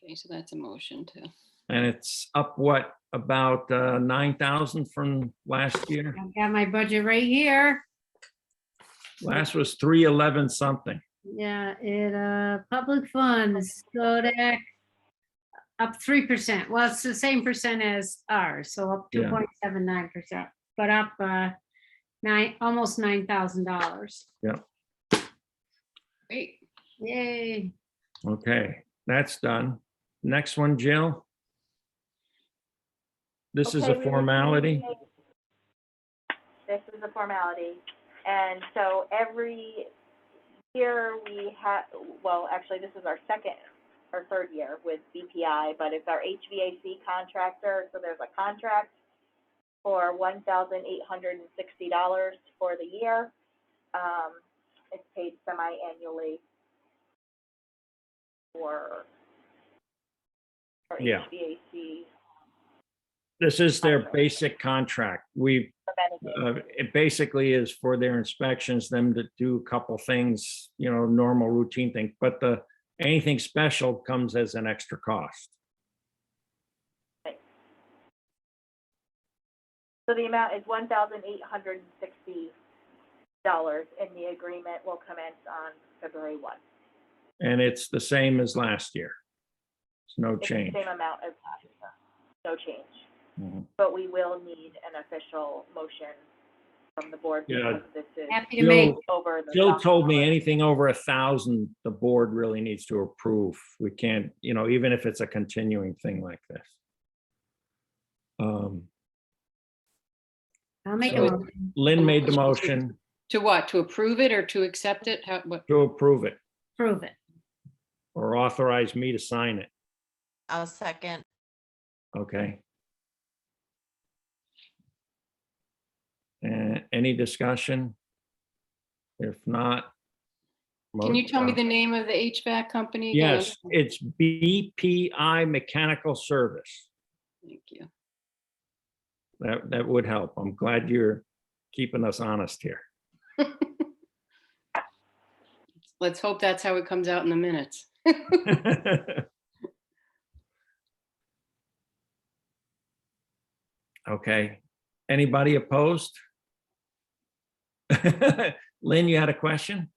I: Okay, so that's a motion too.
C: And it's up what, about 9,000 from last year?
B: I've got my budget right here.
C: Last was 311 something.
B: Yeah, public funds, Kodak, up 3%. Well, it's the same percent as ours, so up
C: Yeah.
B: 2.79%, but up almost $9,000.
I: Great.
B: Yay.
C: Okay, that's done. Next one, Jill. This is
A: Okay,
C: a
A: we
C: formality.
A: This is a formality. And so every year we have, well, actually, this is our second or third year with BPI, but it's our HVAC contractor. So there's a contract for $1,860 for the year. It's paid semi-annually for
C: Yeah.
A: HVAC
C: This is their basic contract. We,
A: preventative.
C: it basically is for their inspections, them to do a couple things, normal routine things, but anything special comes as an extra cost.
A: So the amount is $1,860, and the agreement will commence on February 1.
C: And it's the same as last year. It's no
A: It's the
C: change.
A: same amount as last year, no change.
C: Mhm.
A: But we will need an official motion from the board
C: Yeah.
A: because this is
B: Happy to make.
A: over the.
C: Jill told me
A: $1,000.
C: anything over 1,000, the board really needs to approve. We can't, even if it's a continuing thing like this.
B: I'll make a
C: So-
B: motion.
C: Lynn made the motion
I: To what? To approve it or to accept it? How, what?
C: to approve it
B: Prove it.
C: or authorize me to sign it.
G: I'll second.
C: Okay. Any discussion? If not.
I: Can you tell me
C: mo-
I: the name of the HVAC company again?
C: Yes, it's BPI Mechanical Service.
I: Thank you.
C: That would help. I'm glad you're keeping us honest here.
I: Let's hope that's how it comes out in the minutes.
C: Okay. Anybody opposed? Lynn, you had a question?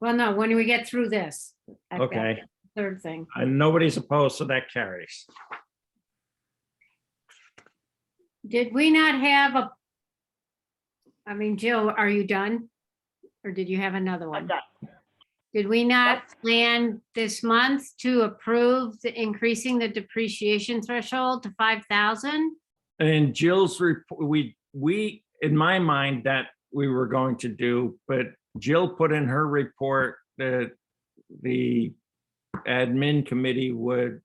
B: Well, no, when we get through this. I've got
C: Okay.
B: the third thing.
C: Nobody's opposed, so that carries.
B: Did we not have Jill, are you done? Or did you have another
A: I'm
B: one?
A: done.
B: Did we not plan this month to approve increasing the depreciation threshold to 5,000?
C: And Jill's report, we, in my mind, that we were going to do, but Jill put in her report that the admin committee would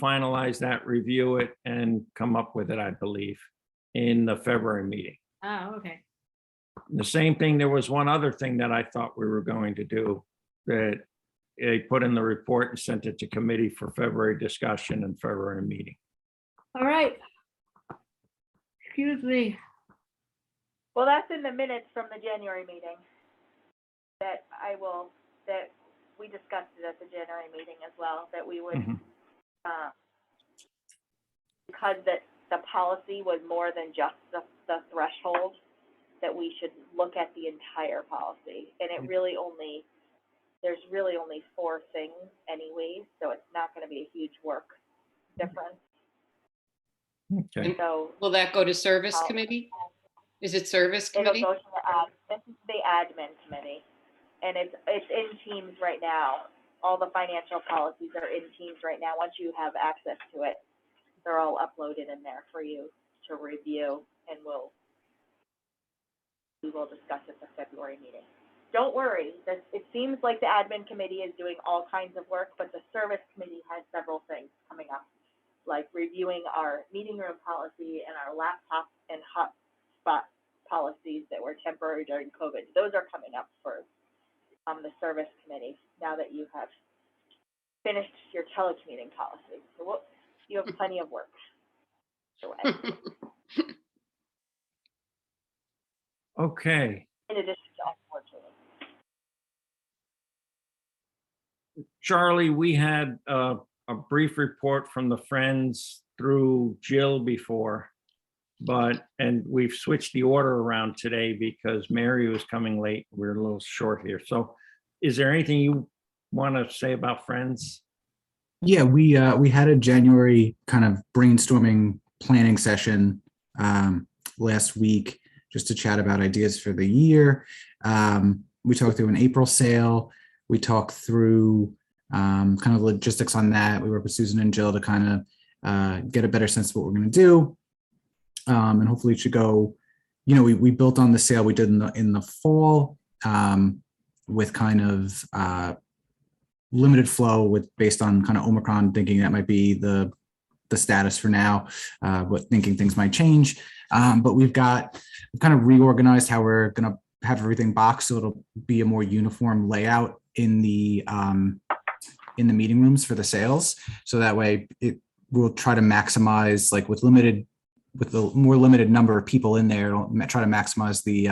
C: finalize that, review it, and come up with it, I believe, in the February meeting.
B: Oh, okay.
C: The same thing, there was one other thing that I thought we were going to do that they put in the report and sent it to committee for February discussion and February meeting.
B: All right. Excuse me.
A: Well, that's in the minutes from the January meeting that we discussed it at the January meeting as well, that we would,
C: Mhm.
A: because that the policy was more than just the threshold, that we should look at the entire policy. And it really only, there's really only 4 things anyways, so it's not gonna be a huge work difference.
C: Okay.
A: So
I: Will that go to service
A: I'll-
I: committee? Is it service
A: it'll
I: committee?
A: go to the admin committee. And it's in Teams right now. All the financial policies are in Teams right now. Once you have access to it, they're all uploaded in there for you to review, and we will discuss at the February meeting. Don't worry, it seems like the admin committee is doing all kinds of work, but the service committee has several things coming up, like reviewing our meeting room policy and our laptop and hotspot policies that were temporary during COVID. Those are coming up for the service committee now that you have finished your telecommuting policy. So you have plenty of work.
C: Okay.
A: In addition to unfortunately.
C: Charlie, we had a brief report from the Friends through Jill before, and we've switched the order around today because Mary was coming late. We're a little short here. So is there anything you want to say about Friends?
H: Yeah, we had a January kind of brainstorming planning session last week just to chat about ideas for the year. We talked through an April sale. We talked through kind of logistics on that. We worked with Susan and Jill to kind of get a better sense of what we're going to do. And hopefully it should go, we built on the sale we did in the fall with kind of limited flow based on kind of Omicron, thinking that might be the status for now, but thinking things might change. But we've kind of reorganized how we're going to have everything boxed, so it'll be a more uniform layout in the meeting rooms for the sales. So that way we'll try to maximize, like with the more limited number of people in there, try to maximize the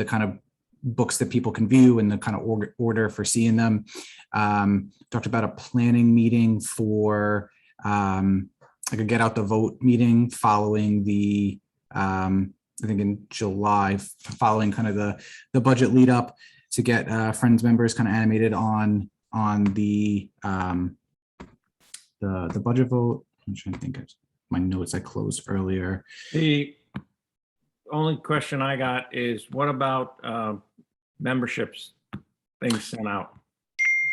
H: kind of books that people can view and the kind of order for seeing them. Talked about a planning meeting for like a get out the vote meeting following the I think in July, following kind of the budget lead up, to get Friends members kind of animated on the budget vote. I'm trying to think of my notes I closed earlier.
C: The only question I got is, what about memberships being sent out?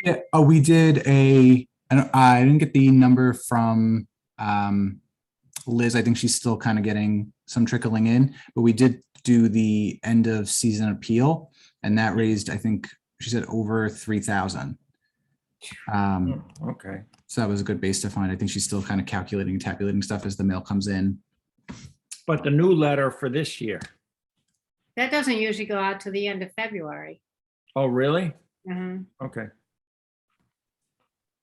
H: Yeah, we did I didn't get the number from Liz. I think she's still kind of getting some trickling in, but we did do the end of season appeal, and that raised, I think she said, over 3,000.
C: Okay.
H: So that was a good base to find. I think she's still kind of calculating and tabulating stuff as the mail comes in.
C: But the new letter for this year.
B: That doesn't usually go out to the end of February.
C: Oh, really? Okay.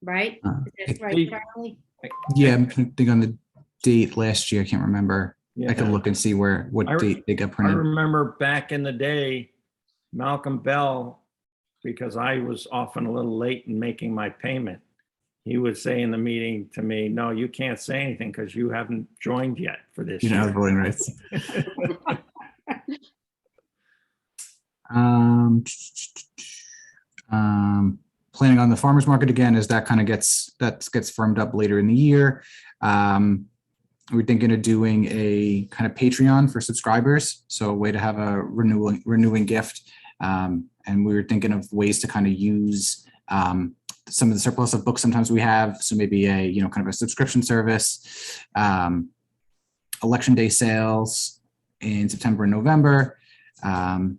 B: Right? Is that right,
C: Hey.
B: Charlie?
H: Yeah, I'm trying to think on the date last year. I can't remember.
C: Yeah.
H: I can look and see what date they got
C: I
H: printed.
C: remember back in the day, Malcolm Bell, because I was often a little late in making my payment, he would say in the meeting to me, no, you can't say anything because you haven't joined yet for this
H: You know,
C: year.
H: voting rights. Planning on the farmer's market again, as that kind of gets firmed up later in the year. We're thinking of doing a kind of Patreon for subscribers, so a way to have a renewing gift. And we were thinking of ways to kind of use some of the surplus of books sometimes we have. So maybe a kind of a subscription service, election day sales in September and November. And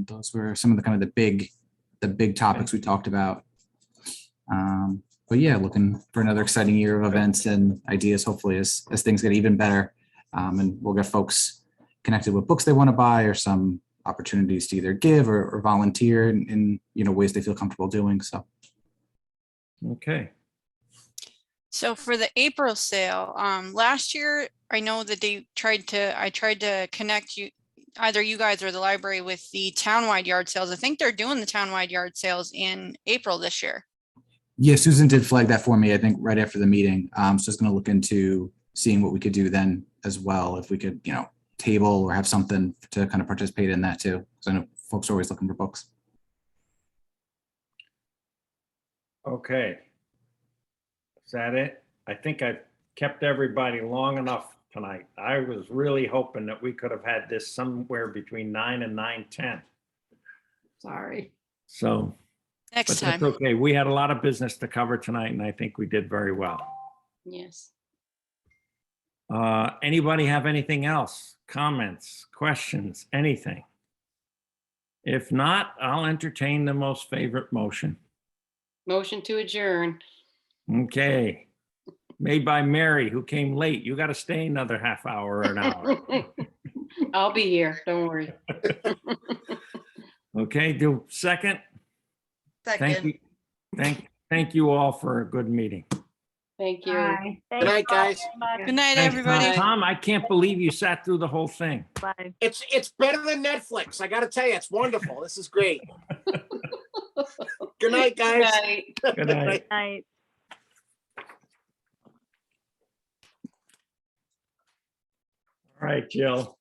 H: those were some of the kind of the big topics we talked about. But yeah, looking for another exciting year of events and ideas, hopefully, as things get even better. And we'll get folks connected with books they want to buy, or some opportunities to either give or volunteer in ways they feel comfortable doing. So.
C: Okay.
F: So for the April sale, last year, I know that I tried to connect either you guys or the library with the townwide yard sales. I think they're doing the townwide yard sales in April this year.
H: Yeah, Susan did flag that for me, I think, right after the meeting. So I was going to look into seeing what we could do then as well, if we could, table or have something to kind of participate in that too. Because I know folks are always looking for books.
C: Okay. Is that it? I think I've kept everybody long enough tonight. I was really hoping that we could have had this somewhere between 9 and 9:10.
B: Sorry.
C: So,
F: Next
C: but that's
F: time.
C: okay. We had a lot of business to cover tonight, and I think we did very well.
I: Yes.
C: Anybody have anything else? Comments, questions, anything? If not, I'll entertain the most favorite motion.
I: Motion to adjourn.
C: Okay. Made by Mary, who came late. You got to stay another half hour or an hour.
I: I'll be here. Don't worry.
C: Okay, do second. Thank
G: Second.
C: you. Thank you all for a good meeting.
I: Thank you.
B: Bye.
A: Thank
D: night,
A: you all
D: guys.
A: very much.
F: Good night,
C: Thanks,
F: everybody.
C: Tom. Tom, I can't believe you sat through the whole thing.
E: Bye.
D: It's better than Netflix. I gotta tell you, it's wonderful. This is great. Good night, guys.
I: Night.
C: Good night.
E: Night.
C: All right, Jill.